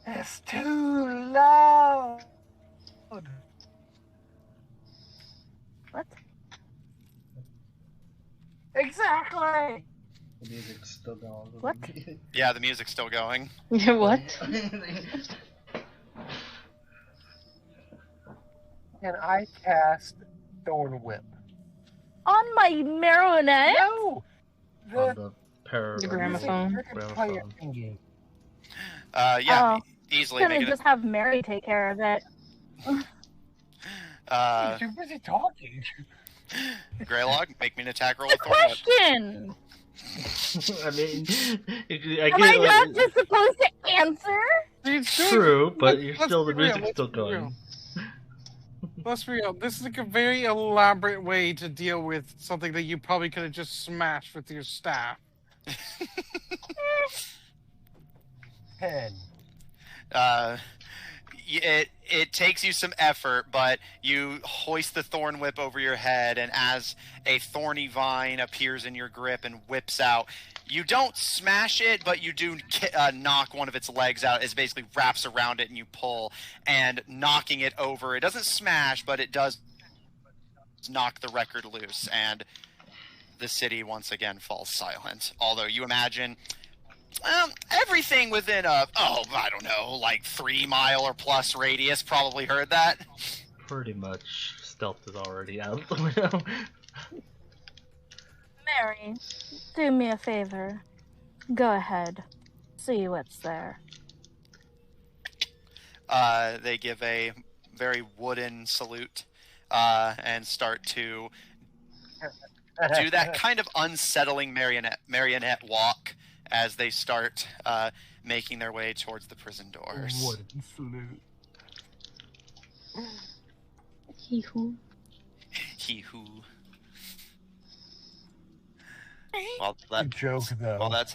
Speaker 5: It's too loud!
Speaker 6: What?
Speaker 5: Exactly!
Speaker 3: The music's still going.
Speaker 6: What?
Speaker 2: Yeah, the music's still going.
Speaker 4: What?
Speaker 5: Can I cast Thorn Whip?
Speaker 6: On my marionette?
Speaker 5: No!
Speaker 3: On the pair
Speaker 4: The gramophone.
Speaker 5: Player thingy.
Speaker 2: Yeah,
Speaker 6: Oh,
Speaker 2: easily
Speaker 6: I'm gonna
Speaker 2: make it.
Speaker 6: just have Mary take care of it.
Speaker 5: You're busy talking.
Speaker 2: Greylog, make me an attack roll with Thorn Whip.
Speaker 6: Question!
Speaker 3: I mean,
Speaker 6: Am I not just supposed to answer?
Speaker 1: It's good.
Speaker 3: true, but you're
Speaker 1: Let's
Speaker 3: still the
Speaker 1: be real,
Speaker 3: music's still
Speaker 1: let's be real.
Speaker 3: going.
Speaker 1: Let's be real. This is like a very elaborate way to deal with something that you probably could have just smashed with your staff.
Speaker 5: 10.
Speaker 2: it takes you some effort, but you hoist the thorn whip over your head, and as a thorny vine appears in your grip and whips out, you don't smash it, but you do knock one of its legs out. It basically wraps around it, and you pull, and knocking it over. It doesn't smash, but it does knock the record loose, and the city once again falls silent. Although you imagine everything within I don't know, like 3 mile or plus radius probably heard that.
Speaker 3: Pretty much stealth is already out the window.
Speaker 6: Mary, do me a favor. Go ahead. See what's there.
Speaker 2: They give a very wooden salute and start to do that kind of unsettling marionette walk as they start making their way towards the prison doors.
Speaker 5: Wooden salute.
Speaker 4: Hee-hoo.
Speaker 2: Hee-hoo. While
Speaker 5: Joke, though.
Speaker 2: While that's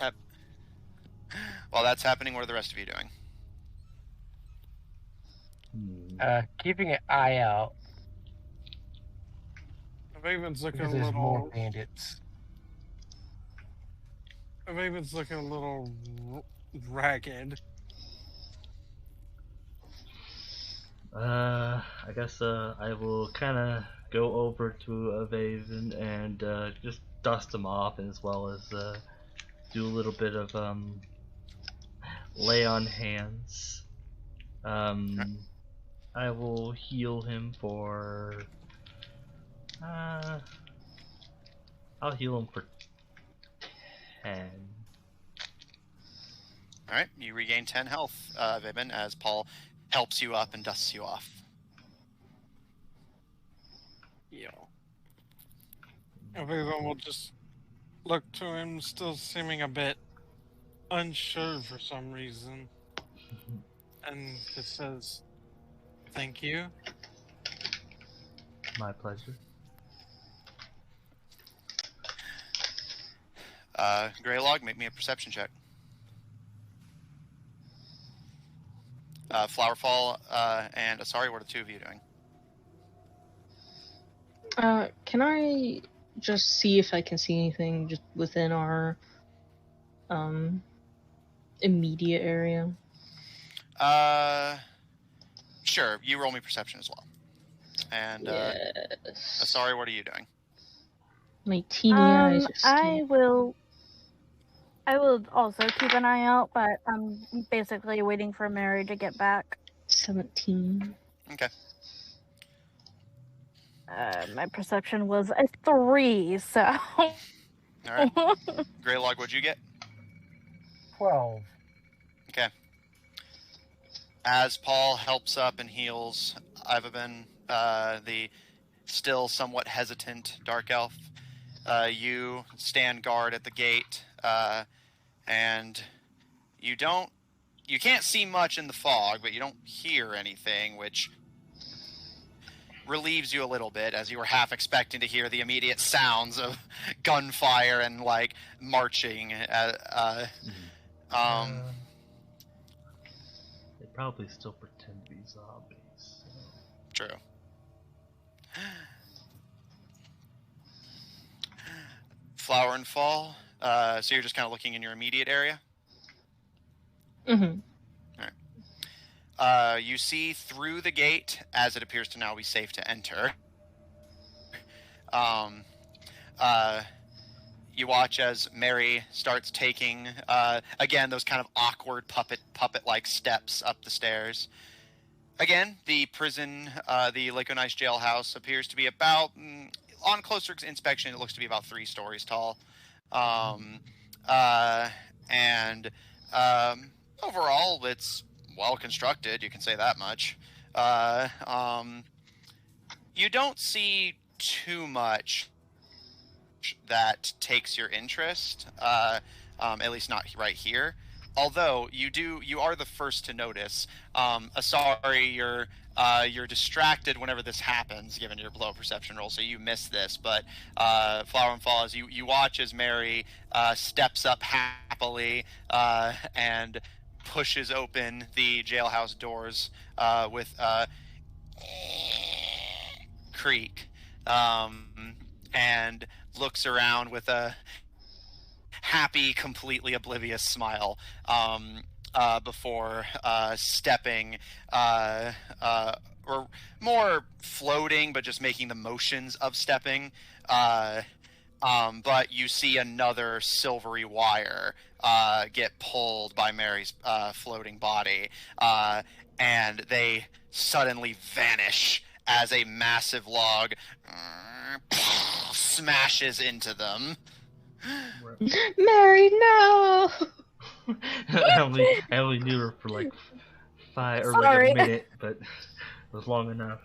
Speaker 2: happening, what are the rest of you doing?
Speaker 5: Keeping an eye out.
Speaker 1: Raven's looking
Speaker 5: Because
Speaker 1: a
Speaker 5: there's more
Speaker 1: little.
Speaker 5: bandits.
Speaker 1: Raven's looking a little ragged.
Speaker 3: I guess I will kind of go over to Vaven and just dust him off, as well as do a little bit of lay on hands. I will heal him for. I'll heal him for 10.
Speaker 2: Alright, you regain 10 health, Vibin, as Paul helps you up and dusts you off.
Speaker 1: Yeah. Everyone will just look to him, still seeming a bit unsure for some reason. And just says, "Thank you."
Speaker 3: My pleasure.
Speaker 2: Greylog, make me a perception check. Flowerfall and Asari, what are the two of you doing?
Speaker 4: Can I just see if I can see anything just within our immediate area?
Speaker 2: Sure, you roll me perception as well. And
Speaker 4: Yes.
Speaker 2: Asari, what are you doing?
Speaker 4: My teeny eyes are
Speaker 6: I will also keep an eye out, but I'm basically waiting for Mary to get back.
Speaker 4: 17.
Speaker 2: Okay.
Speaker 6: My perception was a 3, so.
Speaker 2: Alright. Greylog, what'd you get?
Speaker 5: 12.
Speaker 2: Okay. As Paul helps up and heals Ivabin, the still somewhat hesitant Dark Elf, you stand guard at the gate, and you can't see much in the fog, but you don't hear anything, which relieves you a little bit, as you were half expecting to hear the immediate sounds of gunfire and, like, marching.
Speaker 3: They probably still pretend to be zombies. So.
Speaker 2: True. Flower and Fall. So you're just kind of looking in your immediate area?
Speaker 4: Mm-hmm.
Speaker 2: You see through the gate, as it appears to now be safe to enter. You watch as Mary starts taking, again, those kind of awkward puppet-like steps up the stairs. Again, the prison, the Lake O'Nice jailhouse, appears to be about, on closer inspection, it looks to be about 3 stories tall. Overall, it's well constructed, you can say that much. You don't see too much that takes your interest, at least not right here. Although you are the first to notice. Asari, you're distracted whenever this happens, given your blow perception roll, so you miss this. But Flower and Fall, as you watch as Mary steps up happily and pushes open the jailhouse doors with creak, and looks around with a happy, completely oblivious smile before stepping, or more floating, but just making the motions of stepping. But you see another silvery wire get pulled by Mary's floating body, and they suddenly vanish as a massive log smashes into them.
Speaker 4: Mary, no!
Speaker 3: I only knew her for like
Speaker 6: Sorry.
Speaker 3: a minute, but it was long enough.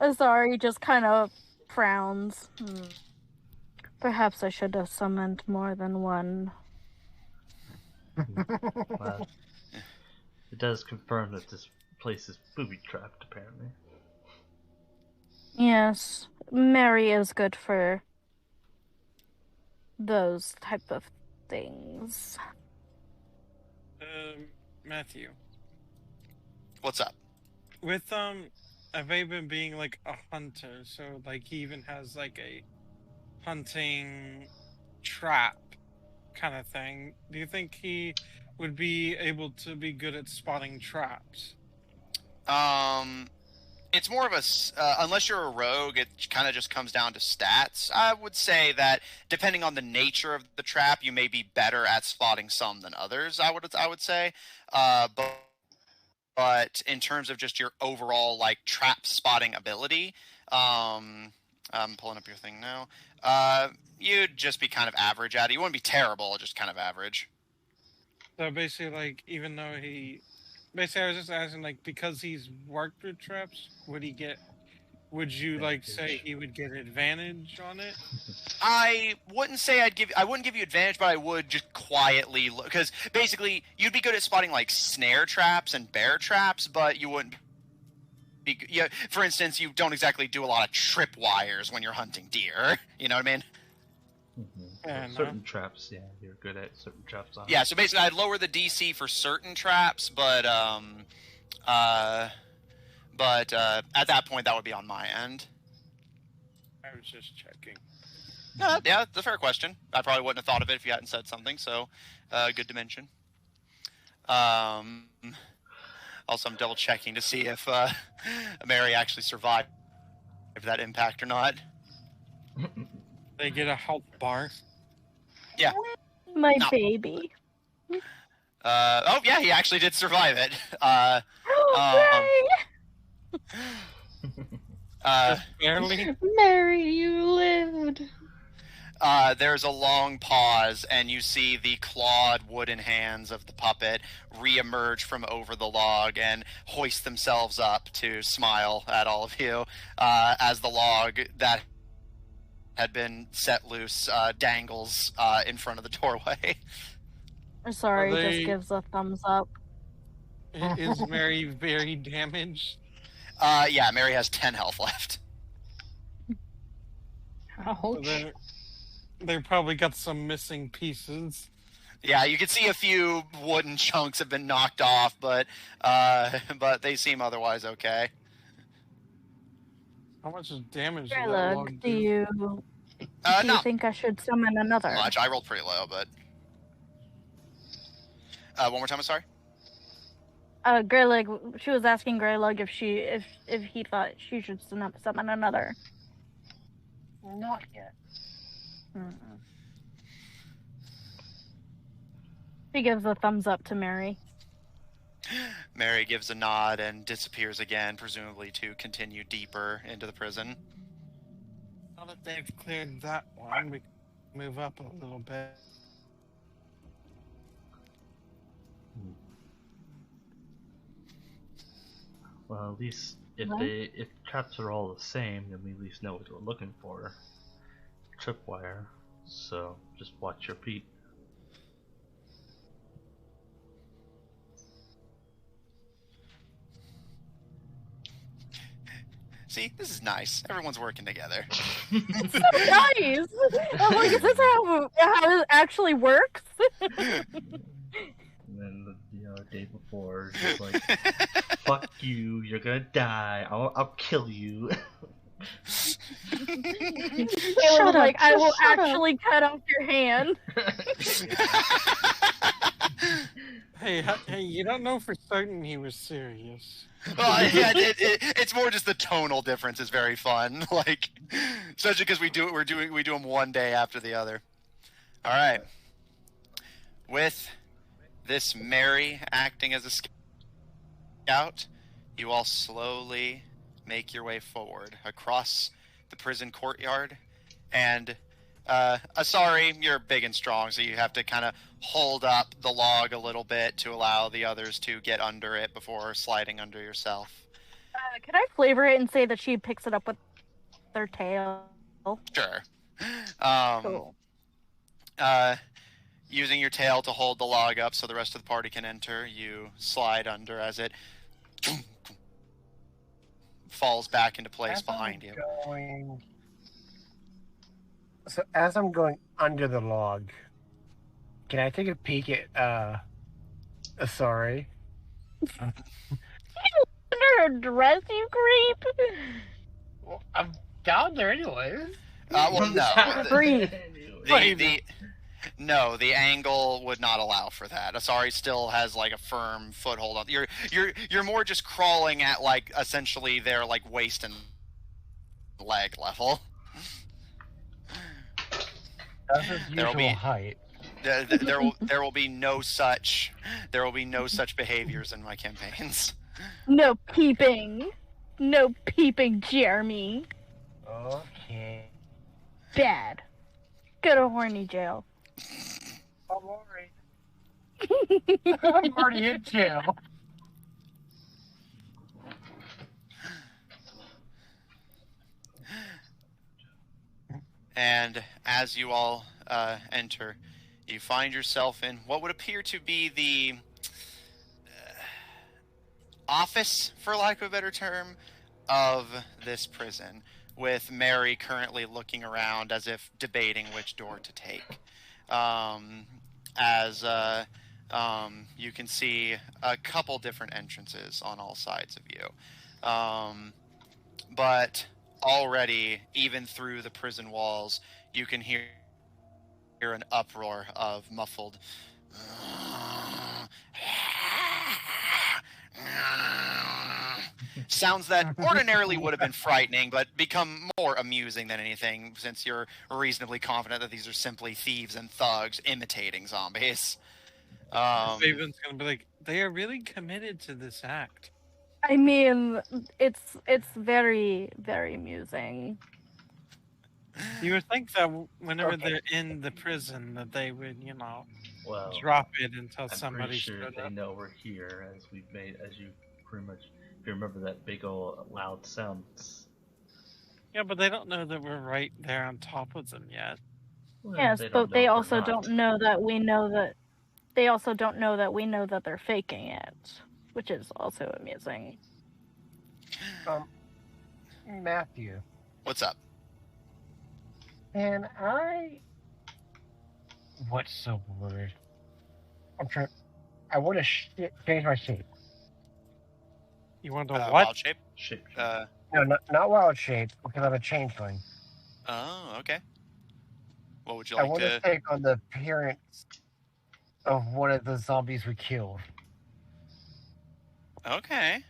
Speaker 6: Azari just kind of frowns. Perhaps I should have summoned more than one.
Speaker 3: Well, it does confirm that this place is booby-trapped, apparently.
Speaker 6: Yes, Mary is good for those type of things.
Speaker 1: Matthew,
Speaker 2: What's up?
Speaker 1: with Aveba being like a hunter, so like he even has like a hunting trap kind of thing. Do you think he would be able to be good at spotting traps?
Speaker 2: It's more of a unless you're a rogue, it kind of just comes down to stats. I would say that depending on the nature of the trap, you may be better at spotting some than others. I would say, but in terms of just your overall like trap spotting ability, I'm pulling up your thing now. You'd just be kind of average at it. You wouldn't be terrible, just kind of average.
Speaker 1: So basically, like, even though basically, I was just asking, like, because he's worked with traps, would you, like, say he would get advantage on it?
Speaker 2: I wouldn't say I wouldn't give you advantage, but I would just quietly look, because basically, you'd be good at spotting, like, snare traps and bear traps, but you wouldn't be, yeah, for instance, you don't exactly do a lot of tripwires when you're hunting deer, you know what I mean?
Speaker 3: Certain traps, yeah, you're good at certain traps.
Speaker 2: Yeah, so basically I'd lower the DC for certain traps, but at that point that would be on my end.
Speaker 1: I was just checking.
Speaker 2: Yeah, that's a fair question. I probably wouldn't have thought of it if you hadn't said something, so good to mention. Also, I'm double checking to see if Mary actually survived that impact or not.
Speaker 1: They get a health bar.
Speaker 2: Yeah.
Speaker 6: My
Speaker 2: No.
Speaker 6: baby.
Speaker 2: Oh yeah, he actually did survive it.
Speaker 6: Yay!
Speaker 1: Barely.
Speaker 4: Mary, you lived!
Speaker 2: There's a long pause, and you see the clawed wooden hands of the puppet reemerge from over the log and hoist themselves up to smile at all of you as the log that had been set loose dangles in front of the doorway.
Speaker 6: Sorry,
Speaker 1: Are they-
Speaker 6: just gives a thumbs up.
Speaker 1: Is Mary very damaged?
Speaker 2: Yeah, Mary has 10 health left.
Speaker 1: So
Speaker 4: Ouch.
Speaker 1: they probably got some missing pieces.
Speaker 2: Yeah, you can see a few wooden chunks have been knocked off, but they seem otherwise okay.
Speaker 1: How much damage did that
Speaker 6: Grelug,
Speaker 1: log
Speaker 6: do you
Speaker 2: No,
Speaker 6: think I should summon another?
Speaker 2: much. I rolled pretty low, but one more time. I'm sorry.
Speaker 6: Grelug, she was asking Grelug if he thought she should summon another.
Speaker 5: Not yet.
Speaker 6: She gives a thumbs up to Mary.
Speaker 2: Mary gives a nod and disappears again, presumably to continue deeper into the prison.
Speaker 1: Now that they've cleared that one, we can move up a little bit.
Speaker 3: Well, at least if traps are all the same, then we at least know what we're looking for. Tripwire. So just watch your feet.
Speaker 2: See, this is nice. Everyone's working together.
Speaker 6: It's so nice! I'm like, is this how it actually works?
Speaker 3: day before, just like, fuck you, you're gonna die, I'll kill you.
Speaker 6: Shut up, like, I will actually cut off your hand.
Speaker 1: Hey, you don't know for certain he was serious.
Speaker 2: Well, yeah, it's more just the tonal difference is very fun. Like, especially because we do them one day after the other. All right. With this Mary acting as a scout, you all slowly make your way forward across the prison courtyard, and Asari, you're big and strong, so you have to kind of hold up the log a little bit to allow the others to get under it before sliding under yourself.
Speaker 6: Can I flavor it and say that she picks it up with their tail?
Speaker 2: Sure.
Speaker 6: Cool.
Speaker 2: Using your tail to hold the log up so the rest of the party can enter, you slide under as it falls back into place behind you.
Speaker 5: So as I'm going under the log, can I take a peek at Asari?
Speaker 6: Under her dress, you creep!
Speaker 5: Well, I'm down there anyways.
Speaker 2: Well, no.
Speaker 6: Breathe.
Speaker 2: No, the angle would not allow for that. Asari still has like a firm foothold on. You're more just crawling at like essentially their like waist and leg level.
Speaker 5: That's his usual height.
Speaker 2: There will be no such behaviors in my campaigns.
Speaker 6: No peeping, Jeremy.
Speaker 5: Okay.
Speaker 6: Bad. Go to horny jail.
Speaker 5: I'm worried. I'm already in jail.
Speaker 2: And as you all enter, you find yourself in what would appear to be the office, for lack of a better term, of this prison, with Mary currently looking around as if debating which door to take. You can see a couple different entrances on all sides of you. But already, even through the prison walls, you can hear an uproar of muffled sounds that ordinarily would have been frightening, but become more amusing than anything, since you're reasonably confident that these are simply thieves and thugs imitating zombies.
Speaker 1: Raven's gonna be like, they are really committed to this act.
Speaker 6: I mean, it's very, very amusing.
Speaker 1: You would think that whenever they're in the prison, that they would,
Speaker 3: Well,
Speaker 1: drop it until
Speaker 3: I'm
Speaker 1: somebody
Speaker 3: pretty sure
Speaker 1: showed
Speaker 3: they
Speaker 1: up.
Speaker 3: know we're here, as you pretty much, if you remember that big old loud sound.
Speaker 1: Yeah, but they don't know that we're right there on top of them yet.
Speaker 3: Well,
Speaker 6: Yes,
Speaker 3: don't
Speaker 6: but
Speaker 3: know
Speaker 6: they
Speaker 3: if we're
Speaker 6: also
Speaker 3: not.
Speaker 6: don't know that we know that. They also don't know that we know that they're faking it, which is also amusing.
Speaker 5: Matthew.
Speaker 2: What's up?
Speaker 5: And what's the word? I want to change my shape.
Speaker 1: You want to what?
Speaker 2: Wild shape?
Speaker 3: Shape.
Speaker 5: No, not wild shape, because I'm a changeling.
Speaker 2: Oh, okay. What would you
Speaker 5: I
Speaker 2: like
Speaker 5: want to take on the appearance of one of the zombies we killed.
Speaker 2: Okay.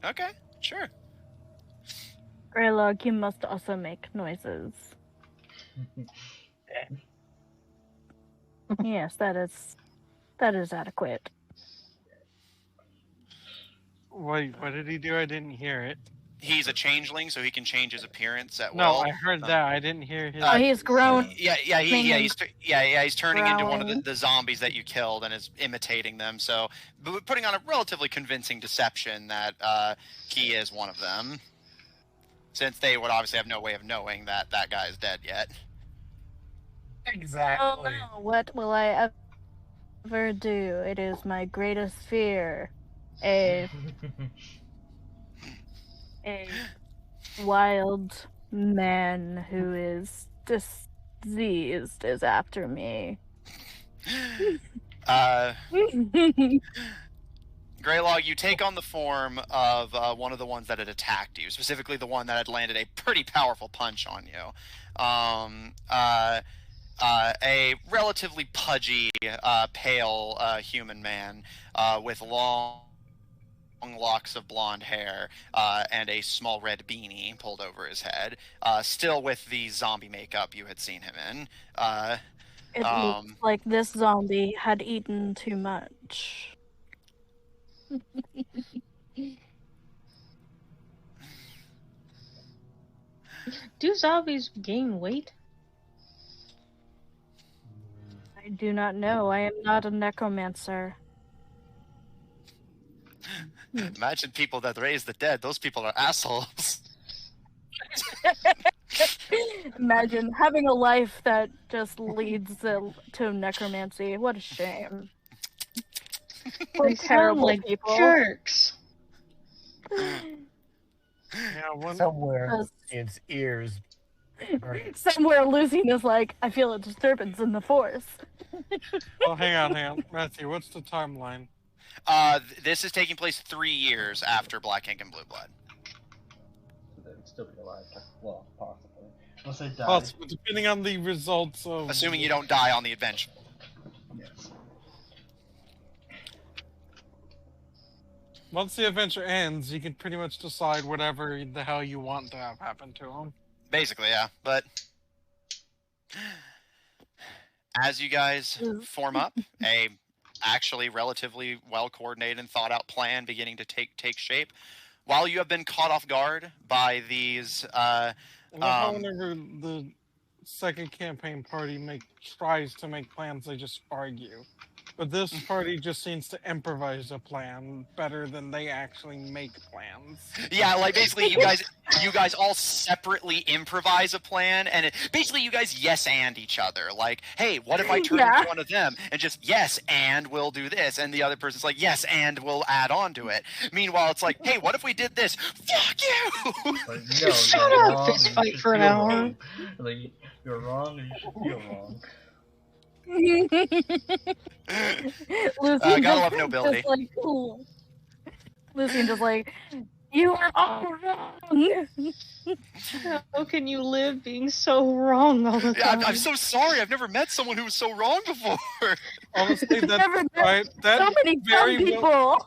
Speaker 2: Okay, sure.
Speaker 6: Greylog, you must also make noises. Yes, that is adequate.
Speaker 1: Wait, what did he do? I didn't hear it.
Speaker 2: He's a changeling, so he can change his appearance at
Speaker 1: No,
Speaker 2: will.
Speaker 1: I heard that. I didn't hear his.
Speaker 6: He's grown.
Speaker 2: He's turning into one of
Speaker 6: Growling.
Speaker 2: the zombies that you killed and is imitating them. So, but putting on a relatively convincing deception that he is one of them, since they would obviously have no way of knowing that that guy is dead yet.
Speaker 5: Exactly.
Speaker 6: Oh no, what will I ever do? It is my greatest fear. A wild man who is diseased is after me.
Speaker 2: Greylog, you take on the form of one of the ones that had attacked you, specifically the one that had landed a pretty powerful punch on you. A relatively pudgy, pale human man with long locks of blonde hair and a small red beanie pulled over his head, still with the zombie makeup you had seen him in.
Speaker 6: It looks like this zombie had eaten too much.
Speaker 4: Do zombies gain weight?
Speaker 6: I do not know. I am not a necromancer.
Speaker 2: Imagine people that raise the dead. Those people are assholes.
Speaker 6: Imagine having a life that just leads to necromancy. What a shame.
Speaker 4: They sound like
Speaker 6: people.
Speaker 4: jerks.
Speaker 1: Yeah,
Speaker 5: Somewhere its ears.
Speaker 6: Somewhere Lucian is like, I feel a disturbance in the force.
Speaker 1: Oh, hang on. Matthew, what's the timeline?
Speaker 2: This is taking place 3 years after Black Ink and Blue Blood.
Speaker 3: So they'd still be alive. Well, possibly. Unless they die.
Speaker 1: Possibly, depending on the results of...
Speaker 2: Assuming you don't die on the adventure.
Speaker 3: Yes.
Speaker 1: Once the adventure ends, you can pretty much decide whatever the hell you want to have happen to him.
Speaker 2: Basically, yeah. But as you guys form up, a actually relatively well-coordinated and thought-out plan beginning to take shape, while you have been caught off guard by these...
Speaker 1: whenever the second campaign party tries to make plans, they just argue. But this party just seems to improvise a plan better than they actually make plans.
Speaker 2: Yeah, like basically you guys all separately improvise a plan, and basically you guys yes and each other. Like, hey, what if I turn into one of them and just yes and we'll do this, and the other person's like yes and we'll add on to it. Meanwhile, it's like, hey, what if we did this? Fuck you!
Speaker 3: Like, no,
Speaker 4: Shut up! Fist fight for an hour.
Speaker 3: Like, you're wrong and you should feel wrong.
Speaker 6: Lucian
Speaker 2: gotta love nobility.
Speaker 6: Lucian just like, you are all wrong.
Speaker 4: How can you live being so wrong all the time?
Speaker 2: I'm so sorry. I've never met someone who was so wrong before.
Speaker 1: Honestly,
Speaker 6: Never met
Speaker 1: right. That
Speaker 6: so many dumb people.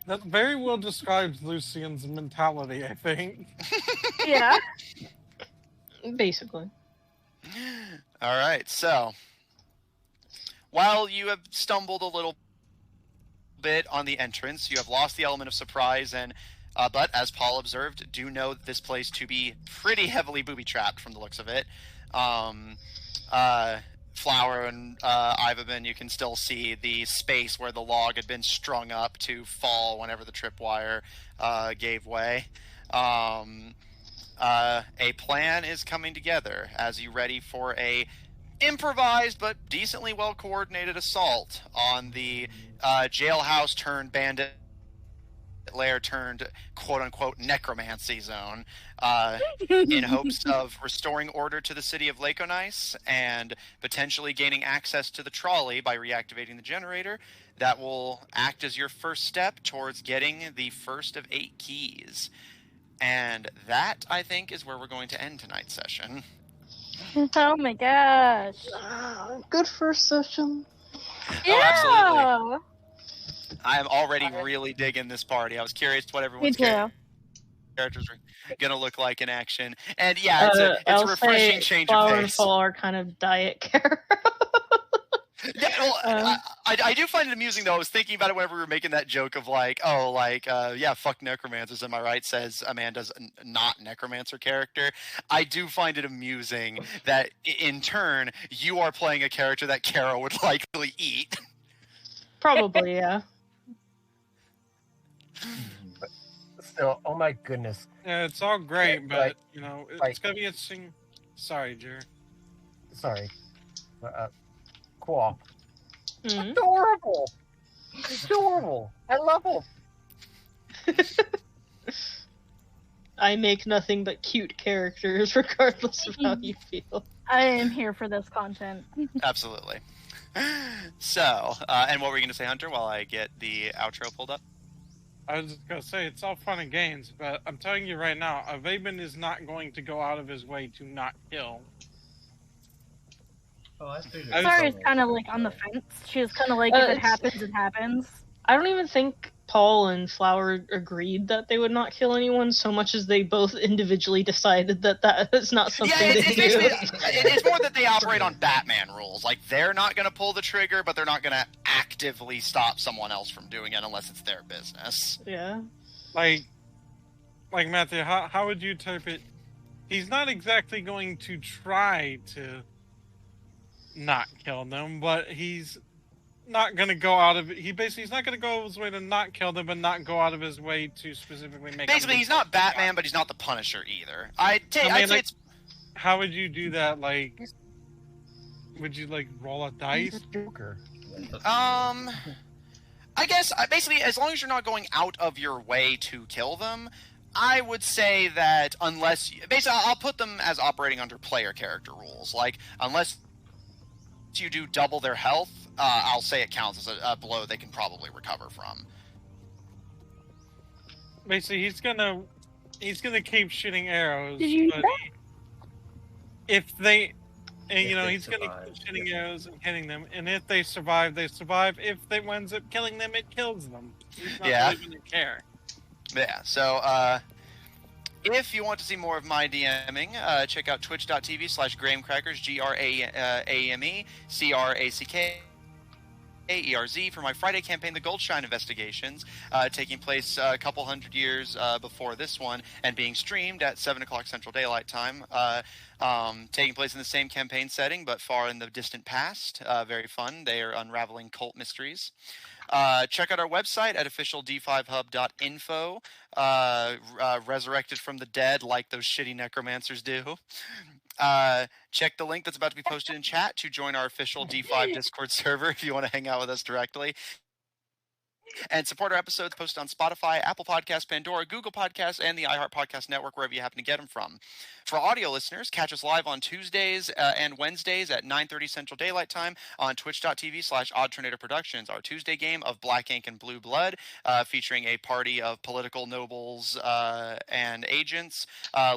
Speaker 1: That very well describes Lucian's mentality, I think.
Speaker 6: Yeah.
Speaker 4: Basically.
Speaker 2: All right, so while you have stumbled a little bit on the entrance, you have lost the element of surprise, and but as Paul observed, do know this place to be pretty heavily booby-trapped from the looks of it. Flower and Ivaben, you can still see the space where the log had been strung up to fall whenever the tripwire gave way. A plan is coming together as you ready for a improvised but decently well coordinated assault on the jailhouse turned bandit lair turned quote unquote necromancy zone in hopes of restoring order to the city of Laconise and potentially gaining access to the trolley by reactivating the generator that will act as your first step towards getting the first of 8 keys. And that, I think, is where we're going to end tonight's session.
Speaker 6: Oh my gosh.
Speaker 4: Good first session.
Speaker 6: Yeah.
Speaker 2: Oh, absolutely. I am already really digging this party. I was curious what everyone's characters are going to look like in action. And yeah, it's a refreshing change of
Speaker 4: Flower
Speaker 2: pace.
Speaker 4: and Fall are kind of diet care.
Speaker 2: Yeah, well, I do find it amusing, though. I was thinking about it whenever we were making that joke of like, yeah, fuck necromancers, am I right? Says Amanda's not necromancer character. I do find it amusing that, in turn, you are playing a character that Kara would likely eat.
Speaker 4: Probably, yeah.
Speaker 5: But still, oh my goodness.
Speaker 1: Yeah, it's all great, but,
Speaker 5: Like-
Speaker 1: you know, it's
Speaker 5: like-
Speaker 1: going to be interesting. Sorry, Jer.
Speaker 5: Sorry. Cool.
Speaker 4: Mhm.
Speaker 5: Adorable. Adorable. I love him.
Speaker 4: I make nothing but cute characters, regardless of how you feel.
Speaker 6: I am here for this content.
Speaker 2: Absolutely. So, and what were you going to say, Hunter, while I get the outro pulled up?
Speaker 1: I was just gonna say it's all fun and games, but I'm telling you right now, Avaben is not going to go out of his way to not kill.
Speaker 3: Oh, I figured.
Speaker 6: Sorry, is kind of like on the fence. She was kind of like, if it happens, it happens.
Speaker 4: I don't even think Paul and Flower agreed that they would not kill anyone so much as they both individually decided that that is not something they do.
Speaker 2: It's more that they operate on Batman rules. Like, they're not going to pull the trigger, but they're not going to actively stop someone else from doing it unless it's their business.
Speaker 4: Yeah.
Speaker 1: Like Matthew, how would you interpret? He's not exactly going to try to not kill them, but he's not going to go out of it. He's not going to go his way to not kill them, but not go out of his way to specifically make.
Speaker 2: Basically, he's not Batman, but he's not the Punisher either. I'd say it's.
Speaker 1: How would you do that? Like, would you like roll a dice?
Speaker 5: Joker.
Speaker 2: I guess basically, as long as you're not going out of your way to kill them, I would say that basically, I'll put them as operating under player character rules. Like, unless you do double their health, I'll say it counts as a blow they can probably recover from.
Speaker 1: Basically, he's gonna keep shooting arrows.
Speaker 6: Did you
Speaker 1: but if they, and you know, he's gonna keep shooting arrows and hitting them. And if they survive, they survive. If they winds up killing them, it kills them. He's not really gonna care.
Speaker 2: Yeah. So, if you want to see more of my DMing, check out twitch.tv/GrahamCrackers, GrahamCrackers for my Friday campaign, The Goldshine Investigations, taking place a couple hundred years before this one, and being streamed at 7 o'clock Central Daylight Time. Taking place in the same campaign setting, but far in the distant past. Very fun. They are unraveling cult mysteries. Check out our website at officiald5hub.info. Resurrected from the dead like those shitty necromancers do. Check the link that's about to be posted in chat to join our official D5 Discord server if you want to hang out with us directly. And support our episodes posted on Spotify, Apple Podcasts, Pandora, Google Podcasts, and the iHeart Podcast Network, wherever you happen to get them from. For audio listeners, catch us live on Tuesdays and Wednesdays at 9:30 Central Daylight Time on twitch.tv/Odd Productions, our Tuesday game of Black Ink and Blue Blood, featuring a party of political nobles and agents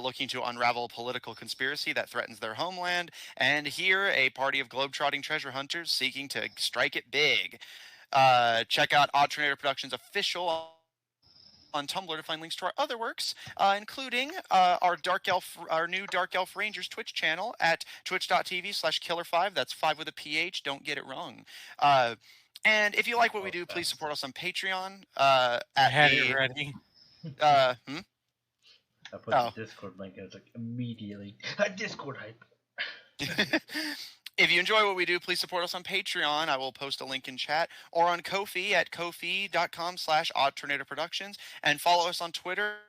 Speaker 2: looking to unravel a political conspiracy that threatens their homeland, and here a party of globetrotting treasure hunters seeking to strike it big. Check out Odd Tornado Productions official on Tumblr to find links to our other works, including our new Dark Elf Rangers Twitch channel at twitch.tv/Killer5. That's 5 with a PH. Don't get it wrong. And if you like what we do, please support us on Patreon.
Speaker 1: I had it ready.
Speaker 3: I put the Discord link and it's like immediately Discord hype.
Speaker 2: If you enjoy what we do, please support us on Patreon. I will post a link in chat, or on Ko-fi at kofi.com/oddtornadoproductions, and follow us on Twitter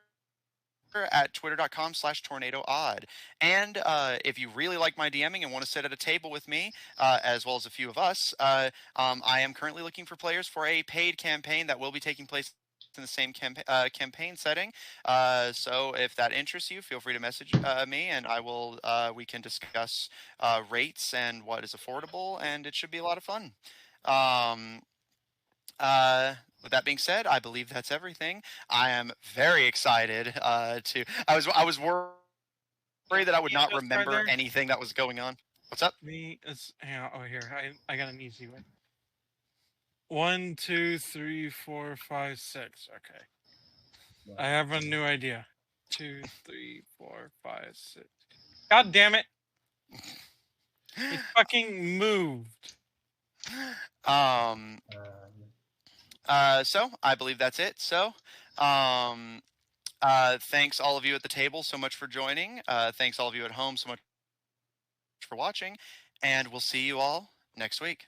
Speaker 2: at twitter.com/tornadoodd. And if you really like my DMing and want to sit at a table with me, as well as a few of us, I am currently looking for players for a paid campaign that will be taking place in the same campaign setting. So if that interests you, feel free to message me, and I will. We can discuss rates and what is affordable, and it should be a lot of fun. With that being said, I believe that's everything. I am very excited to. I was worried that I would not remember anything that was going on. What's up?
Speaker 1: Here, I got an easy one. 1, 2, 3, 4, 5, 6. Okay. I have a new idea. 2, 3, 4, 5, 6. God damn it! It fucking moved.
Speaker 2: So I believe that's it. So, thanks all of you at the table so much for joining. Thanks all of you at home so much for watching, and we'll see you all next week.